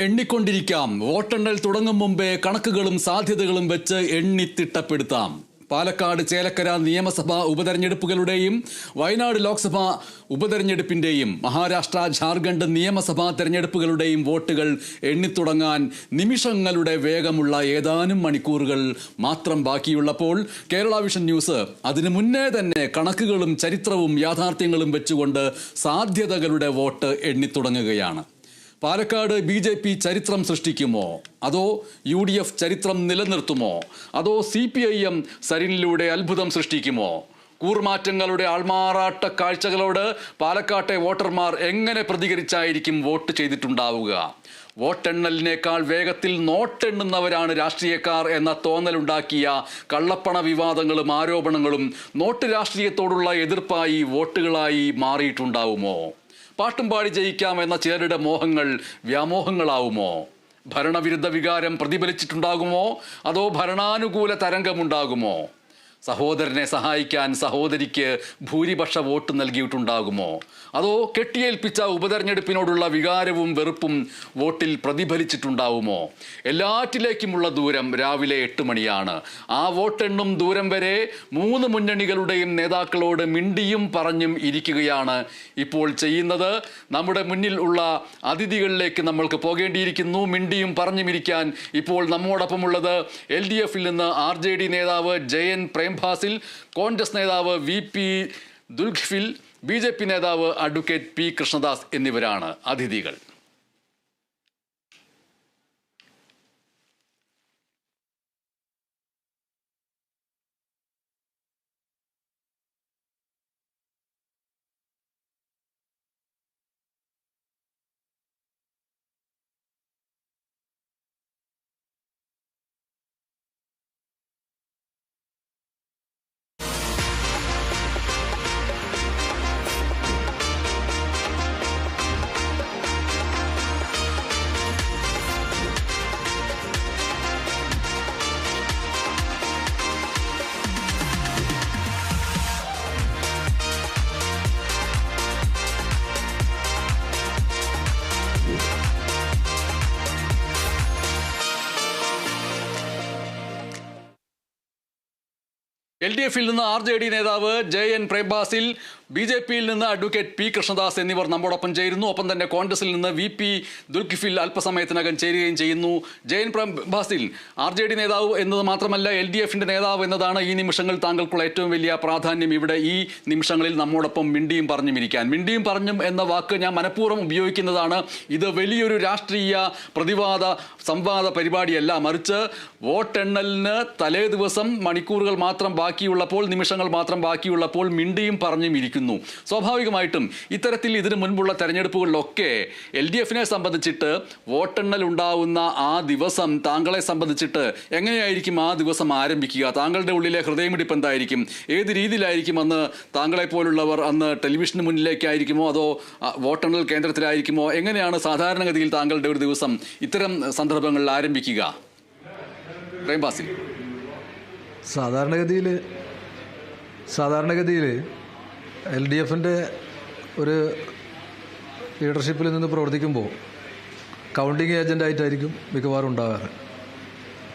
എണ്ണിക്കൊണ്ടിരിക്കാം. വോട്ടെണ്ണൽ തുടങ്ങും മുമ്പേ കണക്കുകളും സാധ്യതകളും വെച്ച് എണ്ണിത്തിട്ടപ്പെടുത്താം. പാലക്കാട് ചേലക്കര നിയമസഭാ ഉപതെരഞ്ഞെടുപ്പുകളുടെയും വയനാട് ലോക്സഭാ ഉപതെരഞ്ഞെടുപ്പിന്റെയും മഹാരാഷ്ട്ര ജാർഖണ്ഡ് നിയമസഭാ തെരഞ്ഞെടുപ്പുകളുടെയും വോട്ടുകൾ എണ്ണിത്തുടങ്ങാൻ നിമിഷങ്ങളുടെ വേഗമുള്ള ഏതാനും മണിക്കൂറുകൾ മാത്രം ബാക്കിയുള്ളപ്പോൾ കേരള വിഷൻ ന്യൂസ് അതിനു മുന്നേ തന്നെ കണക്കുകളും ചരിത്രവും യാഥാർത്ഥ്യങ്ങളും വെച്ചുകൊണ്ട് സാധ്യതകളുടെ വോട്ട് എണ്ണിത്തുടങ്ങുകയാണ്. പാലക്കാട് BJP ചരിത്രം സൃഷ്ടിക്കുമോ, അതോ UDF ചരിത്രം നിലനിർത്തുമോ, അതോ CPIM സരിനിലൂടെ അത്ഭുതം സൃഷ്ടിക്കുമോ? കൂർമാറ്റങ്ങളുടെ ആൾമാറാട്ട കാഴ്ചകളോട് പാലക്കാട്ടെ വോട്ടർമാർ എങ്ങനെ പ്രതികരിച്ചായിരിക്കും വോട്ട് ചെയ്തിട്ടുണ്ടാവുക? വോട്ടെണ്ണലിനേക്കാൾ വേഗത്തിൽ നോട്ടെണ്ണുന്നവരാണ് രാഷ്ട്രീയക്കാർ എന്ന തോന്നലുണ്ടാക്കിയ കള്ളപ്പണ വിവാദങ്ങളും ആരോപണങ്ങളും നോട്ട് രാഷ്ട്രീയത്തോടുള്ള എതിർപ്പായി വോട്ടുകളായി മാറിയിട്ടുണ്ടാവുമോ? പാട്ടും പാടി ജയിക്കാമെന്ന ചിലരുടെ മോഹങ്ങൾ വ്യാമോഹങ്ങളാവുമോ? ഭരണവിരുദ്ധ വികാരം പ്രതിഫലിച്ചിട്ടുണ്ടാകുമോ, അതോ ഭരണാനുകൂല തരംഗമുണ്ടാകുമോ? സഹോദരനെ സഹായിക്കാൻ സഹോദരിക്ക് ഭൂരിപക്ഷ വോട്ട് നൽകിയിട്ടുണ്ടാകുമോ, അതോ കെട്ടിയേൽപ്പിച്ച ഉപതെരഞ്ഞെടുപ്പിനോടുള്ള വികാരവും വെറുപ്പും വോട്ടിൽ പ്രതിഫലിച്ചിട്ടുണ്ടാവുമോ? എല്ലാറ്റിലേക്കുമുള്ള ദൂരം രാവിലെ 8 മണിയാണ്. ആ വോട്ടെണ്ണും ദൂരം വരെ 3 മുന്നണികളുടെയും നേതാക്കളോട് മിണ്ടിയും പറഞ്ഞും ഇരിക്കുകയാണ് ഇപ്പോൾ ചെയ്യുന്നത്. നമ്മുടെ മുന്നിൽ ഉള്ള അതിഥികളിലേക്ക് നമ്മൾക്ക് പോകേണ്ടിയിരിക്കുന്നു. മിണ്ടിയും പറഞ്ഞുമിരിക്കാൻ ഇപ്പോൾ നമ്മോടൊപ്പമുള്ളത് LDF-ൽ നിന്ന് RJD നേതാവ് ജയൻ പ്രേംഭാസിൽ, കോൺഗ്രസ് നേതാവ് VP ദുൽഖിഫിൽ, BJP നേതാവ് അഡ്വക്കേറ്റ് P കൃഷ്ണദാസ് എന്നിവരാണ് അതിഥികൾ. LDF-ൽ നിന്ന് RJD നേതാവ് ജയൻ പ്രേംഭാസിൽ, BJP-യിൽ നിന്ന് അഡ്വക്കേറ്റ് P കൃഷ്ണദാസ് എന്നിവർ നമ്മോടൊപ്പം ചേരുന്നു. ഒപ്പം തന്നെ കോൺഗ്രസിൽ നിന്ന് VP ദുൽഖിഫിൽ അല്പസമയത്തിനകം ചേരുകയും ചെയ്യുന്നു. ജയൻ പ്രേംഭാസിൽ, RJD നേതാവ് എന്നത് മാത്രമല്ല LDF-ന്റെ നേതാവ് എന്നതാണ് ഈ നിമിഷങ്ങൾ താങ്കൾക്കുള്ള ഏറ്റവും വലിയ പ്രാധാന്യം. ഇവിടെ ഈ നിമിഷങ്ങളിൽ നമ്മോടൊപ്പം മിണ്ടിയും പറഞ്ഞും ഇരിക്കാൻ. മിണ്ടിയും പറഞ്ഞും എന്ന വാക്ക് ഞാൻ മനഃപൂർവ്വം ഉപയോഗിക്കുന്നതാണ്. ഇത് വലിയൊരു രാഷ്ട്രീയ പ്രതിവാദ സംവാദ പരിപാടിയല്ല, മറിച്ച് വോട്ടെണ്ണലിന് തലേ ദിവസം മണിക്കൂറുകൾ മാത്രം ബാക്കിയുള്ളപ്പോൾ, നിമിഷങ്ങൾ മാത്രം ബാക്കിയുള്ളപ്പോൾ മിണ്ടിയും പറഞ്ഞും ഇരിക്കുന്നു. സ്വാഭാവികമായിട്ടും ഇത്തരത്തിൽ ഇതിനു മുൻപുള്ള തെരഞ്ഞെടുപ്പുകളിലൊക്കെ LDF-നെ സംബന്ധിച്ചിട്ട് വോട്ടെണ്ണൽ ഉണ്ടാവുന്ന ആ ദിവസം താങ്കളെ സംബന്ധിച്ചിട്ട് എങ്ങനെയായിരിക്കും ആ ദിവസം ആരംഭിക്കുക? താങ്കളുടെ ഉള്ളിലെ ഹൃദയമിടിപ്പ് എന്തായിരിക്കും? ഏത് രീതിയിലായിരിക്കും അന്ന് താങ്കളെ പോലുള്ളവർ അന്ന് ടെലിവിഷന് മുന്നിലേക്കായിരിക്കുമോ, അതോ വോട്ടെണ്ണൽ കേന്ദ്രത്തിലായിരിക്കുമോ? എങ്ങനെയാണ് സാധാരണഗതിയിൽ താങ്കളുടെ ഒരു ദിവസം ഇത്തരം സന്ദർഭങ്ങളിൽ ആരംഭിക്കുക? പ്രേംഭാസിൽ, സാധാരണഗതിയിൽ LDF-ൻ്റെ ഒരു ലീഡർഷിപ്പിൽ നിന്ന് പ്രവർത്തിക്കുമ്പോൾ കൗണ്ടിങ് ഏജൻ്റായിട്ടായിരിക്കും മിക്കവാറും ഉണ്ടാകാറ്.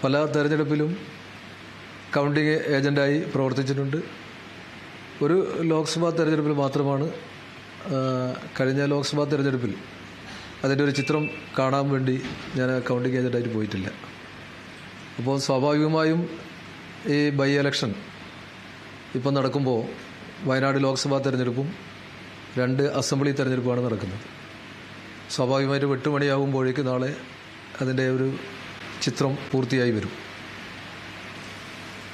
പല തെരഞ്ഞെടുപ്പിലും കൗണ്ടിങ് ഏജൻ്റായി പ്രവർത്തിച്ചിട്ടുണ്ട്. ഒരു ലോക്സഭാ തെരഞ്ഞെടുപ്പിൽ മാത്രമാണ്, കഴിഞ്ഞ ലോക്സഭാ തെരഞ്ഞെടുപ്പിൽ അതിൻ്റെ ഒരു ചിത്രം കാണാൻ വേണ്ടി ഞാൻ കൗണ്ടിങ് ഏജൻ്റായിട്ട് പോയിട്ടില്ല. അപ്പോൾ സ്വാഭാവികമായും ഈ ബൈ ഇലക്ഷൻ ഇപ്പം നടക്കുമ്പോൾ വയനാട് ലോക്സഭാ തെരഞ്ഞെടുപ്പും 2 അസംബ്ലി തെരഞ്ഞെടുപ്പുമാണ് നടക്കുന്നത്. സ്വാഭാവികമായിട്ടും 8 മണിയാകുമ്പോഴേക്ക് നാളെ അതിൻ്റെ ഒരു ചിത്രം പൂർത്തിയായി വരും.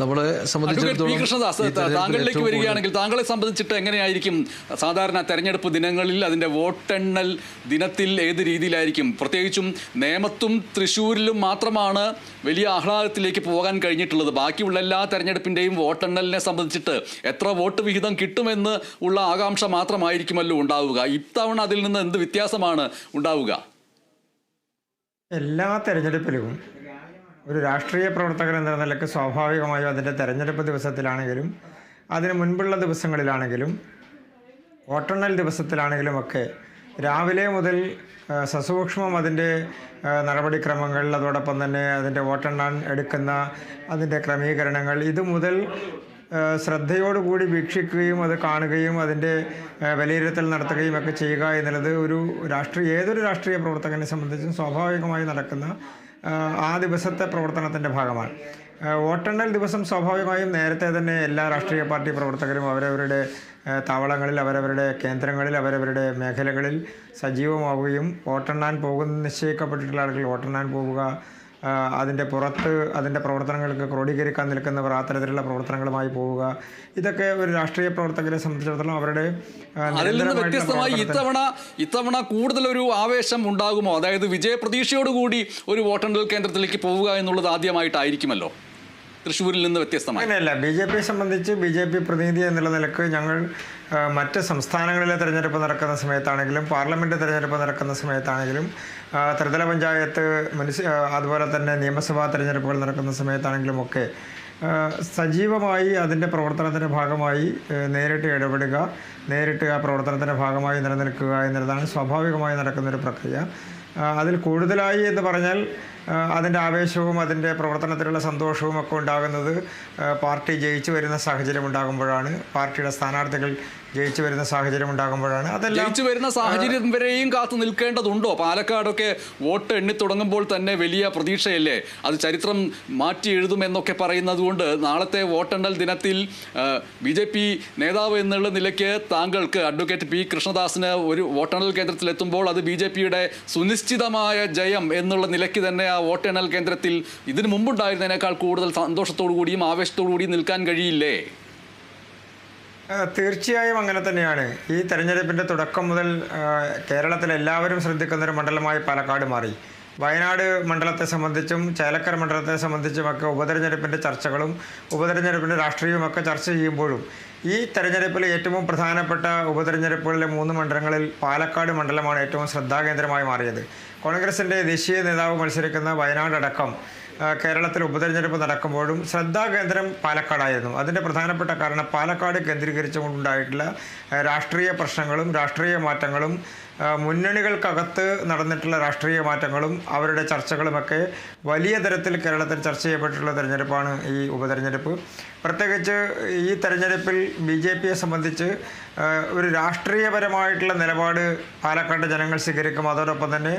നമ്മളെ സംബന്ധിച്ചിടത്തോളം താങ്കളിലേക്ക് വരികയാണെങ്കിൽ താങ്കളെ സംബന്ധിച്ചിട്ട് എങ്ങനെയായിരിക്കും സാധാരണ തെരഞ്ഞെടുപ്പ് ദിനങ്ങളിൽ അതിൻ്റെ വോട്ടെണ്ണൽ ദിനത്തിൽ ഏത് രീതിയിലായിരിക്കും? പ്രത്യേകിച്ചും നേമത്തും തൃശ്ശൂരിലും മാത്രമാണ് വലിയ ആഹ്ലാദത്തിലേക്ക് പോകാൻ കഴിഞ്ഞിട്ടുള്ളത്. ബാക്കിയുള്ള എല്ലാ തെരഞ്ഞെടുപ്പിൻ്റെയും വോട്ടെണ്ണലിനെ സംബന്ധിച്ചിട്ട് എത്ര വോട്ട് വിഹിതം കിട്ടുമെന്ന് ഉള്ള ആകാംക്ഷ മാത്രമായിരിക്കുമല്ലോ ഉണ്ടാവുക. ഇത്തവണ അതിൽ നിന്ന് എന്ത് വ്യത്യാസമാണ് ഉണ്ടാവുക? എല്ലാ തെരഞ്ഞെടുപ്പിലും ഒരു രാഷ്ട്രീയ പ്രവർത്തകൻ എന്ന നിലയ്ക്ക് സ്വാഭാവികമായും അതിൻ്റെ തെരഞ്ഞെടുപ്പ് ദിവസത്തിലാണെങ്കിലും അതിന് മുൻപുള്ള ദിവസങ്ങളിലാണെങ്കിലും വോട്ടെണ്ണൽ ദിവസത്തിലാണെങ്കിലും ഒക്കെ രാവിലെ മുതൽ സസൂക്ഷ്മം അതിൻ്റെ നടപടിക്രമങ്ങൾ, അതോടൊപ്പം തന്നെ അതിൻ്റെ വോട്ടെണ്ണാൻ എടുക്കുന്ന അതിൻ്റെ ക്രമീകരണങ്ങൾ ഇത് മുതൽ ശ്രദ്ധയോടുകൂടി വീക്ഷിക്കുകയും അത് കാണുകയും അതിൻ്റെ വിലയിരുത്തൽ നടത്തുകയും ഒക്കെ ചെയ്യുക എന്നുള്ളത് ഏതൊരു രാഷ്ട്രീയ പ്രവർത്തകനെ സംബന്ധിച്ചും സ്വാഭാവികമായി നടക്കുന്ന ആ ദിവസത്തെ പ്രവർത്തനത്തിൻ്റെ ഭാഗമാണ്. വോട്ടെണ്ണൽ ദിവസം സ്വാഭാവികമായും നേരത്തെ തന്നെ എല്ലാ രാഷ്ട്രീയ പാർട്ടി പ്രവർത്തകരും അവരവരുടെ താവളങ്ങളിൽ, അവരവരുടെ കേന്ദ്രങ്ങളിൽ, അവരവരുടെ മേഖലകളിൽ സജീവമാവുകയും വോട്ടെണ്ണാൻ നിശ്ചയിക്കപ്പെട്ടിട്ടുള്ള ആളുകൾ വോട്ടെണ്ണാൻ പോവുക, അതിൻ്റെ പുറത്ത് അതിൻ്റെ പ്രവർത്തനങ്ങൾക്ക് ക്രോഡീകരിക്കാൻ നിൽക്കുന്നവർ ആ തരത്തിലുള്ള പ്രവർത്തനങ്ങളുമായി പോവുക, ഇതൊക്കെ ഒരു രാഷ്ട്രീയ പ്രവർത്തകരെ സംബന്ധിച്ചിടത്തോളം അവരുടെ അതിൽ നിന്ന് വ്യത്യസ്തമായി ഇത്തവണ കൂടുതലൊരു ആവേശം ഉണ്ടാകുമോ? അതായത് വിജയപ്രതീക്ഷയോടുകൂടി ഒരു വോട്ടെണ്ണൽ കേന്ദ്രത്തിലേക്ക് പോവുക എന്നുള്ളത് ആദ്യമായിട്ടായിരിക്കുമല്ലോ തൃശ്ശൂരിൽ നിന്ന് വ്യത്യസ്തമായി. അങ്ങനെയല്ല, BJP സംബന്ധിച്ച് BJP പ്രതിനിധി എന്നുള്ള നിലക്ക് ഞങ്ങൾ മറ്റ് സംസ്ഥാനങ്ങളിലെ തിരഞ്ഞെടുപ്പ് നടക്കുന്ന സമയത്താണെങ്കിലും പാർലമെൻറ്റ് തിരഞ്ഞെടുപ്പ് നടക്കുന്ന സമയത്താണെങ്കിലും ത്രിതല പഞ്ചായത്ത് അതുപോലെ തന്നെ നിയമസഭാ തിരഞ്ഞെടുപ്പുകൾ നടക്കുന്ന സമയത്താണെങ്കിലും ഒക്കെ സജീവമായി അതിൻ്റെ പ്രവർത്തനത്തിൻ്റെ ഭാഗമായി നേരിട്ട് ഇടപെടുക, നേരിട്ട് ആ പ്രവർത്തനത്തിൻ്റെ ഭാഗമായി നിലനിൽക്കുക എന്നുള്ളതാണ് സ്വാഭാവികമായി നടക്കുന്നൊരു പ്രക്രിയ. അതിൽ കൂടുതലായി എന്ന് പറഞ്ഞാൽ അതിൻ്റെ ആവേശവും അതിൻ്റെ പ്രവർത്തനത്തിലുള്ള സന്തോഷവും ഒക്കെ ഉണ്ടാകുന്നത് പാർട്ടി ജയിച്ചു വരുന്ന സാഹചര്യം ഉണ്ടാകുമ്പോഴാണ്, പാർട്ടിയുടെ സ്ഥാനാർത്ഥികൾ ജയിച്ചു വരുന്ന സാഹചര്യം ഉണ്ടാകുമ്പോഴാണ്. അതെല്ലാം ജയിച്ചു വരുന്ന സാഹചര്യം വരെയും കാത്തു നിൽക്കേണ്ടതുണ്ടോ? പാലക്കാടൊക്കെ വോട്ട് എണ്ണി തുടങ്ങുമ്പോൾ തന്നെ വലിയ പ്രതീക്ഷയല്ലേ, അത് ചരിത്രം മാറ്റി എഴുതുമെന്നൊക്കെ പറയുന്നത് കൊണ്ട് നാളത്തെ വോട്ടെണ്ണൽ ദിനത്തിൽ BJP നേതാവ് എന്നുള്ള നിലയ്ക്ക് താങ്കൾക്ക് അഡ്വക്കേറ്റ് P. കൃഷ്ണദാസിന് ഒരു വോട്ടെണ്ണൽ കേന്ദ്രത്തിലെത്തുമ്പോൾ അത് BJPയുടെ സുനിശ്ചിതമായ ജയം എന്നുള്ള നിലയ്ക്ക് തന്നെ ആ വോട്ടെണ്ണൽ കേന്ദ്രത്തിൽ ഇതിനു മുമ്പുണ്ടായിരുന്നതിനേക്കാൾ കൂടുതൽ സന്തോഷത്തോടു കൂടിയും ആവേശത്തോടു കൂടിയും നിൽക്കാൻ കഴിയില്ലേ? തീർച്ചയായും അങ്ങനെ തന്നെയാണ്. ഈ തെരഞ്ഞെടുപ്പിൻ്റെ തുടക്കം മുതൽ കേരളത്തിൽ എല്ലാവരും ശ്രദ്ധിക്കുന്നൊരു മണ്ഡലമായി പാലക്കാട് മാറി. വയനാട് മണ്ഡലത്തെ സംബന്ധിച്ചും ചേലക്കര മണ്ഡലത്തെ സംബന്ധിച്ചുമൊക്കെ ഉപതെരഞ്ഞെടുപ്പിൻ്റെ ചർച്ചകളും ഉപതെരഞ്ഞെടുപ്പിൻ്റെ രാഷ്ട്രീയവുമൊക്കെ ചർച്ച ചെയ്യുമ്പോഴും ഈ തെരഞ്ഞെടുപ്പിൽ ഏറ്റവും പ്രധാനപ്പെട്ട ഉപതെരഞ്ഞെടുപ്പുകളിലെ 3 മണ്ഡലങ്ങളിൽ പാലക്കാട് മണ്ഡലമാണ് ഏറ്റവും ശ്രദ്ധാകേന്ദ്രമായി മാറിയത്. കോൺഗ്രസിൻ്റെ ദേശീയ നേതാവ് മത്സരിക്കുന്ന വയനാടടക്കം കേരളത്തിൽ ഉപതെരഞ്ഞെടുപ്പ് നടക്കുമ്പോഴും ശ്രദ്ധാകേന്ദ്രം പാലക്കാടായിരുന്നു. അതിൻ്റെ പ്രധാനപ്പെട്ട കാരണം പാലക്കാട് കേന്ദ്രീകരിച്ചുകൊണ്ടുണ്ടായിട്ടുള്ള രാഷ്ട്രീയ പ്രശ്നങ്ങളും രാഷ്ട്രീയ മാറ്റങ്ങളും മുന്നണികൾക്കകത്ത് നടന്നിട്ടുള്ള രാഷ്ട്രീയ മാറ്റങ്ങളും അവരുടെ ചർച്ചകളുമൊക്കെ വലിയ തരത്തിൽ കേരളത്തിൽ ചർച്ച ചെയ്യപ്പെട്ടിട്ടുള്ള തെരഞ്ഞെടുപ്പാണ് ഈ ഉപതെരഞ്ഞെടുപ്പ്. പ്രത്യേകിച്ച് ഈ തെരഞ്ഞെടുപ്പിൽ BJPയെ സംബന്ധിച്ച് ഒരു രാഷ്ട്രീയപരമായിട്ടുള്ള നിലപാട് പാലക്കാട് ജനങ്ങൾ സ്വീകരിക്കും. അതോടൊപ്പം തന്നെ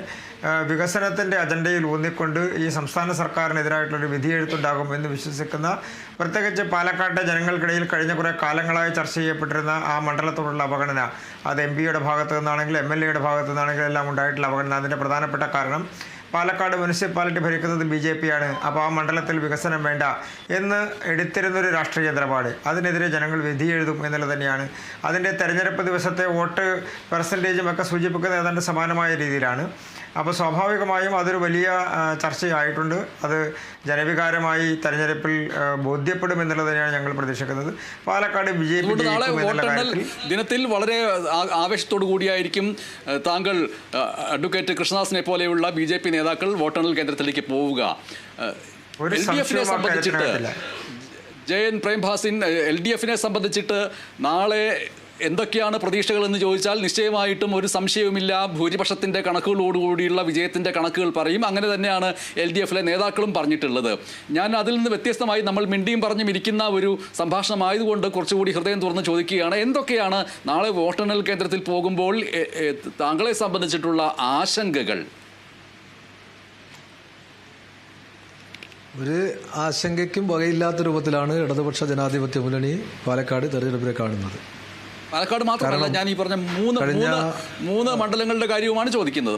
വികസനത്തിൻ്റെ അജണ്ടയിൽ ഊന്നിക്കൊണ്ട് ഈ സംസ്ഥാന സർക്കാരിനെതിരായിട്ടുള്ളൊരു വിധിയെഴുത്തുണ്ടാകും എന്ന് വിശ്വസിക്കുന്ന, പ്രത്യേകിച്ച് പാലക്കാട്ടെ ജനങ്ങൾക്കിടയിൽ കഴിഞ്ഞ കുറേ കാലങ്ങളായി ചർച്ച ചെയ്യപ്പെട്ടിരുന്ന ആ മണ്ഡലത്തോടുള്ള അവഗണന, അത് MP-യുടെ ഭാഗത്തു നിന്നാണെങ്കിലും MLA-യുടെ ഭാഗത്തു നിന്നാണെങ്കിലും എല്ലാം ഉണ്ടായിട്ടുള്ള അവഗണന, അതിൻ്റെ പ്രധാനപ്പെട്ട കാരണം പാലക്കാട് മുനിസിപ്പാലിറ്റി ഭരിക്കുന്നത് BJPയാണ്, അപ്പോൾ ആ മണ്ഡലത്തിൽ വികസനം വേണ്ട എന്ന് എടുത്തിരുന്നൊരു രാഷ്ട്രീയ നിലപാട്, അതിനെതിരെ ജനങ്ങൾ വിധിയെഴുതും എന്നുള്ളത് തന്നെയാണ്. അതിൻ്റെ തെരഞ്ഞെടുപ്പ് ദിവസത്തെ വോട്ട് പെർസെൻറ്റേജും ഒക്കെ സൂചിപ്പിക്കുന്ന ഏതാണ്ട് സമാനമായ രീതിയിലാണ്. അപ്പോൾ സ്വാഭാവികമായും അതൊരു വലിയ ചർച്ചയായിട്ടുണ്ട്. അത് ജനവികാരമായി തെരഞ്ഞെടുപ്പിൽ ബോധ്യപ്പെടും എന്നുള്ളത് തന്നെയാണ് ഞങ്ങൾ പ്രതീക്ഷിക്കുന്നത്. പാലക്കാട് BJP ദിനത്തിൽ വളരെ ആവേശത്തോടു കൂടിയായിരിക്കും താങ്കൾ അഡ്വക്കേറ്റ് കൃഷ്ണദാസിനെ പോലെയുള്ള BJP നേതാക്കൾ വോട്ടെണ്ണൽ കേന്ദ്രത്തിലേക്ക് പോവുക. LDFനെ സംബന്ധിച്ചിട്ട് JN പ്രേംഭാസിൻ LDFനെ സംബന്ധിച്ചിട്ട് നാളെ എന്തൊക്കെയാണ് പ്രതീക്ഷകൾ എന്ന് ചോദിച്ചാൽ നിശ്ചയമായിട്ടും ഒരു സംശയവുമില്ല, ഭൂരിപക്ഷത്തിൻ്റെ കണക്കുകളോടുകൂടിയുള്ള വിജയത്തിൻ്റെ കണക്കുകൾ പറയും. അങ്ങനെ തന്നെയാണ് LDFലെ നേതാക്കളും പറഞ്ഞിട്ടുള്ളത്. ഞാൻ അതിൽ നിന്ന് വ്യത്യസ്തമായി നമ്മൾ മിണ്ടിയും പറഞ്ഞും ഇരിക്കുന്ന ഒരു സംഭാഷണമായതുകൊണ്ട് കുറച്ചുകൂടി ഹൃദയം തുറന്ന് ചോദിക്കുകയാണ്, എന്തൊക്കെയാണ് നാളെ വോട്ടെണ്ണൽ കേന്ദ്രത്തിൽ പോകുമ്പോൾ താങ്കളെ സംബന്ധിച്ചിട്ടുള്ള ആശങ്കകൾ? ഒരു ആശങ്കയ്ക്കും വകയില്ലാത്ത രൂപത്തിലാണ് ഇടതുപക്ഷ ജനാധിപത്യ മുന്നണി പാലക്കാട് തെരഞ്ഞെടുപ്പിനെ കാണുന്നത്. പാലക്കാട് മാത്രമല്ല, ഞാൻ ഈ പറഞ്ഞ മൂന്ന് മണ്ഡലങ്ങളുടെ കാര്യവുമാണ് ചോദിക്കുന്നത്.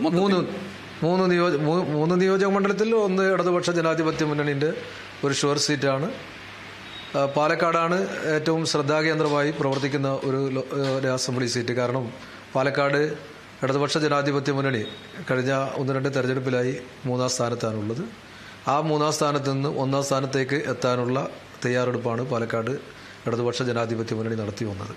മൂന്ന് നിയോജക മണ്ഡലത്തിൽ ഒന്ന് ഇടതുപക്ഷ ജനാധിപത്യ മുന്നണിൻ്റെ ഒരു ഷുവർ സീറ്റാണ്. പാലക്കാടാണ് ഏറ്റവും ശ്രദ്ധാകേന്ദ്രമായി പ്രവർത്തിക്കുന്ന ഒരു അസംബ്ലി സീറ്റ്. കാരണം പാലക്കാട് ഇടതുപക്ഷ ജനാധിപത്യ മുന്നണി കഴിഞ്ഞ 1-2 തെരഞ്ഞെടുപ്പിലായി 3-ാം സ്ഥാനത്താണുള്ളത്. ആ 3-ാം സ്ഥാനത്ത് നിന്ന് 1-ാം സ്ഥാനത്തേക്ക് എത്താനുള്ള തയ്യാറെടുപ്പാണ് പാലക്കാട് ഇടതുപക്ഷ ജനാധിപത്യ മുന്നണി നടത്തി വന്നത്.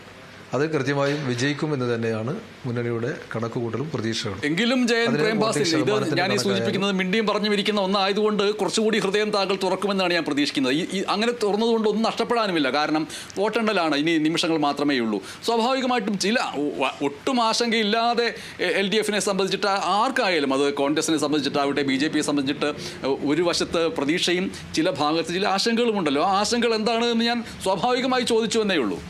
അത് കൃത്യമായും വിജയിക്കുമെന്ന് തന്നെയാണ് മുന്നണിയുടെ കണക്കുകൂട്ടലും പ്രതീക്ഷകളും. എങ്കിലും ജയൻ പ്രേംബാസിൽ ഇത് ഞാൻ ഈ സൂചിപ്പിക്കുന്നത് മിണ്ടിയും പറഞ്ഞു ഇരിക്കുന്ന ഒന്നായതുകൊണ്ട് കുറച്ചുകൂടി ഹൃദയം താങ്കൾ തുറക്കുമെന്നാണ് ഞാൻ പ്രതീക്ഷിക്കുന്നത്. ഈ അങ്ങനെ തുറന്നതുകൊണ്ട് ഒന്നും നഷ്ടപ്പെടാനുമില്ല. കാരണം വോട്ടെണ്ണലാണ് ഇനി നിമിഷങ്ങൾ മാത്രമേ ഉള്ളൂ. സ്വാഭാവികമായിട്ടും ചില ഒട്ടും ആശങ്കയില്ലാതെ LDFനെ സംബന്ധിച്ചിട്ട് ആർക്കായാലും, അത് കോൺഗ്രസിനെ സംബന്ധിച്ചിട്ടാവട്ടെ BJPയെ സംബന്ധിച്ചിട്ട് ഒരു വശത്ത് പ്രതീക്ഷയും ചില ഭാഗത്ത് ചില ആശങ്കകളുമുണ്ടല്ലോ. ആ ആശങ്കകൾ എന്താണ് എന്ന് ഞാൻ സ്വാഭാവികമായി ചോദിച്ചു എന്നേ ഉള്ളൂ.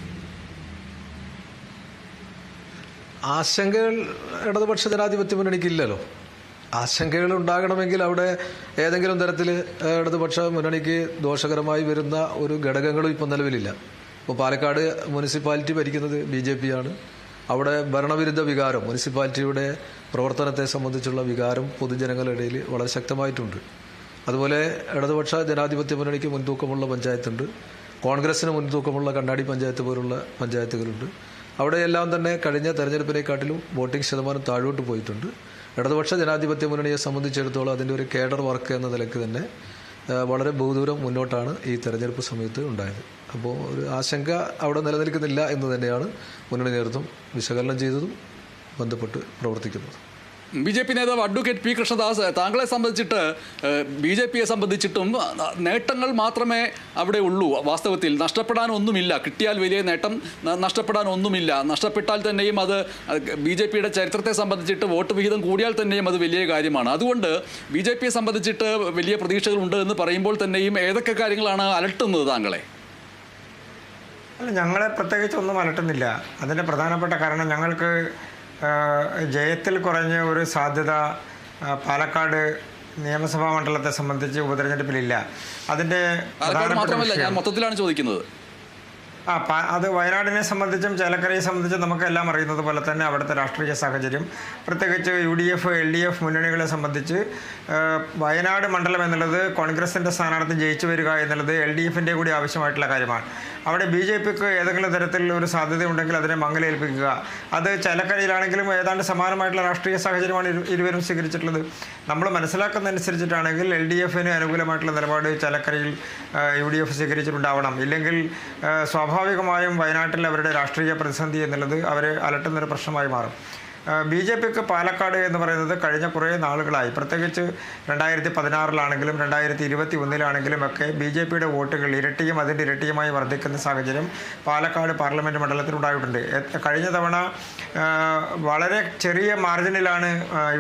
ആശങ്കകൾ ഇടതുപക്ഷ ജനാധിപത്യ മുന്നണിക്കില്ലല്ലോ. ആശങ്കകൾ ഉണ്ടാകണമെങ്കിൽ അവിടെ ഏതെങ്കിലും തരത്തിൽ ഇടതുപക്ഷ മുന്നണിക്ക് ദോഷകരമായി വരുന്ന ഒരു ഘടകങ്ങളും ഇപ്പം നിലവിലില്ല. ഇപ്പോൾ പാലക്കാട് മുനിസിപ്പാലിറ്റി ഭരിക്കുന്നത് BJP ആണ്. അവിടെ ഭരണവിരുദ്ധ വികാരം, മുനിസിപ്പാലിറ്റിയുടെ പ്രവർത്തനത്തെ സംബന്ധിച്ചുള്ള വികാരം പൊതുജനങ്ങളുടെ ഇടയിൽ വളരെ ശക്തമായിട്ടുണ്ട്. അതുപോലെ ഇടതുപക്ഷ ജനാധിപത്യ മുന്നണിക്ക് മുൻതൂക്കമുള്ള പഞ്ചായത്തുണ്ട്, കോൺഗ്രസിന് മുൻതൂക്കമുള്ള കണ്ണാടി പഞ്ചായത്ത് പോലുള്ള പഞ്ചായത്തുകളുണ്ട്. അവിടെയെല്ലാം തന്നെ കഴിഞ്ഞ തെരഞ്ഞെടുപ്പിനെക്കാട്ടിലും വോട്ടിംഗ് ശതമാനം താഴോട്ട് പോയിട്ടുണ്ട്. ഇടതുപക്ഷ ജനാധിപത്യ മുന്നണിയെ സംബന്ധിച്ചിടത്തോളം അതിൻ്റെ ഒരു കേഡർ വർക്ക് എന്ന നിലയ്ക്ക് തന്നെ വളരെ ബഹുദൂരം മുന്നോട്ടാണ് ഈ തെരഞ്ഞെടുപ്പ് സമയത്ത് ഉണ്ടായത്. അപ്പോൾ ഒരു ആശങ്ക അവിടെ നിലനിൽക്കുന്നില്ല എന്ന് തന്നെയാണ് മുന്നണി നേതൃത്വം വിശകലനം ചെയ്തതും ബന്ധപ്പെട്ട് പ്രവർത്തിക്കുന്നത്. BJP നേതാവ് അഡ്വക്കേറ്റ് P. കൃഷ്ണദാസ്, താങ്കളെ സംബന്ധിച്ചിട്ട് BJPയെ സംബന്ധിച്ചിട്ടും നേട്ടങ്ങൾ മാത്രമേ അവിടെ ഉള്ളൂ. വാസ്തവത്തിൽ നഷ്ടപ്പെടാനൊന്നുമില്ല. കിട്ടിയാൽ വലിയ നേട്ടം, നഷ്ടപ്പെടാനൊന്നുമില്ല. നഷ്ടപ്പെട്ടാൽ തന്നെയും അത് BJPയുടെ ചരിത്രത്തെ സംബന്ധിച്ചിട്ട് വോട്ട് വിഹിതം കൂടിയാൽ തന്നെയും അത് വലിയ കാര്യമാണ്. അതുകൊണ്ട് BJPയെ സംബന്ധിച്ചിട്ട് വലിയ പ്രതീക്ഷകളുണ്ട് എന്ന് പറയുമ്പോൾ തന്നെയും ഏതൊക്കെ കാര്യങ്ങളാണ് അലട്ടുന്നത് താങ്കളെ? അല്ല, ഞങ്ങളെ പ്രത്യേകിച്ച് ഒന്നും അലട്ടുന്നില്ല. അതിൻ്റെ പ്രധാനപ്പെട്ട കാരണം ഞങ്ങൾക്ക് ജയത്തിൽ കുറഞ്ഞ ഒരു സാധ്യത പാലക്കാട് നിയമസഭാ മണ്ഡലത്തെ സംബന്ധിച്ച് ഉപതെരഞ്ഞെടുപ്പിലില്ല. അതിൻ്റെ മാത്രമല്ല, ഞാൻ മൊത്തത്തിലാണ് ചോദിക്കുന്നത്. അത് വയനാടിനെ സംബന്ധിച്ചും ചേലക്കരയെ സംബന്ധിച്ചും നമുക്കെല്ലാം അറിയുന്നത് പോലെ തന്നെ അവിടുത്തെ രാഷ്ട്രീയ സാഹചര്യം, പ്രത്യേകിച്ച് UDF LDF മുന്നണികളെ സംബന്ധിച്ച് വയനാട് മണ്ഡലം എന്നുള്ളത് കോൺഗ്രസിൻ്റെ സ്ഥാനാർത്ഥി ജയിച്ചു വരിക എന്നുള്ളത് LDFൻ്റെ കൂടി ആവശ്യമായിട്ടുള്ള കാര്യമാണ്. അവിടെ BJPക്ക് ഏതെങ്കിലും തരത്തിലുള്ള ഒരു സാധ്യതയുണ്ടെങ്കിൽ അതിനെ മങ്ങലേൽപ്പിക്കുക. അത് ചേലക്കരയിലാണെങ്കിലും ഏതാണ്ട് സമാനമായിട്ടുള്ള രാഷ്ട്രീയ സാഹചര്യമാണ് ഇരുവരും സ്വീകരിച്ചിട്ടുള്ളത്. നമ്മൾ മനസ്സിലാക്കുന്നതനുസരിച്ചിട്ടാണെങ്കിൽ LDFന് അനുകൂലമായിട്ടുള്ള നിലപാട് ചേലക്കരയിൽ UDF സ്വീകരിച്ചിട്ടുണ്ടാവണം. ഇല്ലെങ്കിൽ സ്വാഭാവികമായും വയനാട്ടിൽ അവരുടെ രാഷ്ട്രീയ പ്രതിസന്ധി എന്നുള്ളത് അവരെ അലട്ടുന്നൊരു പ്രശ്നമായി മാറും. BJPക്ക് പാലക്കാട് എന്ന് പറയുന്നത് കഴിഞ്ഞ കുറേ നാളുകളായി, പ്രത്യേകിച്ച് 2016 2021 ഒക്കെ BJPയുടെ വോട്ടുകൾ ഇരട്ടിയും അതിൻ്റെ ഇരട്ടിയുമായി വർദ്ധിക്കുന്ന സാഹചര്യം പാലക്കാട് പാർലമെൻറ്റ് മണ്ഡലത്തിൽ ഉണ്ടായിട്ടുണ്ട്. കഴിഞ്ഞ തവണ വളരെ ചെറിയ മാർജിനിലാണ്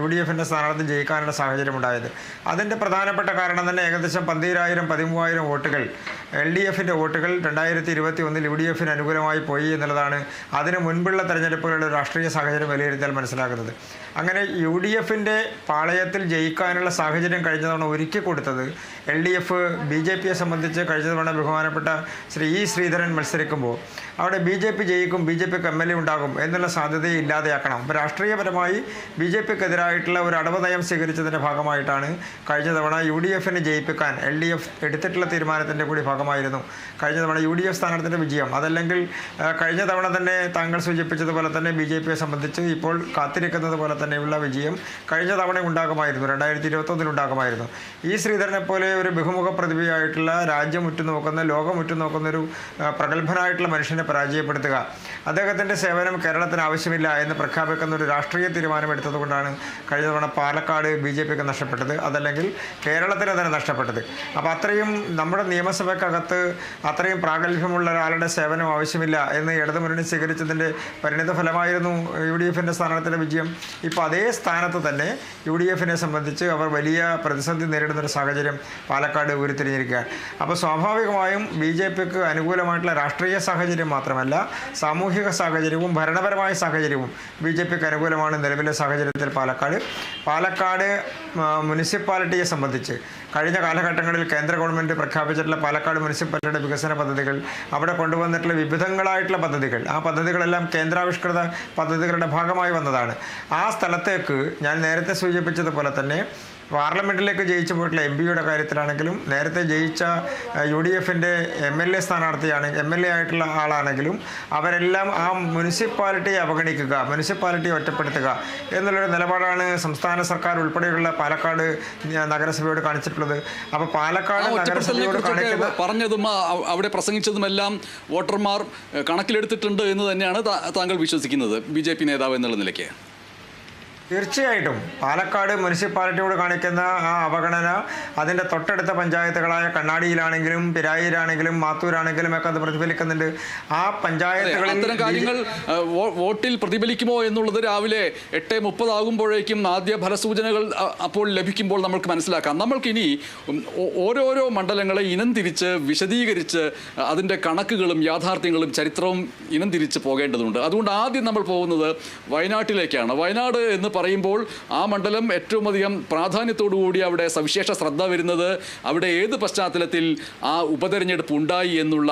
UDFൻ്റെ സ്ഥാനാർത്ഥി ജയിക്കാനുള്ള സാഹചര്യം ഉണ്ടായത്. അതിൻ്റെ പ്രധാനപ്പെട്ട കാരണം തന്നെ ഏകദേശം 12,000-13,000 വോട്ടുകൾ LDFൻ്റെ വോട്ടുകൾ 2021 UDFന് അനുകൂലമായി പോയി എന്നുള്ളതാണ് അതിന് മുൻപുള്ള തെരഞ്ഞെടുപ്പുകളുടെ രാഷ്ട്രീയ സാഹചര്യം വിലയിരുത്തിയാൽ മനസ്സിലാക്കുന്നത്. അങ്ങനെ UDFൻ്റെ പാളയത്തിൽ ജയിക്കാനുള്ള സാഹചര്യം കഴിഞ്ഞ തവണ ഒരുക്കി കൊടുത്തത് LDF BJPയെ സംബന്ധിച്ച് കഴിഞ്ഞ തവണ ബഹുമാനപ്പെട്ട ശ്രീ E. ശ്രീധരൻ മത്സരിക്കുമ്പോൾ അവിടെ BJP ജയിക്കും, BJPക്ക് MLA ഉണ്ടാകും എന്നുള്ള സാധ്യതയെ ഇല്ലാതെയാക്കണം. അപ്പോൾ രാഷ്ട്രീയപരമായി BJPക്കെതിരായിട്ടുള്ള ഒരു അടവ് നയം സ്വീകരിച്ചതിൻ്റെ ഭാഗമായിട്ടാണ് കഴിഞ്ഞ തവണ UDFനെ ജയിപ്പിക്കാൻ LDF എടുത്തിട്ടുള്ള തീരുമാനത്തിൻ്റെ കൂടി ഭാഗമായിരുന്നു കഴിഞ്ഞ തവണ UDF സ്ഥാനാർത്ഥിയുടെ വിജയം. അതല്ലെങ്കിൽ കഴിഞ്ഞ തവണ തന്നെ താങ്കൾ സൂചിപ്പിച്ചതുപോലെ തന്നെ BJPയെ സംബന്ധിച്ച് ഇപ്പോൾ കാത്തിരിക്കുന്നത് പോലെ തന്നെയുള്ള വിജയം കഴിഞ്ഞ തവണ ഉണ്ടാകുമായിരുന്നു, 2021 ഉണ്ടാകുമായിരുന്നു. E. ശ്രീധരനെ പോലെ ഒരു ബഹുമുഖ പ്രതിഭയായിട്ടുള്ള രാജ്യം ഉറ്റുനോക്കുന്ന, ലോകം ഉറ്റുനോക്കുന്ന ഒരു പ്രഗത്ഭനായിട്ടുള്ള മനുഷ്യനെ പരാജയപ്പെടുത്തുക, അദ്ദേഹത്തിൻ്റെ സേവനം കേരളത്തിന് ആവശ്യമില്ല എന്ന് പ്രഖ്യാപിക്കുന്ന ഒരു രാഷ്ട്രീയ തീരുമാനം എടുത്തതുകൊണ്ടാണ് കഴിഞ്ഞ തവണ പാലക്കാട് BJPക്ക് നഷ്ടപ്പെട്ടത്, അതല്ലെങ്കിൽ കേരളത്തിന് തന്നെ നഷ്ടപ്പെട്ടത്. അപ്പോൾ അത്രയും നമ്മുടെ നിയമസഭയ്ക്കകത്ത് അത്രയും പ്രാഗൽഭ്യമുള്ള ഒരാളുടെ സേവനം ആവശ്യമില്ല എന്ന് ഇടതുമുന്നണി സ്വീകരിച്ചതിൻ്റെ പരിണിത ഫലമായിരുന്നു UDFൻ്റെ സ്ഥാനാർത്ഥിയുടെ വിജയം. ഇപ്പോൾ അതേ സ്ഥാനത്ത് തന്നെ UDFനെ സംബന്ധിച്ച് അവർ വലിയ പ്രതിസന്ധി നേരിടുന്നൊരു സാഹചര്യം പാലക്കാട് ഉരുത്തിരിഞ്ഞിരിക്കുകയാണ്. അപ്പോൾ സ്വാഭാവികമായും BJPക്ക് അനുകൂലമായിട്ടുള്ള രാഷ്ട്രീയ സാഹചര്യം മാത്രമല്ല, സാമൂഹിക സാഹചര്യവും ഭരണപരമായ സാഹചര്യവും BJPക്ക് അനുകൂലമാണ് നിലവിലെ സാഹചര്യത്തിൽ. പാലക്കാട് മുനിസിപ്പാലിറ്റിയെ സംബന്ധിച്ച് കഴിഞ്ഞ കാലഘട്ടങ്ങളിൽ കേന്ദ്ര ഗവൺമെൻറ് പ്രഖ്യാപിച്ചിട്ടുള്ള പാലക്കാട് മുനിസിപ്പാലിറ്റിയുടെ വികസന പദ്ധതികൾ, അവിടെ കൊണ്ടുവന്നിട്ടുള്ള വിവിധങ്ങളായിട്ടുള്ള പദ്ധതികൾ, ആ പദ്ധതികളെല്ലാം കേന്ദ്രാവിഷ്കൃത പദ്ധതികളുടെ ഭാഗമായി വന്നതാണ്. ആ സ്ഥലത്തേക്ക് ഞാൻ നേരത്തെ സൂചിപ്പിച്ചതുപോലെ തന്നെ പാർലമെൻറ്റിലേക്ക് ജയിച്ചു പോയിട്ടുള്ള MP-യുടെ കാര്യത്തിലാണെങ്കിലും നേരത്തെ ജയിച്ച UDF-ൻ്റെ MLA സ്ഥാനാർത്ഥിയാണ് MLA ആയിട്ടുള്ള ആളാണെങ്കിലും അവരെല്ലാം ആ മുനിസിപ്പാലിറ്റിയെ അവഗണിക്കുക, മുനിസിപ്പാലിറ്റിയെ ഒറ്റപ്പെടുത്തുക എന്നുള്ളൊരു നിലപാടാണ് സംസ്ഥാന സർക്കാർ ഉൾപ്പെടെയുള്ള പാലക്കാട് നഗരസഭയോട് കാണിച്ചിട്ടുള്ളത്. അപ്പോൾ പാലക്കാട് നഗരസഭയോട് കാണിക്കുന്ന പറഞ്ഞതും അവിടെ പ്രസംഗിച്ചതുമെല്ലാം വോട്ടർമാർ കണക്കിലെടുത്തിട്ടുണ്ട് എന്ന് തന്നെയാണ് താങ്കൾ വിശ്വസിക്കുന്നത് BJP നേതാവ് എന്നുള്ള നിലയ്ക്ക്? തീർച്ചയായിട്ടും പാലക്കാട് മുനിസിപ്പാലിറ്റിയോട് കാണിക്കുന്ന ആ അവഗണന അതിൻ്റെ തൊട്ടടുത്ത പഞ്ചായത്തുകളായ കണ്ണാടിയിലാണെങ്കിലും പിരായിലാണെങ്കിലും മാത്തൂരാണെങ്കിലും ഒക്കെ അത് പ്രതിഫലിക്കുന്നുണ്ട്. ആ പഞ്ചായത്തുകളിൽ അത്തരം കാര്യങ്ങൾ വോട്ടിൽ പ്രതിഫലിക്കുമോ എന്നുള്ളത് രാവിലെ 8:30 ആകുമ്പോഴേക്കും ആദ്യ ഫലസൂചനകൾ അപ്പോൾ ലഭിക്കുമ്പോൾ നമുക്ക് മനസ്സിലാക്കാം. നമ്മൾക്കിനി ഓരോരോ മണ്ഡലങ്ങളെ ഇനം തിരിച്ച് വിശദീകരിച്ച് അതിൻ്റെ കണക്കുകളും യാഥാർത്ഥ്യങ്ങളും ചരിത്രവും ഇനം തിരിച്ച് പോകേണ്ടതുണ്ട്. അതുകൊണ്ട് ആദ്യം നമ്മൾ പോകുന്നത് വയനാട്ടിലേക്കാണ്. വയനാട് എന്ന് പറയുമ്പോൾ ആ മണ്ഡലം ഏറ്റവും അധികം പ്രാധാന്യത്തോടുകൂടി അവിടെ സവിശേഷ ശ്രദ്ധ വരുന്നത് അവിടെ ഏത് പശ്ചാത്തലത്തിൽ ആ ഉപതെരഞ്ഞെടുപ്പ് ഉണ്ടായി എന്നുള്ള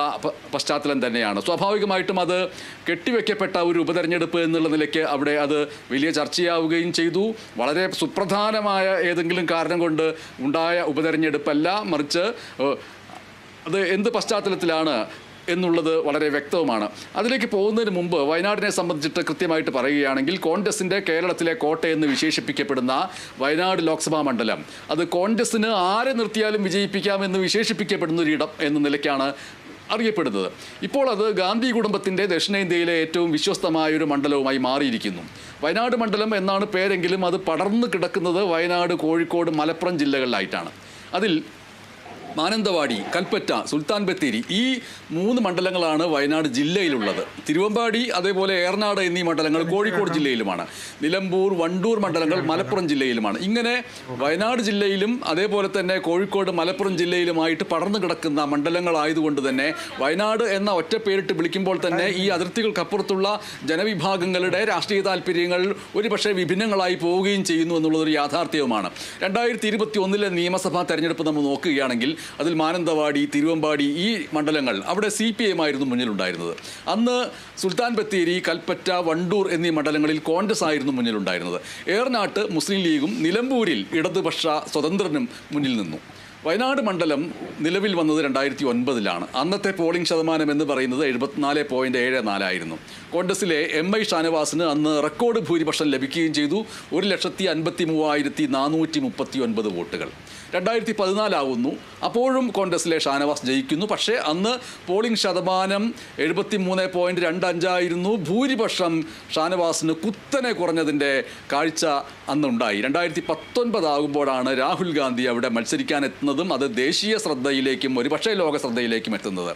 പശ്ചാത്തലം തന്നെയാണ്. സ്വാഭാവികമായിട്ടും അത് കെട്ടിവെക്കപ്പെട്ട ഒരു ഉപതെരഞ്ഞെടുപ്പ് എന്നുള്ള നിലയ്ക്ക് അവിടെ അത് വലിയ ചർച്ചയാവുകയും ചെയ്തു. വളരെ സുപ്രധാനമായ ഏതെങ്കിലും കാരണം കൊണ്ട് ഉണ്ടായ ഉപതെരഞ്ഞെടുപ്പല്ല, മറിച്ച് അത് എന്ത് പശ്ചാത്തലത്തിലാണ് എന്നുള്ളത് വളരെ വ്യക്തവുമാണ്. അതിലേക്ക് പോകുന്നതിന് മുമ്പ് വയനാടിനെ സംബന്ധിച്ചിട്ട് കൃത്യമായിട്ട് പറയുകയാണെങ്കിൽ കോൺഗ്രസിൻ്റെ കേരളത്തിലെ കോട്ടയെന്ന് വിശേഷിപ്പിക്കപ്പെടുന്ന വയനാട് ലോക്സഭാ മണ്ഡലം അത് കോൺഗ്രസിന് ആരെ നിർത്തിയാലും വിജയിപ്പിക്കാമെന്ന് വിശേഷിപ്പിക്കപ്പെടുന്ന ഒരിടം എന്ന നിലയ്ക്കാണ് അറിയപ്പെടുന്നത്. ഇപ്പോൾ അത് ഗാന്ധി കുടുംബത്തിൻ്റെ ദക്ഷിണേന്ത്യയിലെ ഏറ്റവും വിശ്വസ്തമായൊരു മണ്ഡലവുമായി മാറിയിരിക്കുന്നു. വയനാട് മണ്ഡലം എന്നാണ് പേരെങ്കിലും അത് പടർന്നു കിടക്കുന്നത് വയനാട്, കോഴിക്കോട്, മലപ്പുറം ജില്ലകളിലായിട്ടാണ്. അതിൽ മാനന്തവാടി, കൽപ്പറ്റ, സുൽത്താൻ ബത്തേരി ഈ 3 മണ്ഡലങ്ങളാണ് വയനാട് ജില്ലയിലുള്ളത്. തിരുവമ്പാടി അതേപോലെ ഏറനാട് എന്നീ മണ്ഡലങ്ങൾ കോഴിക്കോട് ജില്ലയിലുമാണ്. നിലമ്പൂർ, വണ്ടൂർ മണ്ഡലങ്ങൾ മലപ്പുറം ജില്ലയിലുമാണ്. ഇങ്ങനെ വയനാട് ജില്ലയിലും അതേപോലെ തന്നെ കോഴിക്കോട്, മലപ്പുറം ജില്ലയിലുമായിട്ട് പടർന്നു കിടക്കുന്ന മണ്ഡലങ്ങളായതുകൊണ്ട് തന്നെ വയനാട് എന്ന ഒറ്റ പേരിട്ട് വിളിക്കുമ്പോൾ തന്നെ ഈ അതിർത്തികൾക്കപ്പുറത്തുള്ള ജനവിഭാഗങ്ങളുടെ രാഷ്ട്രീയ താല്പര്യങ്ങൾ ഒരുപക്ഷെ വിഭിന്നങ്ങളായി പോവുകയും ചെയ്യുന്നു എന്നുള്ളതൊരു യാഥാർത്ഥ്യവുമാണ്. 2021 നിയമസഭാ തെരഞ്ഞെടുപ്പ് നമ്മൾ നോക്കുകയാണെങ്കിൽ അതിൽ മാനന്തവാടി, തിരുവമ്പാടി ഈ മണ്ഡലങ്ങൾ അവിടെ CPM ആയിരുന്നു മുന്നിലുണ്ടായിരുന്നത്. അന്ന് സുൽത്താൻ ബത്തേരി, കൽപ്പറ്റ, വണ്ടൂർ എന്നീ മണ്ഡലങ്ങളിൽ കോൺഗ്രസ് ആയിരുന്നു മുന്നിലുണ്ടായിരുന്നത്. ഏറനാട്ട് മുസ്ലിം ലീഗും നിലമ്പൂരിൽ ഇടതുപക്ഷ സ്വതന്ത്രനും മുന്നിൽ നിന്നു. വയനാട് മണ്ഡലം നിലവിൽ വന്നത് 2009 അന്നത്തെ പോളിംഗ് ശതമാനം എന്ന് പറയുന്നത് 74.74 ആയിരുന്നു. കോൺഗ്രസിലെ MI ഷാനവാസിന് അന്ന് റെക്കോർഡ് ഭൂരിപക്ഷം ലഭിക്കുകയും ചെയ്തു. 1,53,439 വോട്ടുകൾ. 2014 ആവുന്നു, അപ്പോഴും കോൺഗ്രസിലെ ഷാനവാസ് ജയിക്കുന്നു. പക്ഷേ അന്ന് പോളിംഗ് ശതമാനം 73.25 ആയിരുന്നു. ഭൂരിപക്ഷം ഷാനവാസിന് കുത്തനെ കുറഞ്ഞതിൻ്റെ കാഴ്ച അന്നുണ്ടായി. 2019 ആകുമ്പോഴാണ് രാഹുൽ ഗാന്ധി അവിടെ മത്സരിക്കാനെത്തുന്നതും അത് ദേശീയ ശ്രദ്ധയിലേക്കും ഒരുപക്ഷേ ലോക ശ്രദ്ധയിലേക്കും എത്തുന്നത്.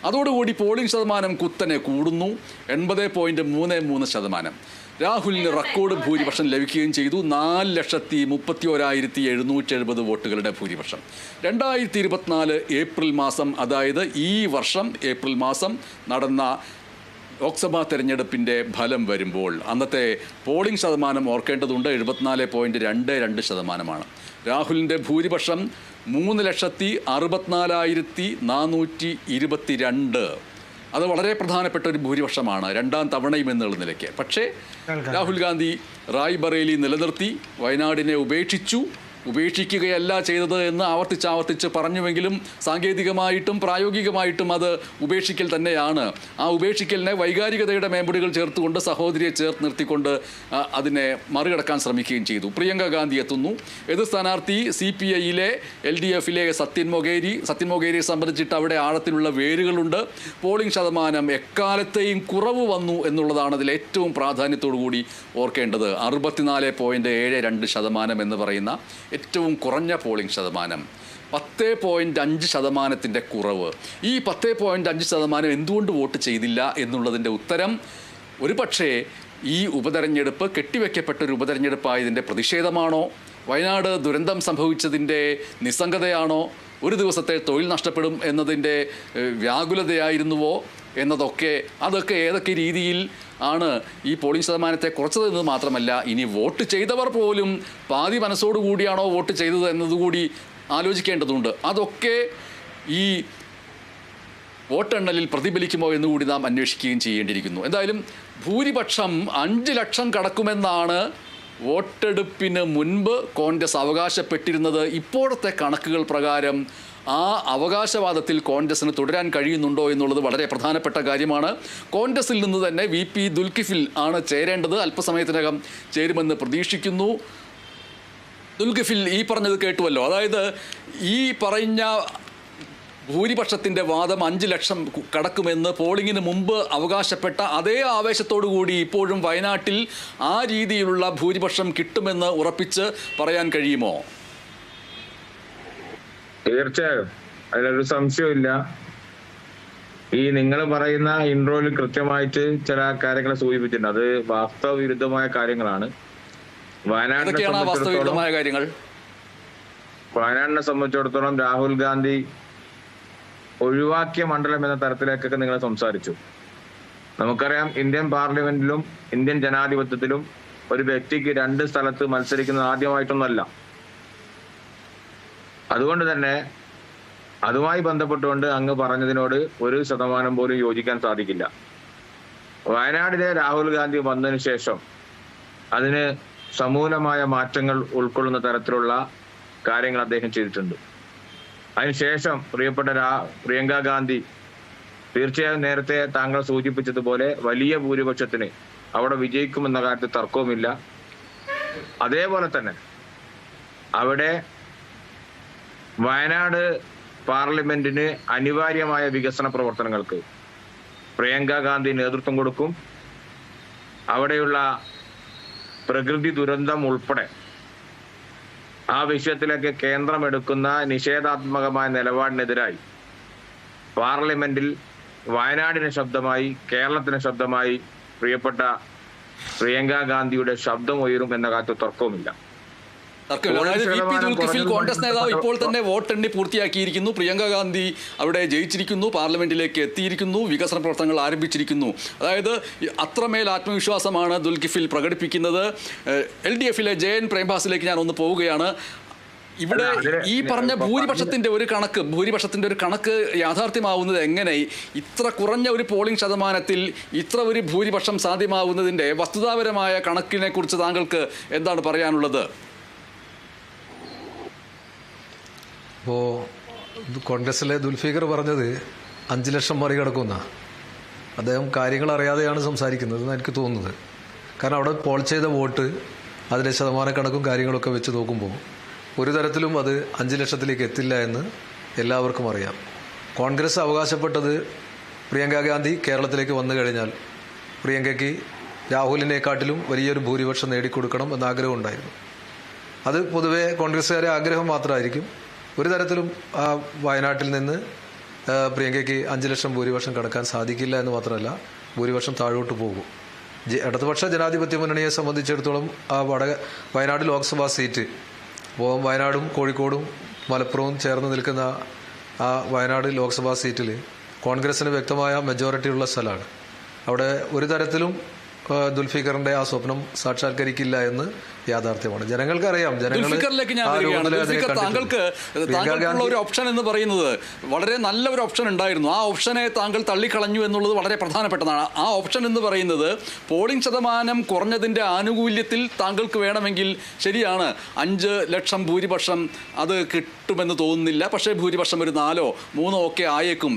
അതോടുകൂടി പോളിംഗ് ശതമാനം കുത്തനെ കൂടുന്നു, 80.33%. രാഹുലിന് റെക്കോർഡ് ഭൂരിപക്ഷം ലഭിക്കുകയും ചെയ്തു. 4,31,770 വോട്ടുകളുടെ ഭൂരിപക്ഷം. 2024 ഏപ്രിൽ മാസം, അതായത് ഈ വർഷം ഏപ്രിൽ മാസം നടന്ന ലോക്സഭാ തെരഞ്ഞെടുപ്പിൻ്റെ ഫലം വരുമ്പോൾ അന്നത്തെ പോളിംഗ് ശതമാനം ഓർക്കേണ്ടതുണ്ട്. 74.22%. രാഹുലിൻ്റെ ഭൂരിപക്ഷം 3,64,422. അത് വളരെ പ്രധാനപ്പെട്ട ഒരു ഭൂരിപക്ഷമാണ്, 2ാം തവണയും എന്നുള്ള നിലയ്ക്ക്. പക്ഷേ രാഹുൽ ഗാന്ധി റായ്ബറേലി നിലനിർത്തി, വയനാടിനെ ഉപേക്ഷിക്കുകയല്ല ചെയ്തത് എന്ന് ആവർത്തിച്ച് പറഞ്ഞുവെങ്കിലും സാങ്കേതികമായിട്ടും പ്രായോഗികമായിട്ടും അത് ഉപേക്ഷിക്കൽ തന്നെയാണ്. ആ ഉപേക്ഷിക്കലിനെ വൈകാരികതയുടെ മേമ്പൊടികൾ ചേർത്തുകൊണ്ട്, സഹോദരിയെ ചേർത്ത് നിർത്തിക്കൊണ്ട് അതിനെ മറികടക്കാൻ ശ്രമിക്കുകയും ചെയ്തു. പ്രിയങ്ക ഗാന്ധി എത്തുന്നു. എതിർ സ്ഥാനാർത്ഥി CPIയിലെ LDFിലെ സത്യൻ മൊകേരിയെ സംബന്ധിച്ചിട്ട് അവിടെ ആഴത്തിലുള്ള വേരുകളുണ്ട്. പോളിംഗ് ശതമാനം എക്കാലത്തെയും കുറവ് വന്നു എന്നുള്ളതാണ് അതിൽ ഏറ്റവും പ്രാധാന്യത്തോടു കൂടി ഓർക്കേണ്ടത്. 64.72% എന്ന് പറയുന്ന ഏറ്റവും കുറഞ്ഞ പോളിംഗ് ശതമാനം. 10.5% കുറവ്. ഈ 10.5% എന്തുകൊണ്ട് വോട്ട് ചെയ്തില്ല എന്നുള്ളതിൻ്റെ ഉത്തരം ഒരുപക്ഷേ ഈ ഉപതെരഞ്ഞെടുപ്പ് കെട്ടിവെക്കപ്പെട്ടൊരു ഉപതെരഞ്ഞെടുപ്പായതിൻ്റെ പ്രതിഷേധമാണോ, വയനാട് ദുരന്തം സംഭവിച്ചതിൻ്റെ നിസ്സംഗതയാണോ, ഒരു ദിവസത്തെ തൊഴിൽ നഷ്ടപ്പെടും എന്നതിൻ്റെ വ്യാകുലതയായിരുന്നുവോ അതൊക്കെ ഏതൊക്കെ രീതിയിൽ ആണ് ഈ പോളിംഗ് ശതമാനത്തെ കുറച്ചതെന്നത് മാത്രമല്ല, ഇനി വോട്ട് ചെയ്തവർ പോലും പാതി മനസ്സോടുകൂടിയാണോ വോട്ട് ചെയ്തത് എന്നതുകൂടി ആലോചിക്കേണ്ടതുണ്ട്. അതൊക്കെ ഈ വോട്ടെണ്ണലിൽ പ്രതിഫലിക്കുമോ എന്നുകൂടി നാം അന്വേഷിക്കുകയും ചെയ്യേണ്ടിയിരിക്കുന്നു. എന്തായാലും ഭൂരിപക്ഷം 5 ലക്ഷം കടക്കുമെന്നാണ് വോട്ടെടുപ്പിന് മുൻപ് കോൺഗ്രസ് അവകാശപ്പെട്ടിരുന്നത് ഇപ്പോഴത്തെ കണക്കുകൾ പ്രകാരം ആ അവകാശവാദത്തിൽ കോൺഗ്രസിന് തുടരാൻ കഴിയുന്നുണ്ടോ എന്നുള്ളത് വളരെ പ്രധാനപ്പെട്ട കാര്യമാണ്. കോൺഗ്രസിൽ നിന്ന് തന്നെ VP ദുൽകിഫിൽ ആണ് ചേരേണ്ടത്. അല്പസമയത്തിനകം ചേരുമെന്ന് പ്രതീക്ഷിക്കുന്നു. ദുൽകിഫിൽ ഈ പറഞ്ഞത് കേട്ടുവല്ലോ, അതായത് ഈ പറഞ്ഞ ഭൂരിപക്ഷത്തിൻ്റെ വാദം 5 ലക്ഷം കടക്കുമെന്ന് പോളിംഗിന് മുമ്പ് അവകാശപ്പെട്ട അതേ ആവേശത്തോടു കൂടി ഇപ്പോഴും വയനാട്ടിൽ ആ രീതിയിലുള്ള ഭൂരിപക്ഷം കിട്ടുമെന്ന് ഉറപ്പിച്ച് പറയാൻ കഴിയുമോ? തീർച്ചയായും, അതിലൊരു സംശയമില്ല. ഈ നിങ്ങൾ പറയുന്ന ഇൻട്രോയിൽ കൃത്യമായിട്ട് ചില കാര്യങ്ങൾ സൂചിപ്പിച്ചിട്ടുണ്ട്. അത് വാസ്തവ വിരുദ്ധമായ കാര്യങ്ങളാണ്. വയനാടിനെ സംബന്ധിച്ചിടത്തോളം രാഹുൽ ഗാന്ധി ഒഴിവാക്കിയ മണ്ഡലം എന്ന തരത്തിലേക്കൊക്കെ നിങ്ങൾ സംസാരിച്ചു. നമുക്കറിയാം, ഇന്ത്യൻ പാർലമെന്റിലും ഇന്ത്യൻ ജനാധിപത്യത്തിലും ഒരു വ്യക്തിക്ക് 2 സ്ഥലത്ത് മത്സരിക്കുന്നത് ആദ്യമായിട്ടൊന്നല്ല. അതുകൊണ്ട് തന്നെ അതുമായി ബന്ധപ്പെട്ടുകൊണ്ട് അങ്ങ് പറഞ്ഞതിനോട് 1% പോലും യോജിക്കാൻ സാധിക്കില്ല. വയനാടിലെ രാഹുൽ ഗാന്ധി വന്നതിന് ശേഷം അതിന് സമൂലമായ മാറ്റങ്ങൾ ഉൾക്കൊള്ളുന്ന തരത്തിലുള്ള കാര്യങ്ങൾ അദ്ദേഹം ചെയ്തിട്ടുണ്ട്. അതിനുശേഷം പ്രിയപ്പെട്ട പ്രിയങ്ക ഗാന്ധി തീർച്ചയായും നേരത്തെ താങ്കൾ സൂചിപ്പിച്ചതുപോലെ വലിയ ഭൂരിപക്ഷത്തിന് അവിടെ വിജയിക്കുമെന്ന കാര്യത്തിൽ തർക്കവുമില്ല. അതേപോലെ തന്നെ അവിടെ വയനാട് പാർലമെന്റിന് അനിവാര്യമായ വികസന പ്രവർത്തനങ്ങൾക്ക് പ്രിയങ്ക ഗാന്ധി നേതൃത്വം കൊടുക്കും. അവിടെയുള്ള പ്രകൃതി ദുരന്തം ഉൾപ്പെടെ ആ വിഷയത്തിലൊക്കെ കേന്ദ്രം എടുക്കുന്ന നിഷേധാത്മകമായ നിലപാടിനെതിരായി പാർലമെന്റിൽ വയനാടിന് ശബ്ദമായി, കേരളത്തിന് ശബ്ദമായി പ്രിയപ്പെട്ട പ്രിയങ്ക ഗാന്ധിയുടെ ശബ്ദം ഉയരും എന്ന കാര്യത്തിൽ തർക്കവുമില്ല. ദുൽകിഫിൽ കോൺഗ്രസ് നേതാവ് ഇപ്പോൾ തന്നെ വോട്ടെണ്ണി പൂർത്തിയാക്കിയിരിക്കുന്നു. പ്രിയങ്ക ഗാന്ധി അവിടെ ജയിച്ചിരിക്കുന്നു, പാർലമെന്റിലേക്ക് എത്തിയിരിക്കുന്നു, വികസന പ്രവർത്തനങ്ങൾ ആരംഭിച്ചിരിക്കുന്നു. അതായത് അത്രമേൽ ആത്മവിശ്വാസമാണ് ദുൽകിഫിൽ പ്രകടിപ്പിക്കുന്നത്. LDFിലെ JN പ്രേംദാസിലേക്ക് ഞാൻ ഒന്ന് പോവുകയാണ്. ഇവിടെ ഈ പറഞ്ഞ ഭൂരിപക്ഷത്തിന്റെ ഒരു കണക്ക് യാഥാർത്ഥ്യമാവുന്നത് എങ്ങനെ? ഇത്ര കുറഞ്ഞ ഒരു പോളിംഗ് ശതമാനത്തിൽ ഇത്ര ഒരു ഭൂരിപക്ഷം സാധ്യമാവുന്നതിന്റെ വസ്തുതാപരമായ കണക്കിനെ കുറിച്ച് താങ്കൾക്ക് എന്താണ് പറയാനുള്ളത്? ഇപ്പോൾ കോൺഗ്രസിലെ ദുൽഫിക്കർ പറഞ്ഞത് 5 ലക്ഷം മറികടക്കുന്ന അദ്ദേഹം കാര്യങ്ങൾ അറിയാതെയാണ് സംസാരിക്കുന്നത് എന്ന് എനിക്ക് തോന്നുന്നത്. കാരണം അവിടെ പോൾ ചെയ്ത വോട്ട് അതിൻ്റെ ശതമാനക്കണക്കും കാര്യങ്ങളൊക്കെ വെച്ച് നോക്കുമ്പോൾ ഒരു തരത്തിലും അത് 5 ലക്ഷത്തിലേക്ക് എത്തില്ല എന്ന് എല്ലാവർക്കും അറിയാം. കോൺഗ്രസ് അവകാശപ്പെട്ടത് പ്രിയങ്ക ഗാന്ധി കേരളത്തിലേക്ക് വന്നു കഴിഞ്ഞാൽ പ്രിയങ്കയ്ക്ക് രാഹുലിനെക്കാട്ടിലും വലിയൊരു ഭൂരിപക്ഷം നേടിക്കൊടുക്കണം എന്ന ആഗ്രഹം ഉണ്ടായിരുന്നു. അത് പൊതുവെ കോൺഗ്രസ്സുകാരെ ആഗ്രഹം മാത്രമായിരിക്കും. ഒരു തരത്തിലും വയനാട്ടിൽ നിന്ന് പ്രിയങ്കയ്ക്ക് 5 ലക്ഷം ഭൂരിപക്ഷം കടക്കാൻ സാധിക്കില്ല എന്ന് മാത്രമല്ല, ഭൂരിപക്ഷം താഴോട്ട് പോകും. ഇടതുപക്ഷ ജനാധിപത്യ മുന്നണിയെ സംബന്ധിച്ചിടത്തോളം വയനാട് ലോക്സഭാ സീറ്റ്, അപ്പോൾ വയനാടും കോഴിക്കോടും മലപ്പുറവും ചേർന്ന് നിൽക്കുന്ന ആ വയനാട് ലോക്സഭാ സീറ്റിൽ കോൺഗ്രസിന് വ്യക്തമായ മെജോറിറ്റി ഉള്ള സ്ഥലമാണ്. അവിടെ ഒരു തരത്തിലും ദുൽഫിക്കറിന്റെ ആ സ്വപ്നം സാക്ഷാത്കരിക്കില്ല എന്ന് യാഥാർത്ഥ്യമാണ്. ജനങ്ങൾക്കറിയാം. താങ്കൾക്കുള്ള ഒരു ഓപ്ഷൻ എന്ന് പറയുന്നത് വളരെ നല്ല ഒരു ഓപ്ഷൻ ഉണ്ടായിരുന്നു. ആ ഓപ്ഷനെ താങ്കൾ തള്ളിക്കളഞ്ഞു എന്നുള്ളത് വളരെ പ്രധാനപ്പെട്ടതാണ്. ആ ഓപ്ഷൻ എന്ന് പറയുന്നത് പോളിംഗ് ശതമാനം കുറഞ്ഞതിന്റെ ആനുകൂല്യത്തിൽ താങ്കൾക്ക് വേണമെങ്കിൽ ശരിയാണ് 5 ലക്ഷം ഭൂരിപക്ഷം അത് കിട്ടുമെന്ന് തോന്നുന്നില്ല, പക്ഷേ ഭൂരിപക്ഷം ഒരു 4 3 ഒക്കെ ആയേക്കും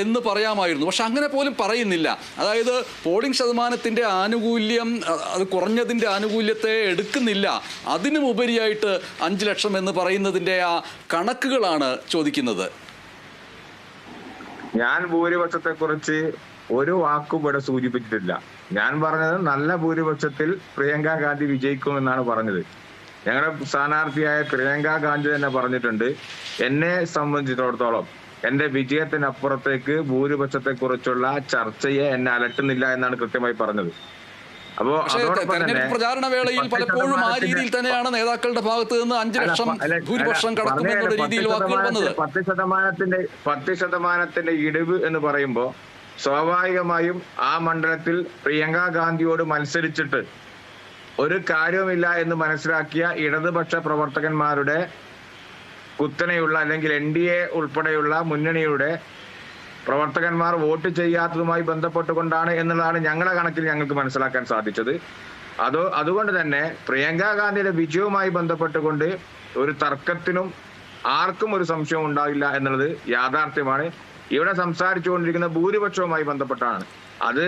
എന്ന് പറയാമായിരുന്നു. പക്ഷെ അങ്ങനെ പോലും പറയുന്നില്ല. അതായത് പോളിംഗ് ശതമാനത്തിൻ്റെ ആനുകൂല്യം, അത് കുറഞ്ഞതിൻ്റെ ആനുകൂല്യത്തെ എടുക്കുന്നില്ല. അതിനും ഉപരിയായിട്ട് 5 ലക്ഷം എന്ന് പറയുന്നതിൻ്റെ ആ കണക്കുകളാണ് ചോദിക്കുന്നത്. ഞാൻ ഭൂരിപക്ഷത്തെക്കുറിച്ച് ഒരു വാക്കും ഇവിടെ സൂചിപ്പിച്ചിട്ടില്ല. ഞാൻ പറഞ്ഞത് നല്ല ഭൂരിപക്ഷത്തിൽ പ്രിയങ്ക ഗാന്ധി വിജയിക്കുമെന്നാണ് പറഞ്ഞത്. ഞങ്ങളുടെ സ്ഥാനാർത്ഥിയായ പ്രിയങ്ക ഗാന്ധി തന്നെ പറഞ്ഞിട്ടുണ്ട്, എന്നെ സംബന്ധിച്ചിടത്തോളം എന്റെ വിജയത്തിനപ്പുറത്തേക്ക് ഭൂരിപക്ഷത്തെ കുറിച്ചുള്ള ചർച്ചയെ എന്നെ അലട്ടുന്നില്ല എന്നാണ് കൃത്യമായി പറഞ്ഞത്. അപ്പോ തെരഞ്ഞെടുപ്പ് പ്രചാരണ വേളയിൽ പലപ്പോഴും ആ രീതിയിൽ തന്നെയാണ് നേതാക്കളുടെ ഭാഗത്ത് നിന്ന് 5 ലക്ഷം ഭൂരിപക്ഷം കടക്കുമെന്നുള്ള രീതിയിൽ വാക്കുകൾ വന്നത്. 10% ഇടിവ് എന്ന് പറയുമ്പോൾ സ്വാഭാവികമായും ആ മണ്ഡലത്തിൽ പ്രിയങ്ക ഗാന്ധിയോട് മത്സരിച്ചിട്ട് ഒരു കാര്യവുമില്ല എന്ന് മനസ്സിലാക്കിയ ഇടതുപക്ഷ പ്രവർത്തകന്മാരുടെ കുത്തനെയുള്ള അല്ലെങ്കിൽ NDA ഉൾപ്പെടെയുള്ള മുന്നണിയുടെ പ്രവർത്തകന്മാർ വോട്ട് ചെയ്യാത്തതുമായി ബന്ധപ്പെട്ടുകൊണ്ടാണ് എന്നുള്ളതാണ് ഞങ്ങളുടെ കണക്കിൽ ഞങ്ങൾക്ക് മനസ്സിലാക്കാൻ സാധിച്ചത്. അതുകൊണ്ട് തന്നെ പ്രിയങ്കാ ഗാന്ധിയുടെ വിജയവുമായി ബന്ധപ്പെട്ടുകൊണ്ട് ഒരു തർക്കത്തിനും ആർക്കും ഒരു സംശയവും ഉണ്ടാവില്ല എന്നുള്ളത് യാഥാർത്ഥ്യമാണ്. ഇവിടെ സംസാരിച്ചുകൊണ്ടിരിക്കുന്ന ഭൂരിപക്ഷവുമായി ബന്ധപ്പെട്ടാണ്. അത്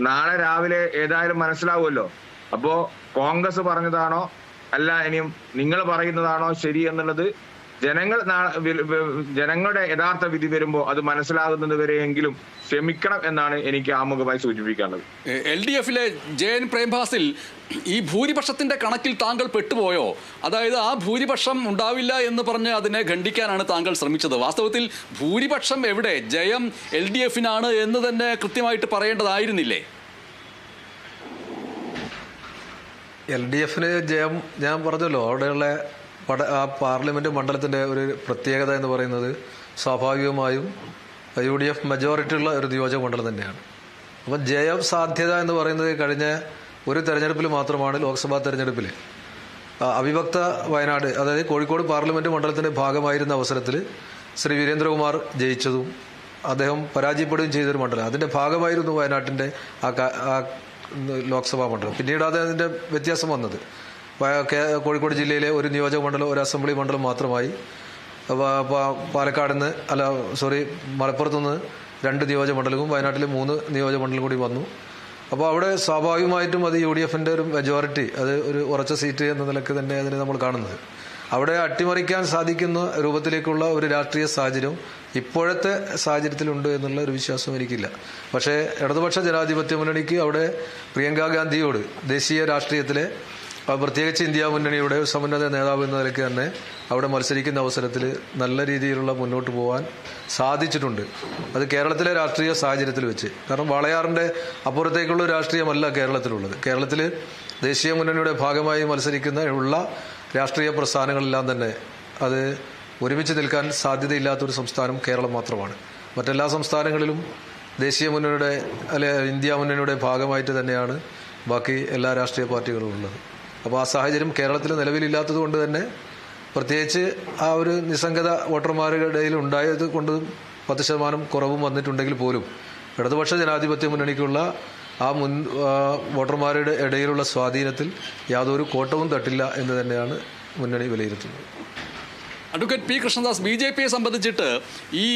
നാളെ രാവിലെ ഏതായാലും മനസ്സിലാവുമല്ലോ. അപ്പോ കോൺഗ്രസ് പറഞ്ഞതാണോ അല്ല ഇനിയും നിങ്ങൾ പറയുന്നതാണോ ശരി എന്നുള്ളത് ജനങ്ങളുടെ യഥാർത്ഥ വിധി വരുമ്പോൾ അത് മനസ്സിലാകുന്നത് വരെയെങ്കിലും ക്ഷമിക്കണം എന്നാണ് എനിക്ക് ആമുഖമായി സൂചിപ്പിക്കാനുള്ളത്. LDF-ലെ JN പ്രേംദാസിൽ ഈ ഭൂരിപക്ഷത്തിന്റെ കണക്കിൽ താങ്കൾ പെട്ടുപോയോ? അതായത് ആ ഭൂരിപക്ഷം ഉണ്ടാവില്ല എന്ന് പറഞ്ഞ് അതിനെ ഖണ്ഡിക്കാനാണ് താങ്കൾ ശ്രമിച്ചത്. വാസ്തവത്തിൽ ഭൂരിപക്ഷം എവിടെ? ജയം LDF-നാണ് എന്ന് തന്നെ കൃത്യമായിട്ട് പറയേണ്ടതായിരുന്നില്ലേ? LDF-ന് ജയം ഞാൻ പറഞ്ഞല്ലോ. അവിടെയുള്ള ആ പാർലമെന്റ് മണ്ഡലത്തിന്റെ ഒരു പ്രത്യേകത എന്ന് പറയുന്നത് സ്വാഭാവികമായും UDF മെജോറിറ്റി ഉള്ള ഒരു നിയോജക മണ്ഡലം തന്നെയാണ്. അപ്പം ജയം സാധ്യത എന്ന് പറയുന്നത് കഴിഞ്ഞ ഒരു തെരഞ്ഞെടുപ്പിൽ മാത്രമാണ്, ലോക്സഭാ തെരഞ്ഞെടുപ്പിൽ അവിഭക്ത വയനാട്, അതായത് കോഴിക്കോട് പാർലമെന്റ് മണ്ഡലത്തിന്റെ ഭാഗമായിരുന്ന അവസരത്തിൽ ശ്രീ വീരേന്ദ്രകുമാർ ജയിച്ചതും അദ്ദേഹം പരാജയപ്പെടുകയും ചെയ്തൊരു മണ്ഡലം. അതിന്റെ ഭാഗമായിരുന്നു വയനാട്ടിന്റെ ആ ലോക്സഭാ മണ്ഡലം. പിന്നീട് അതിന്റെ വ്യത്യാസം വന്നത് കോഴിക്കോട് ജില്ലയിലെ ഒരു നിയോജക മണ്ഡലം, ഒരു അസംബ്ലി മണ്ഡലം മാത്രമായി. പാലക്കാട് നിന്ന് മലപ്പുറത്തുനിന്ന് 2 നിയോജക മണ്ഡലവും വയനാട്ടിലെ 3 നിയോജക മണ്ഡലം കൂടി വന്നു. അപ്പോൾ അവിടെ സ്വാഭാവികമായിട്ടും അത് UDF-ന്റെ ഒരു മെജോറിറ്റി, അത് ഒരു ഉറച്ച സീറ്റ് എന്ന നിലക്ക് തന്നെ അതിനെ നമ്മൾ കാണുന്നത്. അവിടെ അട്ടിമറിക്കാൻ സാധിക്കുന്ന രൂപത്തിലേക്കുള്ള ഒരു രാഷ്ട്രീയ സാഹചര്യം ഇപ്പോഴത്തെ സാഹചര്യത്തിലുണ്ട് എന്നുള്ള ഒരു വിശ്വാസം എനിക്കില്ല. പക്ഷേ ഇടതുപക്ഷ ജനാധിപത്യ മുന്നണിക്ക് അവിടെ പ്രിയങ്കാ ഗാന്ധിയോട് ദേശീയ രാഷ്ട്രീയത്തിലെ പ്രത്യേകിച്ച് ഇന്ത്യ മുന്നണിയുടെ സമുന്നത നേതാവ് എന്ന നിലയ്ക്ക് തന്നെ അവിടെ മത്സരിക്കുന്ന അവസരത്തിൽ നല്ല രീതിയിലുള്ള മുന്നോട്ട് പോകാൻ സാധിച്ചിട്ടുണ്ട്. അത് കേരളത്തിലെ രാഷ്ട്രീയ സാഹചര്യത്തിൽ വെച്ച്. കാരണം വാളയാറിൻ്റെ അപ്പുറത്തേക്കുള്ള രാഷ്ട്രീയമല്ല കേരളത്തിലുള്ളത്. കേരളത്തിൽ ദേശീയ മുന്നണിയുടെ ഭാഗമായി മത്സരിക്കുന്ന രാഷ്ട്രീയ പ്രസ്ഥാനങ്ങളെല്ലാം തന്നെ അത് ഒരുമിച്ച് നിൽക്കാൻ സാധ്യതയില്ലാത്തൊരു സംസ്ഥാനം കേരളം മാത്രമാണ്. മറ്റെല്ലാ സംസ്ഥാനങ്ങളിലും ദേശീയ മുന്നണിയുടെ ഇന്ത്യ മുന്നണിയുടെ ഭാഗമായിട്ട് തന്നെയാണ് ബാക്കി എല്ലാ രാഷ്ട്രീയ പാർട്ടികളും ഉള്ളത്. അപ്പോൾ ആ സാഹചര്യം കേരളത്തിൽ നിലവിലില്ലാത്തത് കൊണ്ട് തന്നെ, പ്രത്യേകിച്ച് ആ ഒരു നിസ്സംഗത വോട്ടർമാരുടെ ഇടയിൽ ഉണ്ടായത് കൊണ്ട് 10% കുറവും വന്നിട്ടുണ്ടെങ്കിൽ പോലും ഇടതുപക്ഷ ജനാധിപത്യ മുന്നണിക്കുള്ള ആ വോട്ടർമാരുടെ ഇടയിലുള്ള സ്വാധീനത്തിൽ യാതൊരു കോട്ടവും തട്ടില്ല എന്ന് തന്നെയാണ് മുന്നണി വിലയിരുത്തുന്നത്. അഡ്വക്കേറ്റ് പി കൃഷ്ണദാസ്, BJPയെ സംബന്ധിച്ചിട്ട് ഈ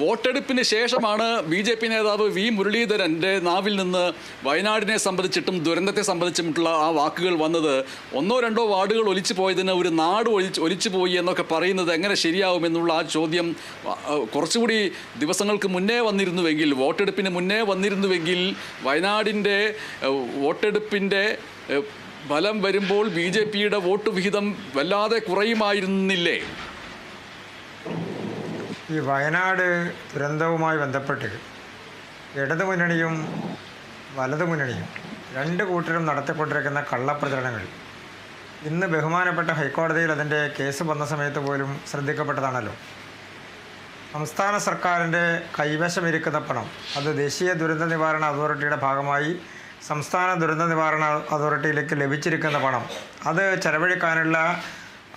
വോട്ടെടുപ്പിന് ശേഷമാണ് BJP നേതാവ് V മുരളീധരൻ്റെ നാവിൽ നിന്ന് വയനാടിനെ സംബന്ധിച്ചിട്ടും ദുരന്തത്തെ സംബന്ധിച്ചിട്ടുള്ള ആ വാക്കുകൾ വന്നത്. 1-2 വാർഡുകൾ ഒലിച്ചു പോയതിന് ഒരു നാട് ഒലിച്ചു പോയി എന്നൊക്കെ പറയുന്നത് എങ്ങനെ ശരിയാവുമെന്നുള്ള ആ ചോദ്യം കുറച്ചുകൂടി ദിവസങ്ങൾക്ക് മുന്നേ വന്നിരുന്നുവെങ്കിൽ, വോട്ടെടുപ്പിന് മുന്നേ വന്നിരുന്നുവെങ്കിൽ വയനാടിൻ്റെ വോട്ടെടുപ്പിൻ്റെ ഫലം വരുമ്പോൾ BJPയുടെ വോട്ട് വിഹിതം വല്ലാതെ കുറയുമായിരുന്നില്ലേ? ഈ വയനാട് ദുരന്തവുമായി ബന്ധപ്പെട്ട് ഇടതുമുന്നണിയും വലതുമുന്നണിയും 2 കൂട്ടരും നടത്തിക്കൊണ്ടിരിക്കുന്ന കള്ളപ്രചരണങ്ങൾ ഇന്ന് ബഹുമാനപ്പെട്ട ഹൈക്കോടതിയിൽ അതിൻ്റെ കേസ് വന്ന സമയത്ത് പോലും ശ്രദ്ധിക്കപ്പെട്ടതാണല്ലോ. സംസ്ഥാന സർക്കാരിൻ്റെ കൈവശമിരിക്കുന്ന പണം, അത് ദേശീയ ദുരന്ത നിവാരണ അതോറിറ്റിയുടെ ഭാഗമായി സംസ്ഥാന ദുരന്ത നിവാരണ അതോറിറ്റിയിലേക്ക് ലഭിച്ചിരിക്കുന്ന പണം, അത് ചെലവഴിക്കാനുള്ള,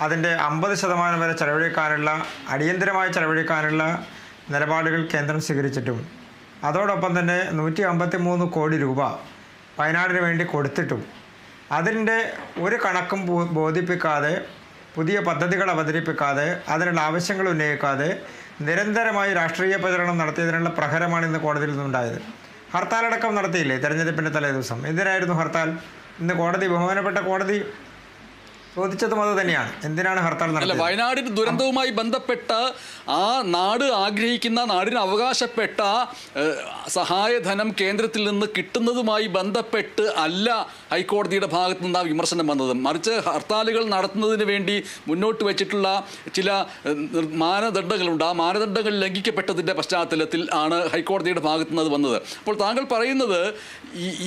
അതിൻ്റെ 50% വരെ ചെലവഴിക്കാനുള്ള, അടിയന്തരമായി ചെലവഴിക്കാനുള്ള നിലപാടുകൾ കേന്ദ്രം സ്വീകരിച്ചിട്ടും അതോടൊപ്പം തന്നെ 153 കോടി രൂപ വയനാടിന് വേണ്ടി കൊടുത്തിട്ടും അതിൻ്റെ ഒരു കണക്കും ബോധിപ്പിക്കാതെ, പുതിയ പദ്ധതികൾ അവതരിപ്പിക്കാതെ, അതിനുള്ള ആവശ്യങ്ങൾ ഉന്നയിക്കാതെ നിരന്തരമായി രാഷ്ട്രീയ പ്രചരണം നടത്തിയതിനുള്ള പ്രഹരമാണ് ഇന്ന് കോടതിയിൽ നിന്നുണ്ടായത്. ഹർത്താലടക്കം നടത്തിയില്ലേ തെരഞ്ഞെടുപ്പിൻ്റെ തലേദിവസം? എന്തിനായിരുന്നു ഹർത്താൽ? ഇന്ന് ബഹുമാനപ്പെട്ട കോടതി ചോദിച്ചതും അത് തന്നെയാണ്. എന്തിനാണ് ഹർത്താൽ നടത്തുന്നത്? വയനാടിന് ദുരന്തവുമായി ബന്ധപ്പെട്ട ആ നാട് ആഗ്രഹിക്കുന്ന, നാടിന് അവകാശപ്പെട്ട സഹായധനം കേന്ദ്രത്തിൽ നിന്ന് കിട്ടുന്നതുമായി ബന്ധപ്പെട്ട് അല്ല ഹൈക്കോടതിയുടെ ഭാഗത്തു നിന്ന് ആ വിമർശനം വന്നത്. മറിച്ച് ഹർത്താലുകൾ നടത്തുന്നതിന് വേണ്ടി മുന്നോട്ട് വെച്ചിട്ടുള്ള ചില മാനദണ്ഡങ്ങളുണ്ട്. ആ മാനദണ്ഡങ്ങൾ ലംഘിക്കപ്പെട്ടതിൻ്റെ പശ്ചാത്തലത്തിൽ ആണ് ഹൈക്കോടതിയുടെ ഭാഗത്തു നിന്ന് അത് വന്നത്. അപ്പോൾ താങ്കൾ പറയുന്നത്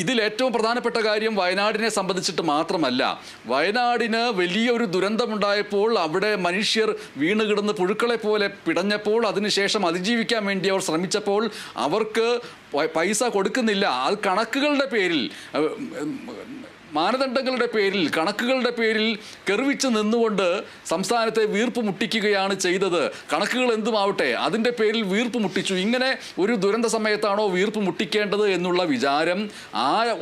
ഇതിൽ ഏറ്റവും പ്രധാനപ്പെട്ട കാര്യം വയനാടിനെ സംബന്ധിച്ചിട്ട് മാത്രമല്ല, വയനാടിന് വലിയൊരു ദുരന്തമുണ്ടായപ്പോൾ അവിടെ മനുഷ്യർ വീണുകിടന്ന് പുഴുക്കളെ പോലെ പിടഞ്ഞപ്പോൾ അതിനുശേഷം അതിജീവിക്കാൻ വേണ്ടി അവർ ശ്രമിച്ചപ്പോൾ അവർക്ക് പൈസ കൊടുക്കുന്നില്ല. അത് കണക്കുകളുടെ പേരിൽ മാനദണ്ഡങ്ങളുടെ പേരിൽ, കണക്കുകളുടെ പേരിൽ കെറിവിച്ച് നിന്നുകൊണ്ട് സംസ്ഥാനത്തെ വീർപ്പ് മുട്ടിക്കുകയാണ് ചെയ്തത്. കണക്കുകൾ എന്തുമാവട്ടെ, അതിൻ്റെ പേരിൽ വീർപ്പ് മുട്ടിച്ചു. ഇങ്ങനെ ഒരു ദുരന്ത സമയത്താണോ വീർപ്പ് മുട്ടിക്കേണ്ടത് എന്നുള്ള വിചാരം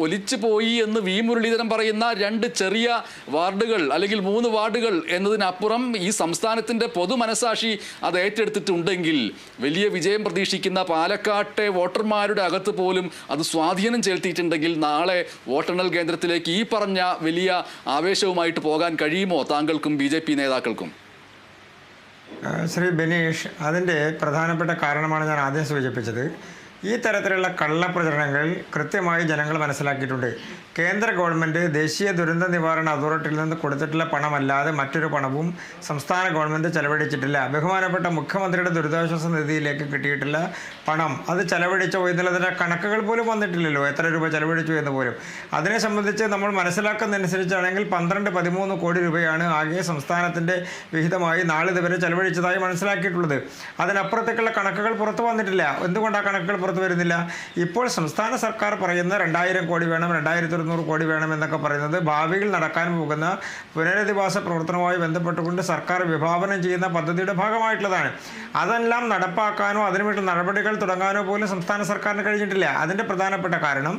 ഒലിച്ചു പോയി എന്ന് വി മുരളീധരൻ പറയുന്ന 2 ചെറിയ വാർഡുകൾ അല്ലെങ്കിൽ 3 വാർഡുകൾ എന്നതിനപ്പുറം ഈ സംസ്ഥാനത്തിൻ്റെ പൊതുമനസാക്ഷി അത് ഏറ്റെടുത്തിട്ടുണ്ടെങ്കിൽ വലിയ വിജയം പ്രതീക്ഷിക്കുന്ന പാലക്കാട്ടെ വോട്ടർമാരുടെ അകത്ത് പോലും അത് സ്വാധീനം ചെലുത്തിയിട്ടുണ്ടെങ്കിൽ നാളെ വോട്ടെണ്ണൽ കേന്ദ്രത്തിലേക്ക് ഈ പറഞ്ഞ വലിയ ആവേശവുമായിട്ട് പോകാൻ കഴിയുമോ താങ്കൾക്കും BJP നേതാക്കൾക്കും? ശ്രീ ബനീഷ്, അതിൻ്റെ പ്രധാനപ്പെട്ട കാരണമാണ് ഞാൻ ആദ്യം സൂചിപ്പിച്ചത്. ഈ തരത്തിലുള്ള കള്ളപ്രചരണങ്ങൾ കൃത്യമായി ജനങ്ങൾ മനസ്സിലാക്കിയിട്ടുണ്ട്. കേന്ദ്ര ഗവൺമെൻറ് ദേശീയ ദുരന്ത നിവാരണ അതോറിറ്റിയിൽ നിന്ന് കൊടുത്തിട്ടുള്ള പണമല്ലാതെ മറ്റൊരു പണവും സംസ്ഥാന ഗവൺമെൻറ് ചെലവഴിച്ചിട്ടില്ല. ബഹുമാനപ്പെട്ട മുഖ്യമന്ത്രിയുടെ ദുരിതാശ്വാസ നിധിയിലേക്ക് കിട്ടിയിട്ടുള്ള പണം അത് ചെലവഴിച്ചോ എന്നുള്ളതിൻ്റെ കണക്കുകൾ പോലും വന്നിട്ടില്ലല്ലോ, എത്ര രൂപ ചെലവഴിച്ചു എന്ന് പോലും. അതിനെ സംബന്ധിച്ച് നമ്മൾ മനസ്സിലാക്കുന്നതനുസരിച്ചാണെങ്കിൽ 12-13 കോടി രൂപയാണ് ആകെ സംസ്ഥാനത്തിൻ്റെ വിഹിതമായി നാളിതുവരെ ചെലവഴിച്ചതായി മനസ്സിലാക്കിയിട്ടുള്ളത്. അതിനപ്പുറത്തേക്കുള്ള കണക്കുകൾ പുറത്തു വന്നിട്ടില്ല. എന്തുകൊണ്ടാണ് കണക്കുകൾ പുറത്തു വരുന്നില്ല? ഇപ്പോൾ സംസ്ഥാന സർക്കാർ പറയുന്ന 2000 കോടി വേണം, 2200 കോടി വേണം എന്നൊക്കെ പറയുന്നത് ഭാവിയിൽ നടക്കാൻ പോകുന്ന പുനരധിവാസ പ്രവർത്തനവുമായി ബന്ധപ്പെട്ടുകൊണ്ട് സർക്കാർ വിഭാവനം ചെയ്യുന്ന പദ്ധതിയുടെ ഭാഗമായിട്ടുള്ളതാണ്. അതെല്ലാം നടപ്പാക്കാനോ അതിനുവേണ്ടി നടപടികൾ തുടങ്ങാനോ പോലും സംസ്ഥാന സർക്കാരിന് കഴിഞ്ഞിട്ടില്ല. അതിൻ്റെ പ്രധാനപ്പെട്ട കാരണം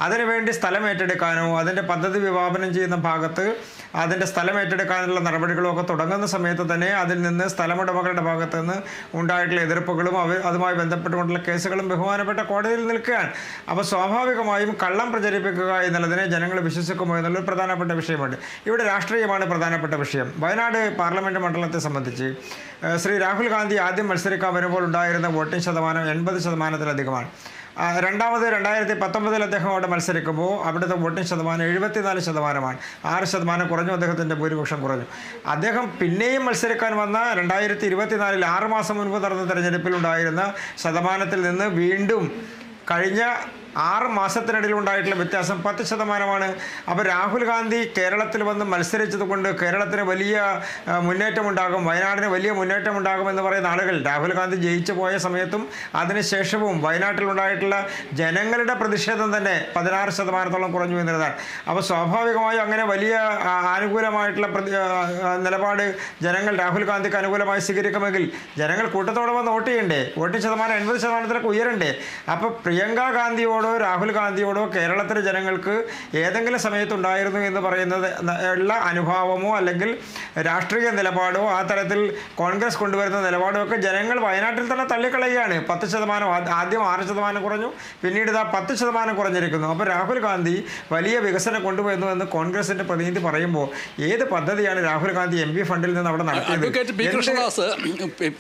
അതിനുവേണ്ടി സ്ഥലം ഏറ്റെടുക്കാനോ അതിൻ്റെ പദ്ധതി വിഭാവനം ചെയ്യുന്ന ഭാഗത്ത് അതിൻ്റെ സ്ഥലം ഏറ്റെടുക്കാനുള്ള നടപടികളും ഒക്കെ തുടങ്ങുന്ന സമയത്ത് തന്നെ അതിൽ നിന്ന് സ്ഥലമുടമകളുടെ ഭാഗത്ത് നിന്ന് ഉണ്ടായിട്ടുള്ള എതിർപ്പുകളും അതുമായി ബന്ധപ്പെട്ടുകൊണ്ടുള്ള കേസുകളും ബഹുമാനപ്പെട്ട കോടതിയിൽ നിൽക്കുകയാണ്. അപ്പോൾ സ്വാഭാവികമായും കള്ളം പ്രചരിപ്പിക്കുക എന്നുള്ളതിനെ ജനങ്ങൾ വിശ്വസിക്കുമോ എന്നുള്ളൊരു പ്രധാനപ്പെട്ട വിഷയമുണ്ട്. ഇവിടെ രാഷ്ട്രീയമാണ് പ്രധാനപ്പെട്ട വിഷയം. വയനാട് പാർലമെൻറ്റ് മണ്ഡലത്തെ സംബന്ധിച്ച് ശ്രീ രാഹുൽ ഗാന്ധി ആദ്യം മത്സരിക്കാൻ വരുമ്പോൾ ഉണ്ടായിരുന്ന വോട്ടിംഗ് ശതമാനം 80%-ലധികമാണ്. രണ്ടാമത് 2019 അദ്ദേഹം അവിടെ മത്സരിക്കുമ്പോൾ അവിടുത്തെ വോട്ടിംഗ് ശതമാനം 74%. 6% കുറഞ്ഞു, അദ്ദേഹത്തിൻ്റെ ഭൂരിപക്ഷം കുറഞ്ഞു. അദ്ദേഹം പിന്നെയും മത്സരിക്കാൻ വന്ന 2024 6 മാസം മുൻപ് നടന്ന തെരഞ്ഞെടുപ്പിൽ ഉണ്ടായിരുന്ന ശതമാനത്തിൽ നിന്ന് വീണ്ടും കഴിഞ്ഞ 6 മാസത്തിനിടയിൽ ഉണ്ടായിട്ടുള്ള വ്യത്യാസം 10%. അപ്പോൾ രാഹുൽ ഗാന്ധി കേരളത്തിൽ വന്ന് മത്സരിച്ചത് കൊണ്ട് കേരളത്തിന് വലിയ മുന്നേറ്റമുണ്ടാകും, വയനാടിന് വലിയ മുന്നേറ്റമുണ്ടാകുമെന്ന് പറയുന്ന ആളുകൾ രാഹുൽ ഗാന്ധി ജയിച്ചു പോയ സമയത്തും അതിനുശേഷവും വയനാട്ടിലുണ്ടായിട്ടുള്ള ജനങ്ങളുടെ പ്രതിഷേധം തന്നെ 16% കുറഞ്ഞു എന്നുള്ളതാണ്. അപ്പോൾ സ്വാഭാവികമായും അങ്ങനെ വലിയ അനുകൂലമായിട്ടുള്ള നിലപാട് ജനങ്ങൾ രാഹുൽ ഗാന്ധിക്ക് അനുകൂലമായി സ്വീകരിക്കുമെങ്കിൽ ജനങ്ങൾ കൂട്ടത്തോടെ വന്ന് വോട്ട് ചെയ്യണ്ടേ? വോട്ടിംഗ് ശതമാനം 80%-ലേക്ക് ഉയരണ്ടേ? അപ്പോൾ പ്രിയങ്ക ഗാന്ധിയോട് രാഹുൽ ഗാന്ധിയോടോ കേരളത്തിലെ ജനങ്ങൾക്ക് ഏതെങ്കിലും സമയത്തുണ്ടായിരുന്നു എന്ന് പറയുന്നത് ഉള്ള അനുഭാവമോ അല്ലെങ്കിൽ രാഷ്ട്രീയ നിലപാടോ ആ തരത്തിൽ കോൺഗ്രസ് കൊണ്ടുവരുന്ന നിലപാടോ ഒക്കെ ജനങ്ങൾ വയനാട്ടിൽ തന്നെ തള്ളിക്കളയുകയാണ്. 10%, ആദ്യം 6% കുറഞ്ഞു, പിന്നീട് ഇതാ 10% കുറഞ്ഞിരിക്കുന്നു. അപ്പോൾ രാഹുൽ ഗാന്ധി വലിയ വികസനം കൊണ്ടുവരുന്നു എന്ന് കോൺഗ്രസിന്റെ പ്രതിനിധി പറയുമ്പോൾ ഏത് പദ്ധതിയാണ് രാഹുൽ ഗാന്ധി MP ഫണ്ടിൽ നിന്ന് അവിടെ നടത്തിയത്?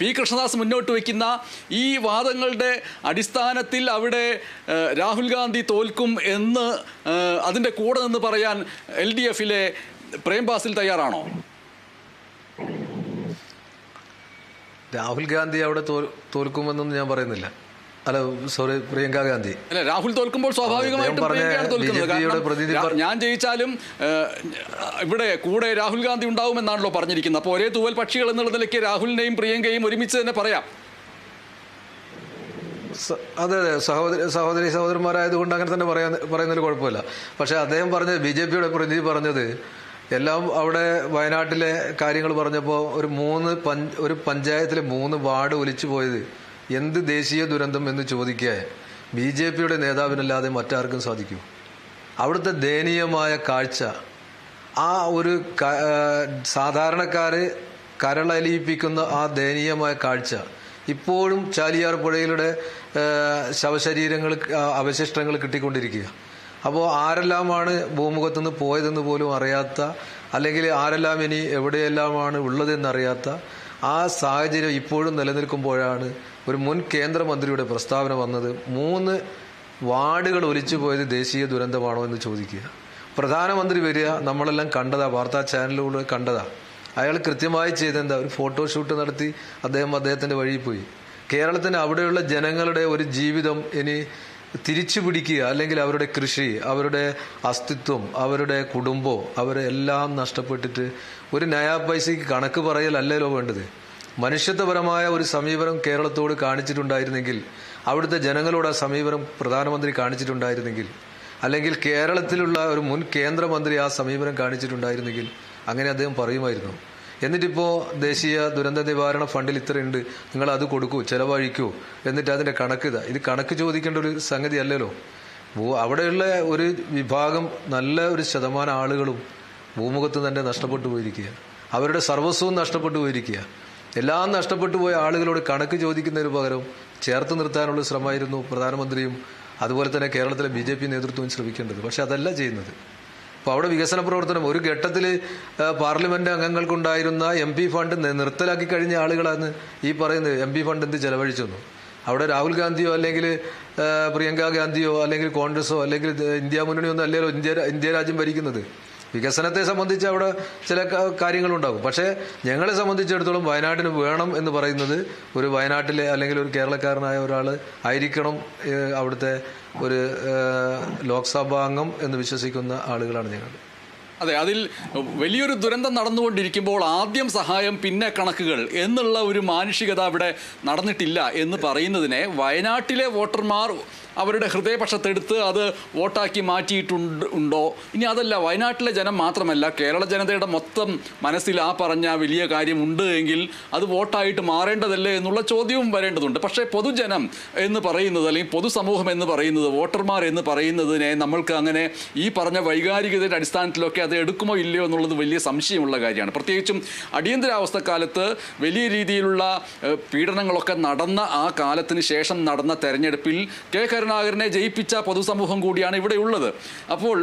പി കൃഷ്ണദാസ് മുന്നോട്ട് വയ്ക്കുന്ന ഈ വാദങ്ങളുടെ അടിസ്ഥാനത്തിൽ അവിടെ രാഹുൽ ഗാന്ധി തോൽക്കും എന്ന് അതിൻ്റെ കൂടെ നിന്ന് പറയാൻ LDF-ലെ പ്രേംബാസിൽ തയ്യാറാണോ? രാഹുൽ ഗാന്ധി അവിടെ തോൽക്കുമെന്നൊന്നും ഞാൻ പറയുന്നില്ല. അല്ല, സോറി, പ്രിയങ്ക ഗാന്ധി അല്ല, രാഹുൽ തോൽക്കുമ്പോൾ സ്വാഭാവികമായിട്ടും പ്രിയങ്കയാണ് തോൽക്കുന്നത്. ഞാൻ ജയിച്ചാലും ഇവിടെ കൂടെ രാഹുൽ ഗാന്ധി ഉണ്ടാവുമെന്നാണല്ലോ പറഞ്ഞിരിക്കുന്നത്. അപ്പോൾ ഒരേ തൂവൽ പക്ഷികൾ എന്നുള്ള നിലയ്ക്ക് രാഹുലിനെയും പ്രിയങ്കയും ഒരുമിച്ച് തന്നെ പറയാം. അതെ, സഹോദരന്മാരായതുകൊണ്ട് അങ്ങനെ തന്നെ പറയുന്നതിൽ കുഴപ്പമില്ല. പക്ഷേ അദ്ദേഹം പറഞ്ഞത്, BJP-യുടെ പ്രതിനിധി പറഞ്ഞത് എല്ലാം അവിടെ വയനാട്ടിലെ കാര്യങ്ങൾ പറഞ്ഞപ്പോൾ ഒരു പഞ്ചായത്തിലെ 3 വാർഡ് ഒലിച്ചു പോയത് എന്ത് ദേശീയ ദുരന്തം എന്ന് ചോദിക്കുക BJP-യുടെ നേതാവിനല്ലാതെ മറ്റാർക്കും സാധിക്കൂ? അവിടുത്തെ ദയനീയമായ കാഴ്ച, ആ ഒരു സാധാരണക്കാരെ കരളലിയിപ്പിക്കുന്ന ആ ദയനീയമായ കാഴ്ച ഇപ്പോഴും ചാലിയാർ പുഴയിലൂടെ ശവശരീരങ്ങൾ, അവശിഷ്ടങ്ങൾ കിട്ടിക്കൊണ്ടിരിക്കുക. അപ്പോൾ ആരെല്ലാമാണ് ഭൂമുഖത്തുനിന്ന് പോയതെന്ന് പോലും അറിയാത്ത, അല്ലെങ്കിൽ ആരെല്ലാം ഇനി എവിടെയെല്ലാമാണ് ഉള്ളതെന്നറിയാത്ത ആ സാഹചര്യം ഇപ്പോഴും നിലനിൽക്കുമ്പോഴാണ് ഒരു മുൻ കേന്ദ്രമന്ത്രിയുടെ പ്രസ്താവന വന്നത് 3 വാർഡുകൾ ഒലിച്ചു പോയത് ദേശീയ ദുരന്തമാണോ എന്ന് ചോദിക്കുക. പ്രധാനമന്ത്രി വരിക, നമ്മളെല്ലാം കണ്ടതാ, വാർത്താ ചാനലിലൂടെ കണ്ടതാ. അയാൾ കൃത്യമായി ചെയ്തെന്താ, ഒരു ഫോട്ടോഷൂട്ട് നടത്തി അദ്ദേഹത്തിൻ്റെ വഴിയിൽ പോയി. കേരളത്തിന് അവിടെയുള്ള ജനങ്ങളുടെ ഒരു ജീവിതം ഇനി തിരിച്ചു പിടിക്കുക, അല്ലെങ്കിൽ അവരുടെ കൃഷി, അവരുടെ അസ്തിത്വം, അവരുടെ കുടുംബം, അവരെല്ലാം നഷ്ടപ്പെട്ടിട്ട് ഒരു നയാ പൈസയ്ക്ക് കണക്ക് പറയലല്ലല്ലോ വേണ്ടത്. മനുഷ്യത്വപരമായ ഒരു സമീപനം കേരളത്തോട് കാണിച്ചിട്ടുണ്ടായിരുന്നെങ്കിൽ, അവിടുത്തെ ജനങ്ങളോട് ആ സമീപനം പ്രധാനമന്ത്രി കാണിച്ചിട്ടുണ്ടായിരുന്നെങ്കിൽ അല്ലെങ്കിൽ കേരളത്തിലുള്ള ഒരു മുൻ കേന്ദ്രമന്ത്രി ആ സമീപനം കാണിച്ചിട്ടുണ്ടായിരുന്നെങ്കിൽ അങ്ങനെ അദ്ദേഹം പറയുമായിരുന്നു. എന്നിട്ടിപ്പോൾ ദേശീയ ദുരന്ത നിവാരണ ഫണ്ടിൽ ഇത്രയുണ്ട്, നിങ്ങൾ അത് കൊടുക്കൂ, ചിലവഴിക്കൂ, എന്നിട്ട് അതിൻ്റെ ഇത് കണക്ക് ചോദിക്കേണ്ട ഒരു സംഗതി അല്ലല്ലോ. അവിടെയുള്ള ഒരു വിഭാഗം നല്ല ഒരു ശതമാനം ആളുകളും ഭൂമുഖത്ത് തന്നെ നഷ്ടപ്പെട്ടു പോയിരിക്കുക, അവരുടെ സർവസ്വവും നഷ്ടപ്പെട്ടു പോയിരിക്കുക. എല്ലാം നഷ്ടപ്പെട്ടു പോയ ആളുകളോട് കണക്ക് ചോദിക്കുന്നതിന് പകരം ചേർത്ത് നിർത്താനുള്ള ശ്രമമായിരുന്നു പ്രധാനമന്ത്രിയും അതുപോലെ തന്നെ കേരളത്തിലെ BJP നേതൃത്വവും ശ്രമിക്കേണ്ടത്. പക്ഷെ അതല്ല ചെയ്യുന്നത്. അപ്പോൾ അവിടെ വികസന പ്രവർത്തനം ഒരു ഘട്ടത്തിൽ പാർലമെന്റ് അംഗങ്ങൾക്കുണ്ടായിരുന്ന MP ഫണ്ട് നിർത്തലാക്കി കഴിഞ്ഞ ആളുകളാണ് ഈ പറയുന്നത് MP ഫണ്ട് എന്ത് ചെലവഴിച്ചെന്നു. അവിടെ രാഹുൽ ഗാന്ധിയോ അല്ലെങ്കിൽ പ്രിയങ്ക ഗാന്ധിയോ അല്ലെങ്കിൽ കോൺഗ്രസോ അല്ലെങ്കിൽ ഇന്ത്യ മുന്നണിയോ ഒന്നും അല്ലല്ലോ ഇന്ത്യ രാജ്യം ഭരിക്കുന്നത്. വികസനത്തെ സംബന്ധിച്ച് അവിടെ ചില കാര്യങ്ങളുണ്ടാകും. പക്ഷേ ഞങ്ങളെ സംബന്ധിച്ചിടത്തോളം വയനാട്ടിന് വേണം എന്ന് പറയുന്നത് ഒരു വയനാട്ടിലെ അല്ലെങ്കിൽ ഒരു കേരളക്കാരനായ ഒരാൾ ആയിരിക്കണം അവിടുത്തെ ഒരു ലോക്സഭാ അംഗം എന്ന് വിശ്വസിക്കുന്ന ആളുകളാണ് ഞങ്ങൾ. അതെ, അതിൽ വലിയൊരു ദുരന്തം നടന്നുകൊണ്ടിരിക്കുമ്പോൾ ആദ്യം സഹായം പിന്നെ കണക്കുകൾ എന്നുള്ള ഒരു മാനുഷികത അവിടെ നടന്നിട്ടില്ല എന്ന് പറയുന്നതിനെ വയനാട്ടിലെ വോട്ടർമാർ അവരുടെ ഹൃദയപക്ഷത്തെടുത്ത് അത് വോട്ടാക്കി മാറ്റിയിട്ടുണ്ടോ? ഇനി അതല്ല, വയനാട്ടിലെ ജനം മാത്രമല്ല കേരള ജനതയുടെ മൊത്തം മനസ്സിൽ ആ പറഞ്ഞ വലിയ കാര്യമുണ്ട് എങ്കിൽ അത് വോട്ടായിട്ട് മാറേണ്ടതല്ലേ എന്നുള്ള ചോദ്യവും വരേണ്ടതുണ്ട്. പക്ഷേ പൊതുജനം എന്ന് പറയുന്നത് അല്ലെങ്കിൽ പൊതുസമൂഹം എന്ന് പറയുന്നത്, വോട്ടർമാർ എന്ന് പറയുന്നതിനെ നമ്മൾക്ക് അങ്ങനെ ഈ പറഞ്ഞ വൈകാരികതയുടെ അടിസ്ഥാനത്തിലൊക്കെ അത് എടുക്കുമോ ഇല്ലയോ എന്നുള്ളത് വലിയ സംശയമുള്ള കാര്യമാണ്. പ്രത്യേകിച്ചും അടിയന്തരാവസ്ഥക്കാലത്ത് വലിയ രീതിയിലുള്ള പീഡനങ്ങളൊക്കെ നടന്ന ആ കാലത്തിന് ശേഷം നടന്ന തെരഞ്ഞെടുപ്പിൽ കരുണാകരനെ ജയിപ്പിച്ച പൊതുസമൂഹം കൂടിയാണ് ഇവിടെയുള്ളത്. അപ്പോൾ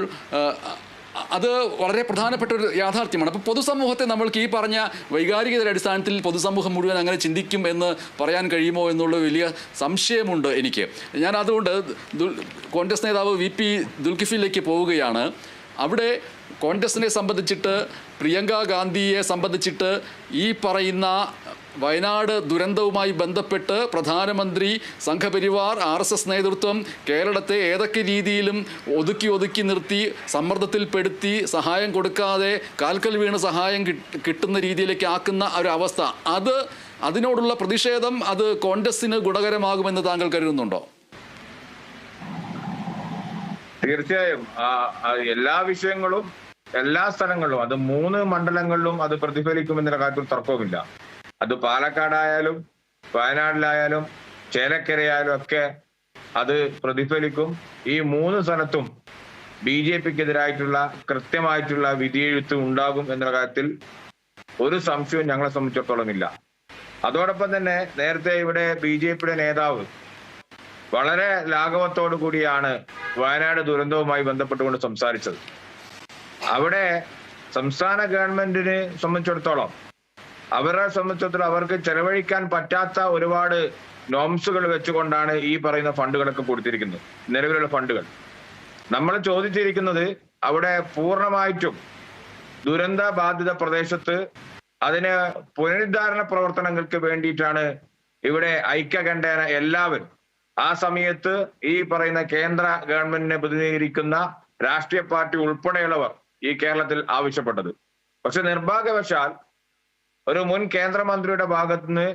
അത് വളരെ പ്രധാനപ്പെട്ട ഒരു യാഥാർത്ഥ്യമാണ്. അപ്പോൾ പൊതുസമൂഹത്തെ നമ്മൾക്ക് ഈ പറഞ്ഞ വൈകാരികതയുടെ അടിസ്ഥാനത്തിൽ പൊതുസമൂഹം മുഴുവൻ അങ്ങനെ ചിന്തിക്കും എന്ന് പറയാൻ കഴിയുമോ എന്നുള്ള വലിയ സംശയമുണ്ട് എനിക്ക്. ഞാൻ അതുകൊണ്ട് കോൺഗ്രസ് നേതാവ് VP ദുൽകിഫിലേക്ക് പോവുകയാണ്. അവിടെ കോൺഗ്രസിനെ സംബന്ധിച്ചിട്ട്, പ്രിയങ്ക ഗാന്ധിയെ സംബന്ധിച്ചിട്ട് ഈ പറയുന്ന വയനാട് ദുരന്തവുമായി ബന്ധപ്പെട്ട് പ്രധാനമന്ത്രി, സംഘപരിവാർ, RSS നേതൃത്വം കേരളത്തെ ഏതൊക്കെ രീതിയിലും ഒതുക്കി നിർത്തി സമ്മർദ്ദത്തിൽപ്പെടുത്തി സഹായം കൊടുക്കാതെ കാൽക്കൽ വീണ് സഹായം കിട്ടുന്ന രീതിയിലേക്ക് ആക്കുന്ന ഒരു അവസ്ഥ, അതിനോടുള്ള പ്രതിഷേധം അത് കോൺഗ്രസിന് ഗുണകരമാകുമെന്ന് താങ്കൾ കരുതുന്നുണ്ടോ? തീർച്ചയായും എല്ലാ വിഷയങ്ങളും എല്ലാ സ്ഥലങ്ങളിലും അത് 3 മണ്ഡലങ്ങളിലും അത് പ്രതിഫലിക്കുമെന്ന കാര്യത്തിൽ തർക്കവുമില്ല. അത് പാലക്കാടായാലും വയനാട്ടിലായാലും ചേലക്കരയായാലും ഒക്കെ അത് പ്രതിഫലിക്കും. ഈ 3 സ്ഥലത്തും BJPക്കെതിരായിട്ടുള്ള കൃത്യമായിട്ടുള്ള വിധിയെഴുത്ത് ഉണ്ടാകും എന്ന കാര്യത്തിൽ ഒരു സംശയവും ഞങ്ങളെ സംബന്ധിച്ചിടത്തോളം ഇല്ല. അതോടൊപ്പം തന്നെ നേരത്തെ ഇവിടെ BJPയുടെ നേതാവ് വളരെ ലാഘവത്തോടു കൂടിയാണ് വയനാട് ദുരന്തവുമായി ബന്ധപ്പെട്ടുകൊണ്ട് സംസാരിച്ചത്. അവിടെ സംസ്ഥാന ഗവൺമെന്റിനെ സംബന്ധിച്ചിടത്തോളം അവർക്ക് ചെലവഴിക്കാൻ പറ്റാത്ത ഒരുപാട് നോംസുകൾ വെച്ചുകൊണ്ടാണ് ഈ പറയുന്ന ഫണ്ടുകളൊക്കെ കൊടുത്തിരിക്കുന്നത്, നിലവിലുള്ള ഫണ്ടുകൾ. നമ്മൾ ചോദിച്ചിരിക്കുന്നത് അവിടെ പൂർണ്ണമായിട്ടും ദുരന്ത ബാധിത പ്രദേശത്ത് അതിന് പുനരുദ്ധാരണ പ്രവർത്തനങ്ങൾക്ക് വേണ്ടിയിട്ടാണ് ഇവിടെ ഐക്യകണ്ഠേന എല്ലാവരും ആ സമയത്ത് ഈ പറയുന്ന കേന്ദ്ര ഗവൺമെന്റിനെ പ്രതിനിധീകരിക്കുന്ന രാഷ്ട്രീയ പാർട്ടി ഉൾപ്പെടെയുള്ളവർ ഈ കേരളത്തിൽ ആവശ്യപ്പെട്ടത്. പക്ഷെ നിർഭാഗ്യവശാൽ ഒരു മുൻ കേന്ദ്രമന്ത്രിയുടെ ഭാഗത്തുനിന്ന്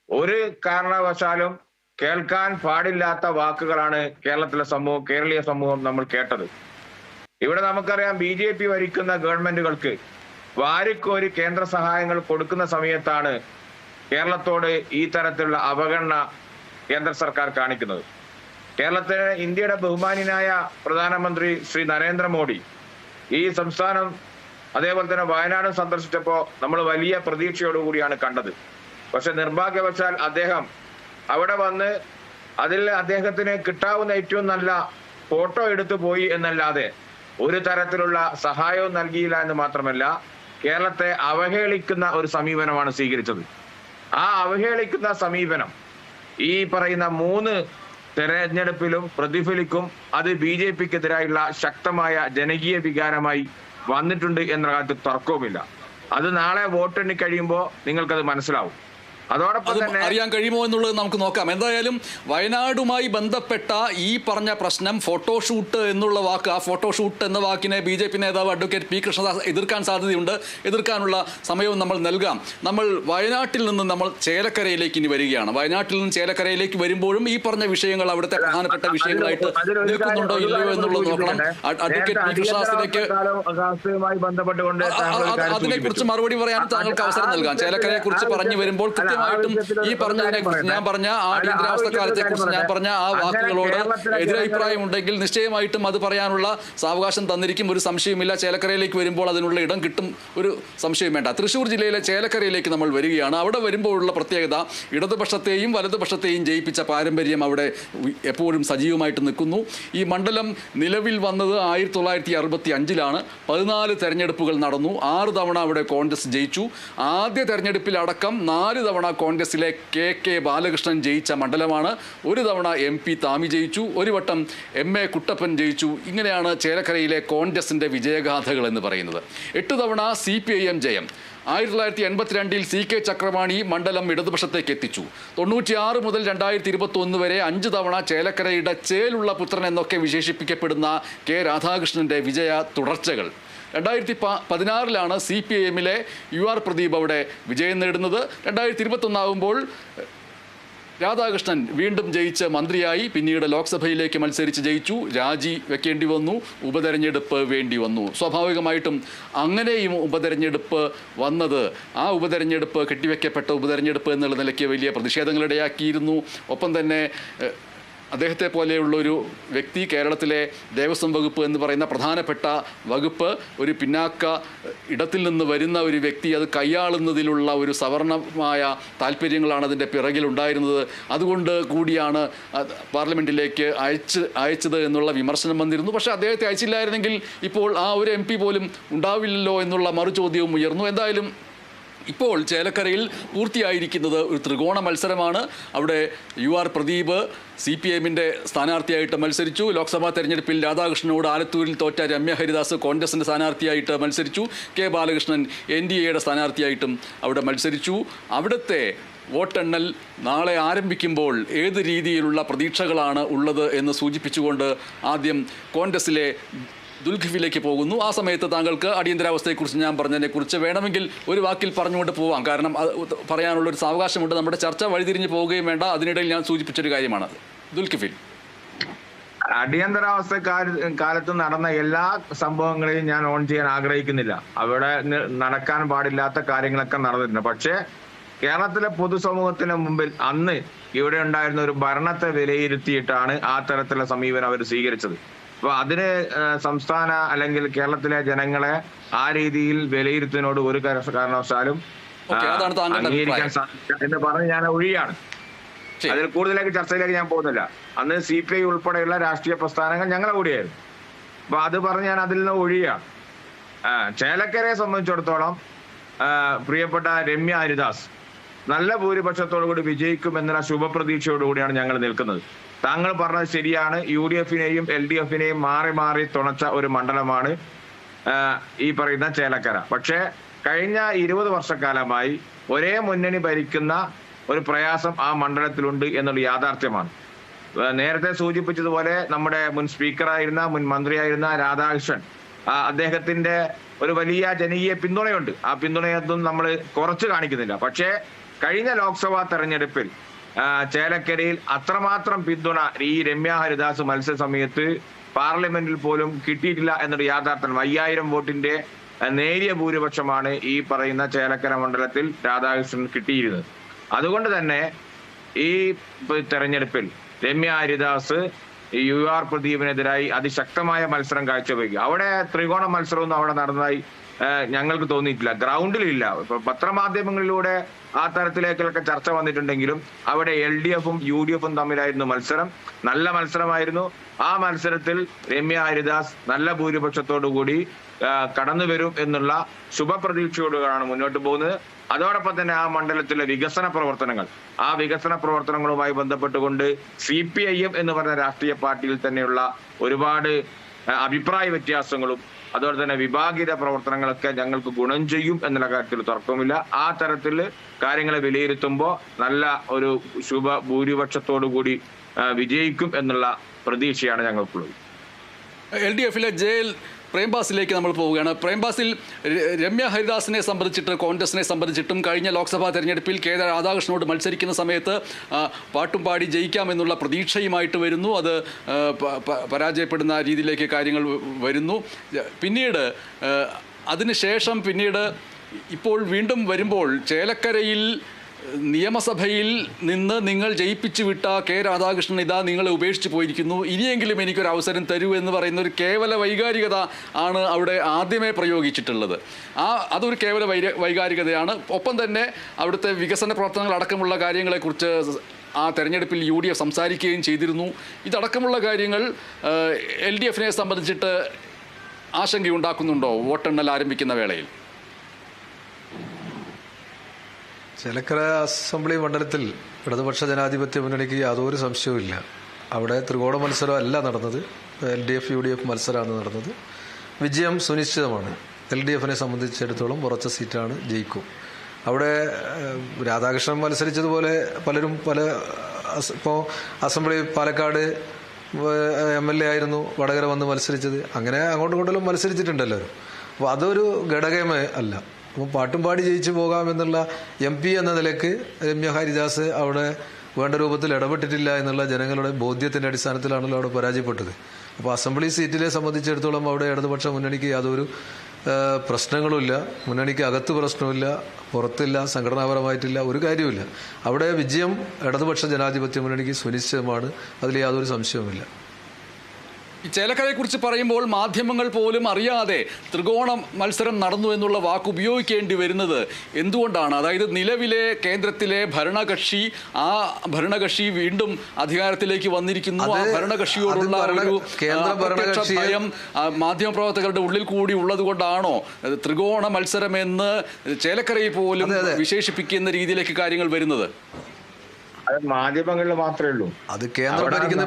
ഒരു കാരണവശാലും കേൾക്കാൻ പാടില്ലാത്ത വാക്കുകളാണ് കേരളീയ സമൂഹം നമ്മൾ കേട്ടത്. ഇവിടെ നമുക്കറിയാം BJP ഭരിക്കുന്ന ഗവൺമെന്റുകൾക്ക് വാരിക്കോരി കേന്ദ്ര സഹായങ്ങൾ കൊടുക്കുന്ന സമയത്താണ് കേരളത്തോട് ഈ തരത്തിലുള്ള അവഗണന കേന്ദ്ര സർക്കാർ കാണിക്കുന്നത്. കേരളത്തിലെ ഇന്ത്യയുടെ ബഹുമാന്യനായ പ്രധാനമന്ത്രി ശ്രീ നരേന്ദ്രമോദി ഈ സംസ്ഥാനം അതേപോലെ തന്നെ വയനാട് സന്ദർശിച്ചപ്പോൾ നമ്മൾ വലിയ പ്രതീക്ഷയോടുകൂടിയാണ് കണ്ടത്. പക്ഷെ നിർഭാഗ്യവശാൽ അദ്ദേഹം അവിടെ വന്ന് അതിൽ അദ്ദേഹത്തിന് കിട്ടാവുന്ന ഏറ്റവും നല്ല ഫോട്ടോ എടുത്തു പോയി എന്നല്ലാതെ ഒരു തരത്തിലുള്ള സഹായവും നൽകിയില്ല എന്ന് മാത്രമല്ല കേരളത്തെ അവഹേളിക്കുന്ന ഒരു സമീപനമാണ് സ്വീകരിച്ചത്. ആ അവഹേളിക്കുന്ന സമീപനം ഈ പറയുന്ന 3 തെരഞ്ഞെടുപ്പിലും പ്രതിഫലിക്കും. അത് BJPക്കെതിരായുള്ള ശക്തമായ ജനകീയ വികാരമായി വന്നിട്ടുണ്ട് എന്ന കാര്യത്തിൽ തർക്കവുമില്ല. അത് നാളെ വോട്ടെണ്ണി കഴിയുമ്പോൾ നിങ്ങൾക്കത് മനസ്സിലാവും. അതോടൊപ്പം തന്നെ അറിയാൻ കഴിയുമോ എന്നുള്ളത് നമുക്ക് നോക്കാം. എന്തായാലും വയനാടുമായി ബന്ധപ്പെട്ട ഈ പറഞ്ഞ പ്രശ്നം ഫോട്ടോഷൂട്ട് എന്നുള്ള വാക്ക്, ആ ഫോട്ടോഷൂട്ട് എന്ന വാക്കിനെ BJP നേതാവ് അഡ്വക്കേറ്റ് പി കൃഷ്ണദാസ് എതിർക്കാൻ സാധ്യതയുണ്ട്. എതിർക്കാനുള്ള സമയവും നമ്മൾ നൽകാം. നമ്മൾ വയനാട്ടിൽ നിന്ന് നമ്മൾ ചേലക്കരയിലേക്ക് ഇനി വരികയാണ്. വയനാട്ടിൽ നിന്ന് ചേലക്കരയിലേക്ക് വരുമ്പോഴും ഈ പറഞ്ഞ വിഷയങ്ങൾ അവിടുത്തെ പ്രധാനപ്പെട്ട വിഷയങ്ങളായിട്ട് നിൽക്കുന്നുണ്ടോ ഇല്ലയോ എന്നുള്ളത് നോക്കണം. അഡ്വക്കേറ്റ് പി കൃഷ്ണദാസിലേക്ക് അതിനെക്കുറിച്ച് മറുപടി പറയാൻ താങ്കൾക്ക് അവസരം നൽകാം. ചേലക്കരയെ കുറിച്ച് പറഞ്ഞു വരുമ്പോൾ കൃത്യമായിട്ടും ഈ പറഞ്ഞതിനെ കുറിച്ച് ഞാൻ പറഞ്ഞ ആ അടിയന്തരാവസ്ഥ കാലത്തെ കുറിച്ച് ഞാൻ പറഞ്ഞ ആ വാക്കുകളോട് എതിരഭിപ്രായം ഉണ്ടെങ്കിൽ നിശ്ചയമായിട്ടും അത് പറയാനുള്ള സാവകാശം തന്നിരിക്കും. ഒരു സംശയമില്ല. ചേലക്കരയിലേക്ക് വരുമ്പോൾ അതിനുള്ള ഇടം കിട്ടും, ഒരു സംശയം വേണ്ട. തൃശ്ശൂർ ജില്ലയിലെ ചേലക്കരയിലേക്ക് നമ്മൾ വരികയാണ്. അവിടെ വരുമ്പോഴുള്ള പ്രത്യേകത ഇടതുപക്ഷത്തെയും വലതുപക്ഷത്തെയും ജയിപ്പിച്ച പാരമ്പര്യം അവിടെ എപ്പോഴും സജീവമായിട്ട് നിൽക്കുന്നു. ഈ മണ്ഡലം നിലവിൽ വന്നത് 1965-ലാണ്. 14 തെരഞ്ഞെടുപ്പുകൾ നടന്നു. 6 തവണ അവിടെ കോൺഗ്രസ് ജയിച്ചു. ആദ്യ തെരഞ്ഞെടുപ്പിൽ അടക്കം 4 തവണ കോൺഗ്രസിലെ KK ബാലകൃഷ്ണൻ ജയിച്ച മണ്ഡലമാണ്. 1 തവണ MP താമി ജയിച്ചു, 1 വട്ടം MA കുട്ടപ്പൻ ജയിച്ചു. ഇങ്ങനെയാണ് ചേലക്കരയിലെ കോൺഗ്രസിന്റെ വിജയഗാഥകൾ എന്ന് പറയുന്നത്. 8 തവണ CPIM ജയം. 1982-ൽ CK ചക്രപാണി മണ്ഡലം ഇടതുപക്ഷത്തേക്ക് എത്തിച്ചു. 96 മുതൽ 2021 വരെ 5 തവണ ചേലക്കരയുടെ ചേലുള്ള പുത്രൻ എന്നൊക്കെ വിശേഷിപ്പിക്കപ്പെടുന്ന K രാധാകൃഷ്ണന്റെ വിജയ തുടർച്ചകൾ. 2016-ലാണ് CPIM-ലെ UR പ്രദീപ് അവിടെ വിജയം നേടുന്നത്. 2021 ആകുമ്പോൾ രാധാകൃഷ്ണൻ വീണ്ടും ജയിച്ച് മന്ത്രിയായി. പിന്നീട് ലോക്സഭയിലേക്ക് മത്സരിച്ച് ജയിച്ചു. രാജി വെക്കേണ്ടി വന്നു. ഉപതെരഞ്ഞെടുപ്പ് വേണ്ടി വന്നു. സ്വാഭാവികമായിട്ടും അങ്ങനെയും ഉപതെരഞ്ഞെടുപ്പ് വന്നത്, ആ ഉപതെരഞ്ഞെടുപ്പ് കെട്ടിവെക്കപ്പെട്ട ഉപതെരഞ്ഞെടുപ്പ് എന്നുള്ള നിലയ്ക്ക് വലിയ പ്രതിഷേധങ്ങളിടയാക്കിയിരുന്നു. ഒപ്പം തന്നെ അദ്ദേഹത്തെ പോലെയുള്ളൊരു വ്യക്തി കേരളത്തിലെ ദേവസ്വം വകുപ്പ് എന്ന് പറയുന്ന പ്രധാനപ്പെട്ട വകുപ്പ്, ഒരു പിന്നാക്ക ഇടത്തിൽ നിന്ന് വരുന്ന ഒരു വ്യക്തി അത് കൈയാളുന്നതിലുള്ള ഒരു സവർണമായ താല്പര്യങ്ങളാണ് അതിൻ്റെ പിറകിലുണ്ടായിരുന്നത്. അതുകൊണ്ട് കൂടിയാണ് പാർലമെൻറ്റിലേക്ക് അയച്ചത് എന്നുള്ള വിമർശനം വന്നിരുന്നു. പക്ഷേ അദ്ദേഹത്തെ അയച്ചില്ലായിരുന്നെങ്കിൽ ഇപ്പോൾ ആ ഒരു MP പോലും ഉണ്ടാവില്ലല്ലോ എന്നുള്ള മറുചോദ്യവും ഉയർന്നു. എന്തായാലും ഇപ്പോൾ ചേലക്കരയിൽ പൂർത്തിയായിരിക്കുന്നത് ഒരു ത്രികോണ മത്സരമാണ്. അവിടെ UR പ്രദീപ് CPIM-ന്റെ സ്ഥാനാർത്ഥിയായിട്ട് മത്സരിച്ചു. ലോക്സഭാ തെരഞ്ഞെടുപ്പിൽ രാധാകൃഷ്ണനോട് ആലത്തൂരിൽ തോറ്റ രമ്യ ഹരിദാസ് കോൺഗ്രസിൻ്റെ സ്ഥാനാർത്ഥിയായിട്ട് മത്സരിച്ചു. K ബാലകൃഷ്ണൻ NDAയുടെ സ്ഥാനാർത്ഥിയായിട്ടും അവിടെ മത്സരിച്ചു. അവിടുത്തെ വോട്ടെണ്ണൽ നാളെ ആരംഭിക്കുമ്പോൾ ഏത് രീതിയിലുള്ള പ്രതീക്ഷകളാണ് ഉള്ളത് എന്ന് സൂചിപ്പിച്ചുകൊണ്ട് ആദ്യം കോൺഗ്രസിലെ ദുൽഖിഫിലേക്ക് പോകുന്നു. ആ സമയത്ത് താങ്കൾക്ക് അടിയന്തരാവസ്ഥയെക്കുറിച്ച് ഞാൻ പറഞ്ഞതിനെക്കുറിച്ച് വേണമെങ്കിൽ ഒരു വാക്കിൽ പറഞ്ഞുകൊണ്ട് പോവാം. കാരണം പറയാനുള്ളൊരു സാവകാശമുണ്ട്. നമ്മുടെ ചർച്ച വഴിതിരിഞ്ഞ് പോവുകയും വേണ്ട. അതിനിടയിൽ ഞാൻ സൂചിപ്പിച്ചൊരു കാര്യമാണ് ദുൽഖിഫിൽ. അടിയന്തരാവസ്ഥ കാലത്ത് നടന്ന എല്ലാ സംഭവങ്ങളെയും ഞാൻ ഓൺ ചെയ്യാൻ ആഗ്രഹിക്കുന്നില്ല. അവിടെ നടക്കാൻ പാടില്ലാത്ത കാര്യങ്ങളൊക്കെ നടന്നിട്ടുണ്ട്. പക്ഷേ കേരളത്തിലെ പൊതുസമൂഹത്തിന് മുമ്പിൽ അന്ന് ഇവിടെ ഉണ്ടായിരുന്ന ഒരു ഭരണത്തെ വിലയിരുത്തിയിട്ടാണ് ആ തരത്തിലുള്ള സമീപനം അവർ സ്വീകരിച്ചത്. അപ്പൊ അതിന് സംസ്ഥാന അല്ലെങ്കിൽ കേരളത്തിലെ ജനങ്ങളെ ആ രീതിയിൽ വിലയിരുത്തുന്നതിനോട് ഒരു കാരണവശാലും അംഗീകരിക്കാൻ സാധിക്കില്ല എന്ന് പറഞ്ഞ് ഞാൻ ഒഴിയാണ്. അതിൽ കൂടുതലേക്ക് ചർച്ചയിലേക്ക് ഞാൻ പോകുന്നില്ല. അന്ന് CPI ഉൾപ്പെടെയുള്ള രാഷ്ട്രീയ പ്രസ്ഥാനങ്ങൾ ഞങ്ങളെ കൂടിയായിരുന്നു. അപ്പൊ അത് പറഞ്ഞ് ഞാൻ അതിൽ നിന്ന് ഒഴിയാണ്. ചേലക്കരയെ സംബന്ധിച്ചിടത്തോളം പ്രിയപ്പെട്ട രമ്യ ഹരിദാസ് നല്ല ഭൂരിപക്ഷത്തോടു കൂടി വിജയിക്കുമെന്നുള്ള ശുഭപ്രതീക്ഷയോടുകൂടിയാണ് ഞങ്ങൾ നിൽക്കുന്നത്. താങ്കൾ പറഞ്ഞത് ശരിയാണ്. UDF-നെയും LDF-നെയും മാറി മാറി തുണച്ച ഒരു മണ്ഡലമാണ് ഈ പറയുന്ന ചേലക്കര. പക്ഷേ കഴിഞ്ഞ 20 വർഷക്കാലമായി ഒരേ മുന്നണി ഭരിക്കുന്ന ഒരു പ്രയാസം ആ മണ്ഡലത്തിലുണ്ട് എന്നുള്ള യാഥാർത്ഥ്യമാണ്. നേരത്തെ സൂചിപ്പിച്ചതുപോലെ നമ്മുടെ മുൻ സ്പീക്കറായിരുന്ന മുൻ മന്ത്രിയായിരുന്ന രാധാകൃഷ്ണൻ, അദ്ദേഹത്തിന്റെ ഒരു വലിയ ജനകീയ പിന്തുണയുണ്ട്. ആ പിന്തുണയൊന്നും നമ്മൾ കുറച്ച് കാണിക്കുന്നില്ല. പക്ഷേ കഴിഞ്ഞ ലോക്സഭാ തെരഞ്ഞെടുപ്പിൽ ചേലക്കരയിൽ അത്രമാത്രം പിന്തുണ ഈ രമ്യ ഹരിദാസ് മത്സര സമയത്ത് പാർലമെന്റിൽ പോലും കിട്ടിയിട്ടില്ല എന്നൊരു യാഥാർത്ഥ്യം. 5000 വോട്ടിന്റെ നേരിയ ഭൂരിപക്ഷമാണ് ഈ പറയുന്ന ചേലക്കര മണ്ഡലത്തിൽ രാധാകൃഷ്ണൻ കിട്ടിയിരുന്നത്. അതുകൊണ്ട് തന്നെ ഈ തെരഞ്ഞെടുപ്പിൽ രമ്യ ഹരിദാസ് UR പ്രദീപിനെതിരായി അതിശക്തമായ മത്സരം കാഴ്ചവെക്കുക. അവിടെ ത്രികോണ മത്സരമൊന്നും അവിടെ നടന്നതായി ഞങ്ങൾക്ക് തോന്നിയിട്ടില്ല. ഗ്രൗണ്ടിലില്ല. ഇപ്പൊ പത്രമാധ്യമങ്ങളിലൂടെ ആ തരത്തിലേക്കൊക്കെ ചർച്ച വന്നിട്ടുണ്ടെങ്കിലും അവിടെ LDF-ഉം UDF-ഉം തമ്മിലായിരുന്നു മത്സരം. നല്ല മത്സരമായിരുന്നു. ആ മത്സരത്തിൽ രമ്യ ഹരിദാസ് നല്ല ഭൂരിപക്ഷത്തോടു കൂടി കടന്നു വരും എന്നുള്ള ശുഭപ്രതീക്ഷയോടുകൂടിയാണ് മുന്നോട്ട് പോകുന്നത്. അതോടൊപ്പം തന്നെ ആ മണ്ഡലത്തിലെ വികസന പ്രവർത്തനങ്ങളുമായി ബന്ധപ്പെട്ടുകൊണ്ട് CPIM എന്ന് പറഞ്ഞ രാഷ്ട്രീയ പാർട്ടിയിൽ തന്നെയുള്ള ഒരുപാട് അഭിപ്രായ വ്യത്യാസങ്ങളും അതുപോലെ തന്നെ വിഭാഗീയ പ്രവർത്തനങ്ങളൊക്കെ ഞങ്ങൾക്ക് ഗുണം ചെയ്യും എന്നുള്ള കാര്യത്തിൽ തർക്കമില്ല. ആ തരത്തിൽ കാര്യങ്ങളെ വിലയിരുത്തുമ്പോൾ നല്ല ഒരു ശുഭ ഭൂരിപക്ഷത്തോടു കൂടി വിജയിക്കും എന്നുള്ള പ്രതീക്ഷയാണ് ഞങ്ങൾക്കുള്ളത്. LDF-ലെ ജയിൽ പ്രേംബാസിലേക്ക് നമ്മൾ പോവുകയാണ്. പ്രേംബാസിൽ രമ്യ ഹരിദാസിനെ സംബന്ധിച്ചിട്ട് കോൺഗ്രസിനെ സംബന്ധിച്ചിട്ടും കഴിഞ്ഞ ലോക്സഭാ തെരഞ്ഞെടുപ്പിൽ കെ രാധാകൃഷ്ണനോട് മത്സരിക്കുന്ന സമയത്ത് പാട്ടും പാടി ജയിക്കാമെന്നുള്ള പ്രതീക്ഷയുമായിട്ട് വരുന്നു. അത് പരാജയപ്പെടുന്ന രീതിയിലേക്ക് കാര്യങ്ങൾ വരുന്നു. പിന്നീട് അതിനുശേഷം ഇപ്പോൾ വീണ്ടും വരുമ്പോൾ ചേലക്കരയിൽ നിയമസഭയിൽ നിന്ന് നിങ്ങൾ ജയിപ്പിച്ചു വിട്ട കെ രാധാകൃഷ്ണൻ ഇതാ നിങ്ങളെ ഉപേക്ഷിച്ച് പോയിരിക്കുന്നു, ഇനിയെങ്കിലും എനിക്കൊരു അവസരം തരൂ എന്ന് പറയുന്ന ഒരു കേവല വൈകാരികത ആണ് അവിടെ ആദ്യമേ പ്രയോഗിച്ചിട്ടുള്ളത്. അതൊരു കേവല വൈകാരികതയാണ്. ഒപ്പം തന്നെ അവിടുത്തെ വികസന പ്രവർത്തനങ്ങൾ അടക്കമുള്ള കാര്യങ്ങളെക്കുറിച്ച് ആ തെരഞ്ഞെടുപ്പിൽ UDF സംസാരിക്കുകയും ചെയ്തിരുന്നു. ഇതടക്കമുള്ള കാര്യങ്ങൾ LDF-നെ സംബന്ധിച്ചിട്ട് ആശങ്കയുണ്ടാക്കുന്നുണ്ടോ വോട്ടെണ്ണൽ ആരംഭിക്കുന്ന വേളയിൽ? ചേലക്കര അസംബ്ലി മണ്ഡലത്തിൽ ഇടതുപക്ഷ ജനാധിപത്യ മുന്നണിക്ക് യാതൊരു സംശയവുമില്ല. അവിടെ ത്രികോണ മത്സരമല്ല നടന്നത്, LDF UDF മത്സരമാണ് നടന്നത്. വിജയം സുനിശ്ചിതമാണ്. LDF-നെ സംബന്ധിച്ചിടത്തോളം ഉറച്ച സീറ്റാണ്, ജയിക്കും. അവിടെ രാധാകൃഷ്ണൻ മത്സരിച്ചതുപോലെ പലരും ഇപ്പോൾ അസംബ്ലി പാലക്കാട് MLA ആയിരുന്നു വടകര വന്ന് മത്സരിച്ചത്. അങ്ങനെ അങ്ങോട്ടും ഇങ്ങോട്ടും മത്സരിച്ചിട്ടുണ്ടല്ലോ. അപ്പോൾ അതൊരു ഘടകമേ അല്ല. അപ്പോൾ പാട്ടും പാടി ജയിച്ചു പോകാമെന്നുള്ള MP എന്ന നിലയ്ക്ക് രമ്യ ഹരിദാസ് അവിടെ വേണ്ട രൂപത്തിൽ ഇടപെട്ടിട്ടില്ല എന്നുള്ള ജനങ്ങളുടെ ബോധ്യത്തിൻ്റെ അടിസ്ഥാനത്തിലാണല്ലോ അവിടെ പരാജയപ്പെട്ടത്. അപ്പോൾ അസംബ്ലി സീറ്റിനെ സംബന്ധിച്ചിടത്തോളം അവിടെ ഇടതുപക്ഷ മുന്നണിക്ക് യാതൊരു പ്രശ്നങ്ങളുമില്ല. മുന്നണിക്ക് അകത്ത് പ്രശ്നമില്ല, പുറത്തില്ല, സംഘടനാപരമായിട്ടില്ല, ഒരു കാര്യമില്ല. അവിടെ വിജയം ഇടതുപക്ഷ ജനാധിപത്യ മുന്നണിക്ക് സുനിശ്ചിതമാണ്, അതിൽ യാതൊരു സംശയവുമില്ല. ഈ ചേലക്കരയെക്കുറിച്ച് പറയുമ്പോൾ മാധ്യമങ്ങൾ പോലും അറിയാതെ ത്രികോണ മത്സരം നടന്നു എന്നുള്ള വാക്ക് ഉപയോഗിക്കേണ്ടി വരുന്നത് എന്തുകൊണ്ടാണ്? അതായത് നിലവിലെ കേന്ദ്രത്തിലെ ഭരണകക്ഷി വീണ്ടും അധികാരത്തിലേക്ക് വന്നിരിക്കുന്നു. ആ ഭരണകക്ഷിയോടുള്ള ഒരു ഭയം മാധ്യമപ്രവർത്തകരുടെ ഉള്ളിൽ കൂടി ഉള്ളത് കൊണ്ടാണോ ത്രികോണ മത്സരമെന്ന് ചേലക്കരയിൽ പോലും വിശേഷിപ്പിക്കുന്ന രീതിയിലേക്ക് കാര്യങ്ങൾ വരുന്നത്? അത് മാധ്യമങ്ങളിൽ മാത്രമേ ഉള്ളൂ. അത് കേന്ദ്രം ഭരിക്കുന്ന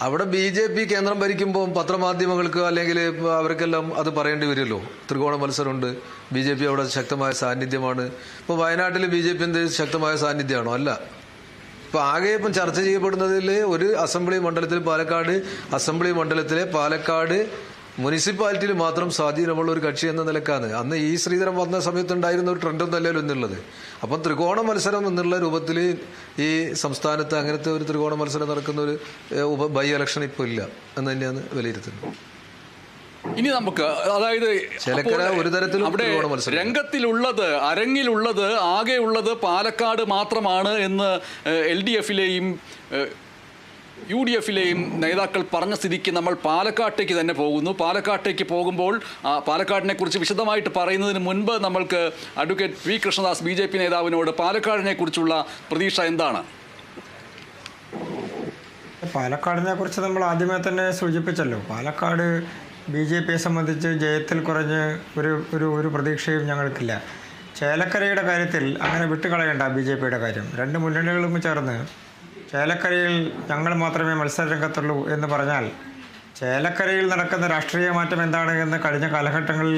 അവിടെ BJP കേന്ദ്രം ഭരിക്കുമ്പോൾ പത്രമാധ്യമങ്ങൾക്ക് അല്ലെങ്കിൽ അവർക്കെല്ലാം അത് പറയേണ്ടി വരുമല്ലോ. ത്രികോണ മത്സരമുണ്ട്, BJP അവിടെ ശക്തമായ സാന്നിധ്യമാണ്. ഇപ്പോൾ വയനാട്ടിൽ BJP എന്ത് ശക്തമായ സാന്നിധ്യമാണോ? അല്ല. ഇപ്പോൾ ആകെ ചർച്ച ചെയ്യപ്പെടുന്നതിൽ ഒരു അസംബ്ലി മണ്ഡലത്തിൽ പാലക്കാട് മുനിസിപ്പാലിറ്റിയിൽ മാത്രം സ്വാധീനമുള്ള ഒരു കക്ഷി എന്ന നിലക്കാണ്. അന്ന് ഈ ശ്രീധരൻ വന്ന സമയത്തുണ്ടായിരുന്ന ഒരു ട്രെൻഡൊന്നും അല്ലല്ലോ എന്നുള്ളത്. അപ്പം ത്രികോണ മത്സരം എന്നുള്ള രൂപത്തിൽ ഈ സംസ്ഥാനത്ത് അങ്ങനത്തെ ഒരു ത്രികോണ മത്സരം നടക്കുന്ന ഒരു ബൈ ഇലക്ഷൻ ഇപ്പോൾ ഇല്ല എന്ന് തന്നെയാണ് വിലയിരുത്തുന്നത്. ഇനി നമുക്ക് അതായത് ഒരു തരത്തിലും അവിടെ രംഗത്തിലുള്ളത് അരങ്ങിലുള്ളത് ആകെയുള്ളത് പാലക്കാട് മാത്രമാണ് എന്ന് LDF-ലെയും UDF-ലെയും നേതാക്കൾ പറഞ്ഞ സ്ഥിതിക്ക് നമ്മൾ പാലക്കാട്ടേക്ക് തന്നെ പോകുന്നു. പാലക്കാട്ടേക്ക് പോകുമ്പോൾ പാലക്കാടിനെ കുറിച്ച് വിശദമായിട്ട് പറയുന്നതിന് മുൻപ് നമ്മൾക്ക് അഡ്വക്കേറ്റ് പി കൃഷ്ണദാസ് BJP നേതാവിനോട് പാലക്കാടിനെ കുറിച്ചുള്ള പ്രതീക്ഷ എന്താണ്? പാലക്കാടിനെ കുറിച്ച് നമ്മൾ ആദ്യമേ തന്നെ സൂചിപ്പിച്ചല്ലോ. പാലക്കാട് BJP-യെ സംബന്ധിച്ച് ജയത്തിൽ കുറഞ്ഞ് ഒരു പ്രതീക്ഷയും ഞങ്ങൾക്കില്ല. ചേലക്കരയുടെ കാര്യത്തിൽ അങ്ങനെ വിട്ടുകളയേണ്ട BJP-യുടെ കാര്യം. രണ്ട് മുന്നണികളും ചേർന്ന് ചേലക്കരയിൽ ഞങ്ങൾ മാത്രമേ മത്സരരംഗത്തുള്ളൂ എന്ന് പറഞ്ഞാൽ ചേലക്കരയിൽ നടക്കുന്ന രാഷ്ട്രീയ മാറ്റം എന്താണ് എന്ന് കഴിഞ്ഞ കാലഘട്ടങ്ങളിൽ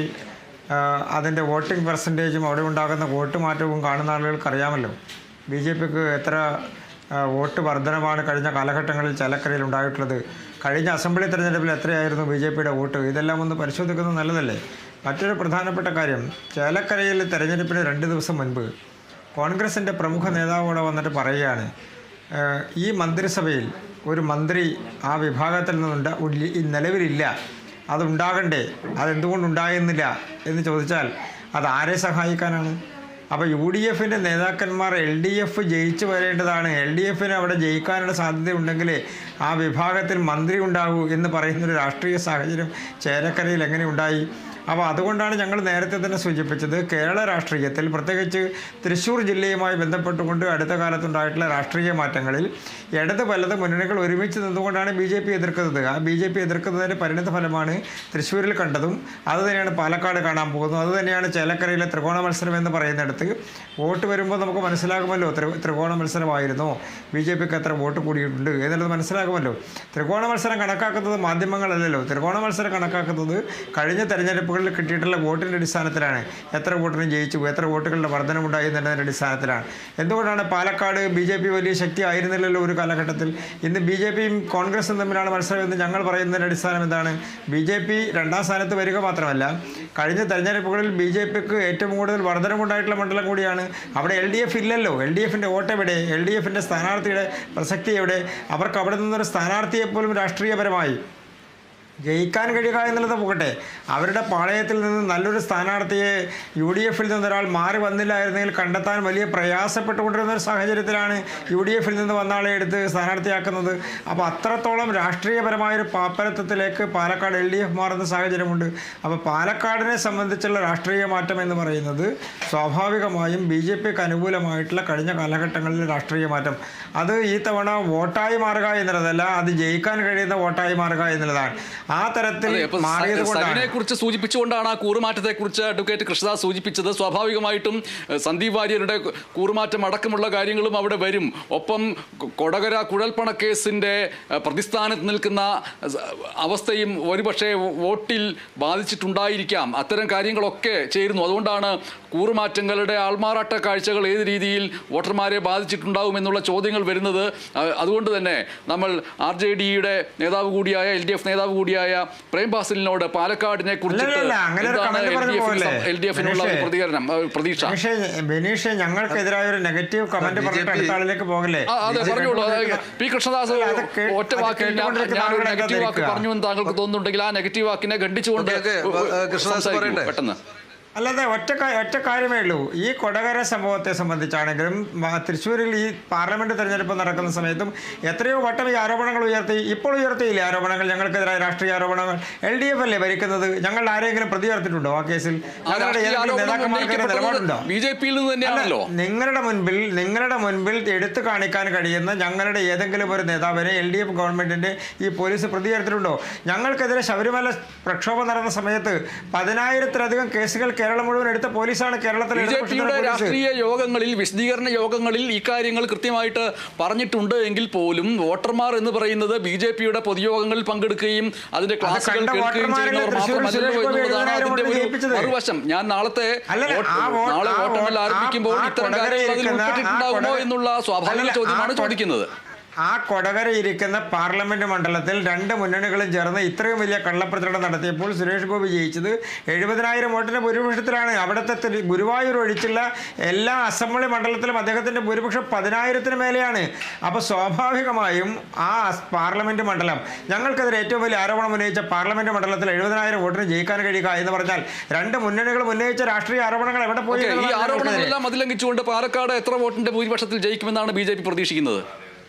അതിൻ്റെ വോട്ടിംഗ് പെർസെൻറ്റേജും അവിടെ ഉണ്ടാകുന്ന വോട്ട് മാറ്റവും കാണുന്ന ആളുകൾക്ക് അറിയാമല്ലോ. BJP-ക്ക് എത്ര വോട്ട് വർധനമാണ് കഴിഞ്ഞ കാലഘട്ടങ്ങളിൽ ചേലക്കരയിൽ ഉണ്ടായിട്ടുള്ളത്. കഴിഞ്ഞ അസംബ്ലി തെരഞ്ഞെടുപ്പിൽ എത്രയായിരുന്നു BJP-യുടെ വോട്ട്? ഇതെല്ലാം ഒന്ന് പരിശോധിക്കുന്നത് നല്ലതല്ലേ. മറ്റൊരു പ്രധാനപ്പെട്ട കാര്യം, ചേലക്കരയിൽ തെരഞ്ഞെടുപ്പിന് 2 ദിവസം മുൻപ് കോൺഗ്രസിൻ്റെ പ്രമുഖ നേതാവോടെ വന്നിട്ട് പറയുകയാണ്, ഈ മന്ത്രിസഭയിൽ ഒരു മന്ത്രി ആ വിഭാഗത്തിൽ നിന്നുണ്ട് നിലവിലില്ല, അതുണ്ടാകണ്ടേ, അതെന്തുകൊണ്ടുണ്ടാകുന്നില്ല എന്ന് ചോദിച്ചാൽ അത് ആരെ സഹായിക്കാനാണ്? അപ്പോൾ UDF-ൻ്റെ നേതാക്കന്മാർ LDF ജയിച്ചു വരേണ്ടതാണ്, LDF-ന് അവിടെ ജയിക്കാനുള്ള സാധ്യതയുണ്ടെങ്കിൽ ആ വിഭാഗത്തിൽ മന്ത്രി ഉണ്ടാകൂ എന്ന് പറയുന്നൊരു രാഷ്ട്രീയ സാഹചര്യം ചേലക്കരയിൽ എങ്ങനെ ഉണ്ടായി? അപ്പോൾ അതുകൊണ്ടാണ് ഞങ്ങൾ നേരത്തെ തന്നെ സൂചിപ്പിച്ചത്, കേരള രാഷ്ട്രീയത്തിൽ പ്രത്യേകിച്ച് തൃശ്ശൂർ ജില്ലയുമായി ബന്ധപ്പെട്ടുകൊണ്ട് അടുത്ത കാലത്തുണ്ടായിട്ടുള്ള രാഷ്ട്രീയ മാറ്റങ്ങളിൽ ഇടത് വലത് മുന്നണികൾ ഒരുമിച്ച് നിന്നുകൊണ്ടാണ് BJP എതിർക്കുന്നത്. ആ BJP എതിർക്കുന്നതിൻ്റെ പരിണിത ഫലമാണ് തൃശ്ശൂരിൽ കണ്ടതും അതുതന്നെയാണ് പാലക്കാട് കാണാൻ പോകുന്നത്. അതുതന്നെയാണ് ചേലക്കരയിലെ ത്രികോണ മത്സരം എന്ന് പറയുന്നിടത്ത് വോട്ട് വരുമ്പോൾ നമുക്ക് മനസ്സിലാകുമല്ലോ ത്രികോണ മത്സരമായിരുന്നോ, BJPക്ക് എത്ര വോട്ട് കൂടിയിട്ടുണ്ട് എന്നുള്ളത് മനസ്സിലാകുമല്ലോ. ത്രികോണ മത്സരം കണക്കാക്കുന്നത് മാധ്യമങ്ങളല്ലല്ലോ. ത്രികോണ മത്സരം കണക്കാക്കുന്നത് കഴിഞ്ഞ തെരഞ്ഞെടുപ്പുകളിൽ കിട്ടിയിട്ടുള്ള വോട്ടിൻ്റെ അടിസ്ഥാനത്തിലാണ്. എത്ര വോട്ടിന് ജയിച്ചു, എത്ര വോട്ടുകളുടെ വർധനമുണ്ടായി എന്നതിൻ്റെ അടിസ്ഥാനത്തിലാണ്. എന്തുകൊണ്ടാണ് പാലക്കാട് BJP വലിയ ശക്തി ആയിരുന്നില്ലല്ലോ ഒരു കാലഘട്ടത്തിൽ? ഇന്ന് BJPയും കോൺഗ്രസും തമ്മിലാണ് മത്സരം എന്ന് ഞങ്ങൾ പറയുന്നതിൻ്റെ അടിസ്ഥാനം എന്താണ്? BJP രണ്ടാം സ്ഥാനത്ത് വരിക മാത്രമല്ല, കഴിഞ്ഞ തെരഞ്ഞെടുപ്പുകളിൽ BJPക്ക് ഏറ്റവും കൂടുതൽ വർധനമുണ്ടായിട്ടുള്ള മണ്ഡലം കൂടിയാണ്. അവിടെ LDF ഇല്ലല്ലോ. LDFിൻ്റെ വോട്ട് എവിടെ? LDFിൻ്റെ സ്ഥാനാർത്ഥിയുടെ പ്രസക്തി എവിടെ? അവർക്ക് അവിടെ നിന്നൊരു സ്ഥാനാർത്ഥിയെപ്പോലും രാഷ്ട്രീയപരമായി ജയിക്കാൻ കഴിയുക എന്നുള്ളത് പോകട്ടെ, അവരുടെ പാളയത്തിൽ നിന്ന് നല്ലൊരു സ്ഥാനാർത്ഥിയെ UDFിൽ നിന്നൊരാൾ മാറി വന്നില്ലായിരുന്നെങ്കിൽ കണ്ടെത്താൻ വലിയ പ്രയാസപ്പെട്ടുകൊണ്ടിരുന്ന ഒരു സാഹചര്യത്തിലാണ് UDFിൽ നിന്ന് വന്ന ആളെ എടുത്ത് സ്ഥാനാർത്ഥിയാക്കുന്നത്. അപ്പോൾ അത്രത്തോളം രാഷ്ട്രീയപരമായൊരു പാപ്പരത്വത്തിലേക്ക് പാലക്കാട് LDF മാറുന്ന സാഹചര്യമുണ്ട്. അപ്പോൾ പാലക്കാടിനെ സംബന്ധിച്ചുള്ള രാഷ്ട്രീയ മാറ്റം എന്ന് പറയുന്നത് സ്വാഭാവികമായും BJPക്ക് അനുകൂലമായിട്ടുള്ള കഴിഞ്ഞ കാലഘട്ടങ്ങളിലെ രാഷ്ട്രീയ മാറ്റം. അത് ഈ തവണ വോട്ടായി മാറുക എന്നുള്ളതല്ല, അത് ജയിക്കാൻ കഴിയുന്ന വോട്ടായി മാറുക എന്നുള്ളതാണ്. ആ തരത്തിൽ മാറിയത് കൊണ്ടാണ് കുറിച്ച് സൂചിപ്പിച്ചുകൊണ്ടാണ് ആ കൂറുമാറ്റത്തെക്കുറിച്ച് അഡ്വക്കേറ്റ് കൃഷ്ണദാസ് സൂചിപ്പിച്ചത്. സ്വാഭാവികമായിട്ടും സന്ദീപ് വാര്യരുടെ കൂറുമാറ്റം അടക്കമുള്ള കാര്യങ്ങളും അവിടെ വരും. ഒപ്പം കൊടകര കുഴൽപ്പണക്കേസിൻ്റെ പ്രതിസ്ഥാനത്ത് നിൽക്കുന്ന അവസ്ഥയും ഒരുപക്ഷെ വോട്ടിൽ ബാധിച്ചിട്ടുണ്ടായിരിക്കാം. അത്തരം കാര്യങ്ങളൊക്കെ ചേരുന്നു. അതുകൊണ്ടാണ് കൂറുമാറ്റങ്ങളുടെ ആൾമാറാട്ട കാഴ്ചകൾ ഏത് രീതിയിൽ വോട്ടർമാരെ ബാധിച്ചിട്ടുണ്ടാവും എന്നുള്ള ചോദ്യങ്ങൾ വരുന്നത്. അതുകൊണ്ട് തന്നെ നമ്മൾ RJDയുടെ നേതാവ് കൂടിയായ LDF നേതാവ് കൂടിയായ പ്രേംബാസിലിനോട് പാലക്കാടിനെ കുറിച്ചിട്ട് LDFിനുള്ള പ്രതികരണം പ്രതീക്ഷ. ബെനീഷ്, ഞങ്ങൾക്കെതിരായ ഒരു നെഗറ്റീവ് കമന്റ് പറഞ്ഞിട്ട് അടുത്ത ആളിലേക്ക് പോകല്ലേ? അതെ, പറഞ്ഞോളൂ. P. കൃഷ്ണദാസ് ഒറ്റ വാക്കിൽ ഞാനൊരു നെഗറ്റീവ് വാക്ക് പറഞ്ഞു എന്ന് താങ്കൾക്ക് തോന്നുന്നുണ്ടെങ്കിൽ ആ നെഗറ്റീവ് വാക്കിനെ ഖണ്ഡിച്ചുകൊണ്ട് പെട്ടെന്ന്. അല്ലാതെ ഒറ്റ കാര്യമേ ഉള്ളൂ. ഈ കൊടകര സംഭവത്തെ സംബന്ധിച്ചാണെങ്കിലും തൃശ്ശൂരിൽ ഈ പാർലമെന്റ് തെരഞ്ഞെടുപ്പ് നടക്കുന്ന സമയത്തും എത്രയോ വട്ടം ഈ ആരോപണങ്ങൾ ഉയർത്തി. ഇപ്പോൾ ഉയർത്തിയില്ലേ ആരോപണങ്ങൾ, ഞങ്ങൾക്കെതിരായ രാഷ്ട്രീയ ആരോപണങ്ങൾ? LDF അല്ലേ ഭരിക്കുന്നത്? ഞങ്ങൾ ആരെങ്കിലും പ്രതി ഉയർത്തിയിട്ടുണ്ടോ ആ കേസിൽ? നേതാക്കന്മാർക്ക് നിലപാടുണ്ടോ? BJPയിൽ നിന്ന് തന്നെയാണല്ലോ. നിങ്ങളുടെ മുൻപിൽ എടുത്തു കാണിക്കാൻ കഴിയുന്ന ഞങ്ങളുടെ ഏതെങ്കിലും ഒരു നേതാവിനെ LDF ഗവൺമെന്റിന്റെ ഈ പോലീസ് പ്രതി ഉയർത്തിയിട്ടുണ്ടോ? ഞങ്ങൾക്കെതിരെ ശബരിമല പ്രക്ഷോഭം നടന്ന സമയത്ത് 10,000-ത്തിലധികം കേസുകൾ കേരളം മുഴുവൻ എടുത്ത പോലീസാണ് കേരളത്തിലെ രാഷ്ട്രീയ യോഗങ്ങളിൽ, വിശദീകരണ യോഗങ്ങളിൽ ഇക്കാര്യങ്ങൾ കൃത്യമായിട്ട് പറഞ്ഞിട്ടുണ്ട് എങ്കിൽ പോലും വോട്ടർമാർ എന്ന് പറയുന്നത് BJPയുടെ പൊതുയോഗങ്ങളിൽ പങ്കെടുക്കുകയും അതിന്റെ ക്ലാസുകൾ കേൾക്കുകയും ചെയ്യുന്നവർ മാത്രമല്ലല്ലോ എന്നുള്ളതാണ് അതിന്റെ ഒരു മറുവശം. ഞാൻ നാളെ വോട്ടെണ്ണൽ ആരംഭിക്കുമ്പോൾ ഇത്തരം കാര്യങ്ങൾ അതിൽ ഉൾപ്പെട്ടിട്ടുണ്ടാകുമോ എന്നുള്ള സ്വാഭാവിക ചോദ്യമാണ് ചോദിക്കുന്നത്. ആ കൊടകര ഇരിക്കുന്ന പാർലമെന്റ് മണ്ഡലത്തിൽ രണ്ട് മുന്നണികളും ചേർന്ന് ഇത്രയും വലിയ കള്ളപ്രചരണം നടത്തിയപ്പോൾ സുരേഷ് ഗോപി ജയിച്ചത് 70,000 വോട്ടിന്റെ ഭൂരിപക്ഷത്തിലാണ്. അവിടുത്തെ ഗുരുവായൂർ ഒഴിച്ചുള്ള എല്ലാ അസംബ്ലി മണ്ഡലത്തിലും അദ്ദേഹത്തിന്റെ ഭൂരിപക്ഷം 10,000-ത്തിന് മേലെയാണ്. അപ്പോൾ സ്വാഭാവികമായും ആ പാർലമെന്റ് മണ്ഡലം, ഞങ്ങൾക്കെതിരെ ഏറ്റവും വലിയ ആരോപണം ഉന്നയിച്ച പാർലമെന്റ് മണ്ഡലത്തിൽ 70,000 വോട്ടിന് ജയിക്കാൻ കഴിയുക എന്ന് പറഞ്ഞാൽ രണ്ട് മുന്നണികളും ഉന്നയിച്ച രാഷ്ട്രീയ ആരോപണങ്ങൾ എവിടെ പോയി? ഈ ആരോപണങ്ങളെല്ലാം അതിലംഘിച്ചുകൊണ്ട് പാലക്കാട് എത്ര വോട്ടിന്റെ ഭൂരിപക്ഷത്തിൽ ജയിക്കുമെന്നാണ് BJP പ്രതീക്ഷിക്കുന്നത്?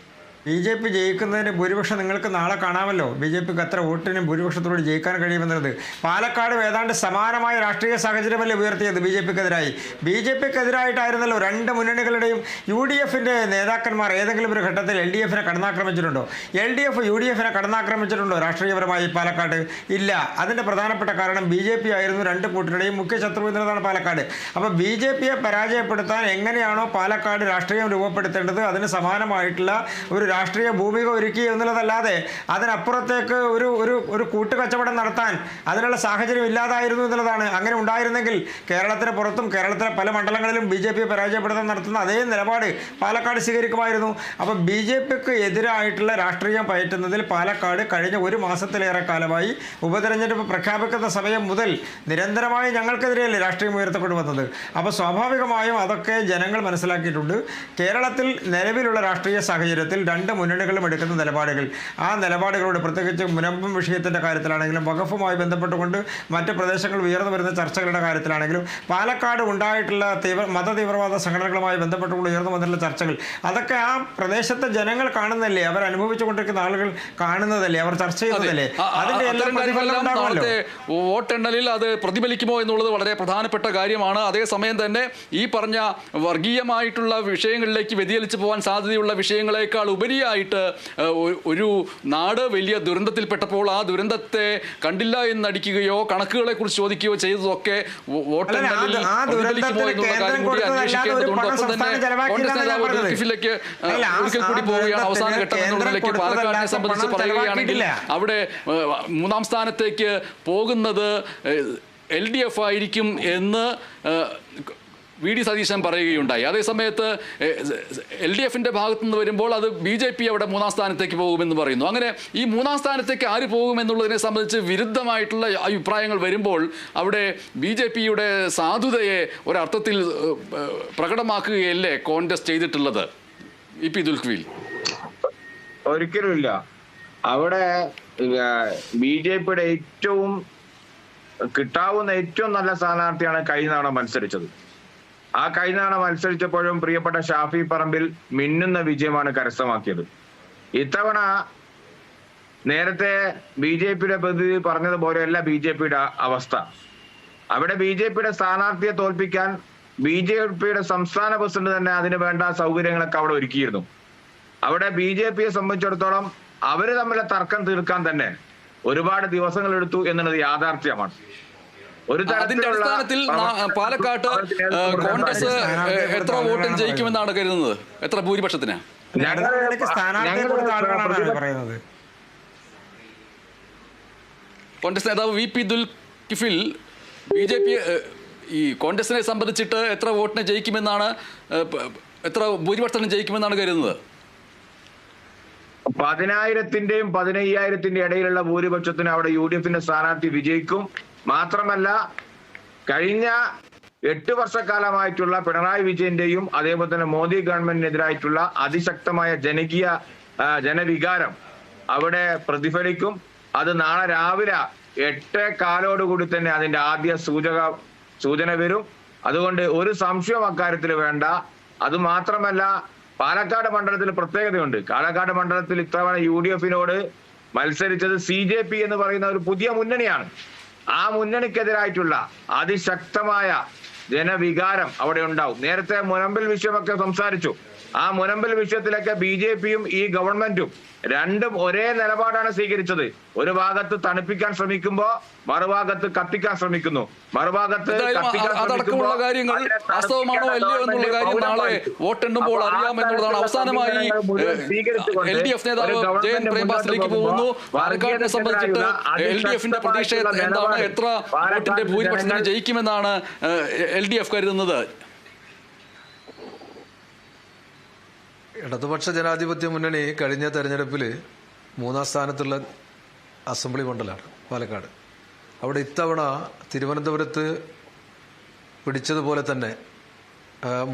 BJP ജയിക്കുന്നതിന് ഭൂരിപക്ഷം നിങ്ങൾക്ക് നാളെ കാണാമല്ലോ. BJPക്ക് എത്ര വോട്ടിന് ഭൂരിപക്ഷത്തോട് ജയിക്കാൻ കഴിയുമെന്നത്. പാലക്കാട് ഏതാണ്ട് സമാനമായ രാഷ്ട്രീയ സാഹചര്യമല്ലേ ഉയർത്തിയത് BJPക്കെതിരായി. BJPക്കെതിരായിട്ടായിരുന്നല്ലോ രണ്ട് മുന്നണികളുടെയും. UDFിൻ്റെ നേതാക്കന്മാർ ഏതെങ്കിലും ഒരു ഘട്ടത്തിൽ LDFിനെ കടന്നാക്രമിച്ചിട്ടുണ്ടോ? LDF UDFിനെ കടന്നാക്രമിച്ചിട്ടുണ്ടോ രാഷ്ട്രീയപരമായി പാലക്കാട്? ഇല്ല. അതിൻ്റെ പ്രധാനപ്പെട്ട കാരണം BJP ആയിരുന്നു രണ്ട് കൂട്ടരുടെയും മുഖ്യ ശത്രു എന്നുള്ളതാണ് പാലക്കാട്. അപ്പോൾ BJPയെ പരാജയപ്പെടുത്താൻ എങ്ങനെയാണോ പാലക്കാട് രാഷ്ട്രീയം രൂപപ്പെടുത്തേണ്ടത് അതിന് സമാനമായിട്ടുള്ള ഒരു രാഷ്ട്രീയ ഭൂമിക ഒരുക്കി എന്നുള്ളതല്ലാതെ അതിനപ്പുറത്തേക്ക് ഒരു കൂട്ടുകച്ചവടം നടത്താൻ അതിനുള്ള സാഹചര്യം ഇല്ലാതായിരുന്നു എന്നുള്ളതാണ്. അങ്ങനെ ഉണ്ടായിരുന്നെങ്കിൽ കേരളത്തിന് പുറത്തും കേരളത്തിലെ പല മണ്ഡലങ്ങളിലും BJPയെ പരാജയപ്പെടുത്താൻ നടത്തുന്ന അതേ നിലപാട് പാലക്കാട് സ്വീകരിക്കുമായിരുന്നു. അപ്പോൾ BJPക്ക് എതിരായിട്ടുള്ള രാഷ്ട്രീയം പയറ്റുന്നതിൽ പാലക്കാട് കഴിഞ്ഞ ഒരു മാസത്തിലേറെ കാലമായി ഉപതെരഞ്ഞെടുപ്പ് പ്രഖ്യാപിക്കുന്ന സമയം മുതൽ നിരന്തരമായി ഞങ്ങൾക്കെതിരെയല്ലേ രാഷ്ട്രീയം ഉയർത്തപ്പെട്ടു വന്നത്. അപ്പോൾ സ്വാഭാവികമായും അതൊക്കെ ജനങ്ങൾ മനസ്സിലാക്കിയിട്ടുണ്ട്. കേരളത്തിൽ നിലവിലുള്ള രാഷ്ട്രീയ സാഹചര്യത്തിൽ രണ്ട് മുന്നണികളും എടുക്കുന്ന നിലപാടുകൾ, ആ നിലപാടുകളോട് പ്രത്യേകിച്ച് മുനമ്പം വിഷയത്തിൻ്റെ കാര്യത്തിലാണെങ്കിലും വഖഫുമായി ബന്ധപ്പെട്ടുകൊണ്ട് മറ്റ് പ്രദേശങ്ങൾ ഉയർന്നു വരുന്ന ചർച്ചകളുടെ കാര്യത്തിലാണെങ്കിലും പാലക്കാട് ഉണ്ടായിട്ടുള്ള മത തീവ്രവാദ സംഘടനകളുമായി ബന്ധപ്പെട്ടുകൊണ്ട് ഉയർന്നു വന്നിട്ടുള്ള ചർച്ചകൾ, അതൊക്കെ ആ പ്രദേശത്തെ ജനങ്ങൾ കാണുന്നതല്ലേ, അവർ അനുഭവിച്ചുകൊണ്ടിരിക്കുന്ന ആളുകൾ കാണുന്നതല്ലേ, അവർ ചർച്ച ചെയ്യുന്നതല്ലേ, അതിന്റെ എല്ലാം പ്രതിഫലനം ഉണ്ടാകുമല്ലോ. വോട്ടെണ്ണലിൽ അത് പ്രതിഫലിക്കുമോ എന്നുള്ളത് വളരെ പ്രധാനപ്പെട്ട കാര്യമാണ്. അതേസമയം തന്നെ ഈ പറഞ്ഞ വർഗീയമായിട്ടുള്ള വിഷയങ്ങളിലേക്ക് വ്യതിചലിച്ചു പോകാൻ സാധ്യതയുള്ള വിഷയങ്ങളെക്കാൾ ഉപരിയായിട്ട് ഒരു നാട് വലിയ ദുരന്തത്തിൽപ്പെട്ടപ്പോൾ ആ ദുരന്തത്തെ കണ്ടില്ല എന്നടിക്കുകയോ കണക്കുകളെ കുറിച്ച് ചോദിക്കുകയോ ചെയ്തതൊക്കെ വോട്ടെണ്ണലിൽ പ്രതിഫലിക്കുമോ എന്നുള്ള കാര്യം കൂടി അന്വേഷിക്കേണ്ടതുണ്ട്. ഒപ്പം തന്നെ കോൺഗ്രസ് നേതാവ് ദുൽകിഫിലേക്ക് ഒരിക്കൽ കൂടി പോവുകയാണ്. അവസാന ഘട്ടം എന്നുള്ള നിലയ്ക്ക് പാലക്കാടിനെ സംബന്ധിച്ച് പറയുകയാണെങ്കിൽ അവിടെ മൂന്നാം സ്ഥാനത്തേക്ക് പോകുന്നത് LDF ആയിരിക്കും എന്ന് VD സതീശൻ പറയുകയുണ്ടായി. അതേസമയത്ത് LDFിൻ്റെ ഭാഗത്തു നിന്ന് വരുമ്പോൾ അത് BJP അവിടെ മൂന്നാം സ്ഥാനത്തേക്ക് പോകുമെന്ന് പറയുന്നു. അങ്ങനെ ഈ മൂന്നാം സ്ഥാനത്തേക്ക് ആര് പോകുമെന്നുള്ളതിനെ സംബന്ധിച്ച് വിരുദ്ധമായിട്ടുള്ള അഭിപ്രായങ്ങൾ വരുമ്പോൾ അവിടെ BJPയുടെ സാധുതയെ ഒരർത്ഥത്തിൽ പ്രകടമാക്കുകയല്ലേ കോൺഗ്രസ് ചെയ്തിട്ടുള്ളത്? EP ദുൽഖിഫിൽ ഒരിക്കലുമില്ല. അവിടെ BJPയുടെ ഏറ്റവും കിട്ടാവുന്ന ഏറ്റവും നല്ല സ്ഥാനാർത്ഥിയാണ് കഴിഞ്ഞ തവണ മത്സരിച്ചത്. ആ കഴിഞ്ഞ തവണ മത്സരിച്ചപ്പോഴും പ്രിയപ്പെട്ട ഷാഫി പറമ്പിൽ മിന്നുന്ന വിജയമാണ് കരസ്ഥമാക്കിയത്. ഇത്തവണ നേരത്തെ BJPയുടെ പ്രതിനിധി പറഞ്ഞതുപോലെയല്ല BJPയുടെ അവസ്ഥ. അവിടെ BJPയുടെ സ്ഥാനാർത്ഥിയെ തോൽപ്പിക്കാൻ BJPയുടെ സംസ്ഥാന പ്രസിഡന്റ് തന്നെ അതിന് വേണ്ട സൗകര്യങ്ങളൊക്കെ അവിടെ ഒരുക്കിയിരുന്നു. അവിടെ BJPയെ സംബന്ധിച്ചിടത്തോളം അവര് തമ്മിലെ തർക്കം തീർക്കാൻ തന്നെ ഒരുപാട് ദിവസങ്ങൾ എടുത്തു എന്നുള്ളത് യാഥാർത്ഥ്യമാണ്. അതിന്റെ അടിസ്ഥാനത്തിൽ പാലക്കാട്ട് കോൺഗ്രസ് എത്ര വോട്ടിൽ ജയിക്കുമെന്നാണ് കരുതുന്നത്? എത്ര ഭൂരിപക്ഷത്തിന്? കോൺഗ്രസ് നേതാവ് VP ദുൽകിഫിൽ BJP ഈ കോൺഗ്രസിനെ സംബന്ധിച്ചിട്ട് എത്ര വോട്ടിന് ജയിക്കുമെന്നാണ്, എത്ര ഭൂരിപക്ഷത്തിന് ജയിക്കുമെന്നാണ് കരുതുന്നത്? 10,000-ന്റെയും 15,000-ന്റെയും ഇടയിലുള്ള ഭൂരിപക്ഷത്തിന് അവിടെ UDFന്റെ സ്ഥാനാർത്ഥി വിജയിക്കും. മാത്രമല്ല കഴിഞ്ഞ 8 വർഷക്കാലമായിട്ടുള്ള പിണറായി വിജയന്റെയും അതേപോലെ തന്നെ മോദി ഗവൺമെന്റിനെതിരായിട്ടുള്ള അതിശക്തമായ ജനവികാരം അവിടെ പ്രതിഫലിക്കും. അത് നാളെ രാവിലെ 8:15 തന്നെ അതിന്റെ ആദ്യ സൂചന വരും. അതുകൊണ്ട് ഒരു സംശയവും അക്കാര്യത്തിൽ വേണ്ട. അത് മാത്രമല്ല പാലക്കാട് മണ്ഡലത്തിൽ പ്രത്യേകതയുണ്ട്. പാലക്കാട് മണ്ഡലത്തിൽ ഇത്തവണ UDFനോട് മത്സരിച്ചത് CJP എന്ന് പറയുന്ന ഒരു പുതിയ മുന്നണിയാണ്. ആ മുന്നണിക്കെതിരായിട്ടുള്ള അതിശക്തമായ ജനവികാരം അവിടെ ഉണ്ടാവും. നേരത്തെ മുനമ്പിൽ വിഷയമൊക്കെ സംസാരിച്ചു. ആ മുനമ്പിൽ വിഷയത്തിലൊക്കെ BJPയും ഈ ഗവൺമെന്റും രണ്ടും ഒരേ നിലപാടാണ് സ്വീകരിച്ചത്. ഒരു ഭാഗത്ത് തണുപ്പിക്കാൻ ശ്രമിക്കുമ്പോ മറുഭാഗത്ത് കത്തിക്കാൻ ശ്രമിക്കുന്നു. മറുഭാഗത്ത് അതടക്കമുള്ള കാര്യങ്ങൾ വാസ്തവമാണോ അല്ലയോ എന്നുള്ള കാര്യം നാളെ വോട്ടെണ്ണുമ്പോൾ അറിയാമെന്നുള്ളതാണ്. അവസാനമായി LDF നേതാവ് ജയൻ പ്രേംദാസിലേക്ക് പോകുന്നു. പാലക്കാടിനെ സംബന്ധിച്ചിട്ട് LDFന്റെ പ്രതീക്ഷ എന്താണ്? എത്ര വോട്ടിന്റെ ഭൂരിപക്ഷത്തിന് ജയിക്കുമെന്നാണ് LDF കരുതുന്നത്? ഇടതുപക്ഷ ജനാധിപത്യ മുന്നണി കഴിഞ്ഞ തെരഞ്ഞെടുപ്പിൽ 3-ാം സ്ഥാനത്തുള്ള അസംബ്ലി മണ്ഡലമാണ് പാലക്കാട്. അവിടെ ഇത്തവണ തിരുവനന്തപുരത്ത് പിടിച്ചതുപോലെ തന്നെ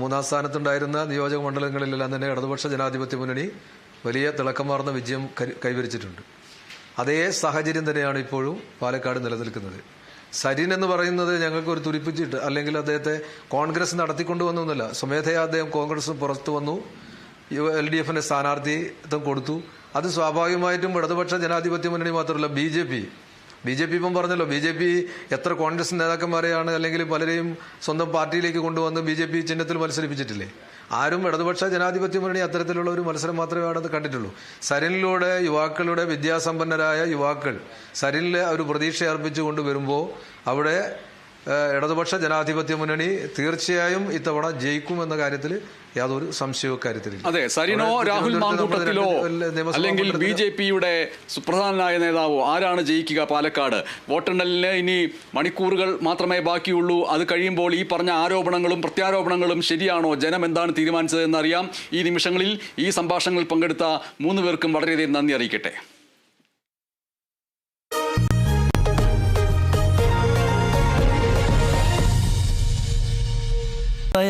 3-ാം സ്ഥാനത്തുണ്ടായിരുന്ന നിയോജക മണ്ഡലങ്ങളിലെല്ലാം തന്നെ ഇടതുപക്ഷ ജനാധിപത്യ മുന്നണി വലിയ തിളക്കമാർന്ന വിജയം കൈവരിച്ചിട്ടുണ്ട്. അതേ സാഹചര്യം തന്നെയാണ് ഇപ്പോഴും പാലക്കാട് നിലനിൽക്കുന്നത്. സരിൻ എന്ന് പറയുന്നത് ഞങ്ങൾക്ക് ഒരു തുരിപ്പിച്ചിട്ട് അല്ലെങ്കിൽ അദ്ദേഹത്തെ കോൺഗ്രസ് നടത്തിക്കൊണ്ടുവന്നൊന്നുമില്ല. സ്വമേധയാ അദ്ദേഹം കോൺഗ്രസ് പുറത്തു വന്നു, LDFന്റെ സ്ഥാനാർത്ഥിത്വം കൊടുത്തു. അത് സ്വാഭാവികമായിട്ടും ഇടതുപക്ഷ ജനാധിപത്യ മുന്നണി മാത്രമല്ല BJP ഇപ്പം പറഞ്ഞല്ലോ, BJP എത്ര കോൺഗ്രസ് നേതാക്കന്മാരെയാണ് അല്ലെങ്കിൽ പലരെയും സ്വന്തം പാർട്ടിയിലേക്ക് കൊണ്ടുവന്ന് BJP ചിഹ്നത്തിൽ മത്സരിപ്പിച്ചിട്ടില്ലേ? ആരും ഇടതുപക്ഷ ജനാധിപത്യ മുന്നണി അത്തരത്തിലുള്ള ഒരു മത്സരം മാത്രമേ അവിടെ കണ്ടിട്ടുള്ളൂ. സരിനിലൂടെ യുവാക്കളുടെ വിദ്യാസമ്പന്നരായ യുവാക്കൾ സരിനിൽ ഒരു പ്രതീക്ഷ അർപ്പിച്ചു കൊണ്ടുവരുമ്പോൾ അവിടെ ഇടതുപക്ഷ ജനാധിപത്യ മുന്നണി തീർച്ചയായും ഇത്തവണ ജയിക്കുമെന്ന കാര്യത്തിൽ യാതൊരു സംശയവും കാര്യത്തിലില്ല. അതെ, സരിനോ രാഹുൽ മാങ്കൂട്ടത്തിലോ അല്ലെങ്കിൽ BJPയുടെ സുപ്രധാനനായ നേതാവോ ആരാണ് ജയിക്കുക പാലക്കാട്? വോട്ടെണ്ണലിന് ഇനി മണിക്കൂറുകൾ മാത്രമേ ബാക്കിയുള്ളൂ. അത് കഴിയുമ്പോൾ ഈ പറഞ്ഞ ആരോപണങ്ങളും പ്രത്യാരോപണങ്ങളും ശരിയാണോ, ജനം എന്താണ് തീരുമാനിച്ചത് എന്നറിയാം. ഈ നിമിഷങ്ങളിൽ ഈ സംഭാഷണങ്ങളിൽ പങ്കെടുത്ത 3 പേർക്കും വളരെയധികം നന്ദി അറിയിക്കട്ടെ.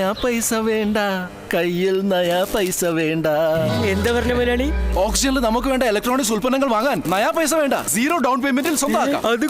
നയാ പൈസ വേണ്ട, കയ്യിൽ നയാ പൈസ വേണ്ട. എന്താ പറഞ്ഞ മുതലാളി? ഓക്സിജനിൽ നമുക്ക് വേണ്ട ഇലക്ട്രോണിക്സ് ഉൽപ്പന്നങ്ങൾ വാങ്ങാൻ നയാ പൈസ വേണ്ട. 0 ഡൗൺ പേയ്മെന്റിൽ സ്വന്തമാക്കാം. അത്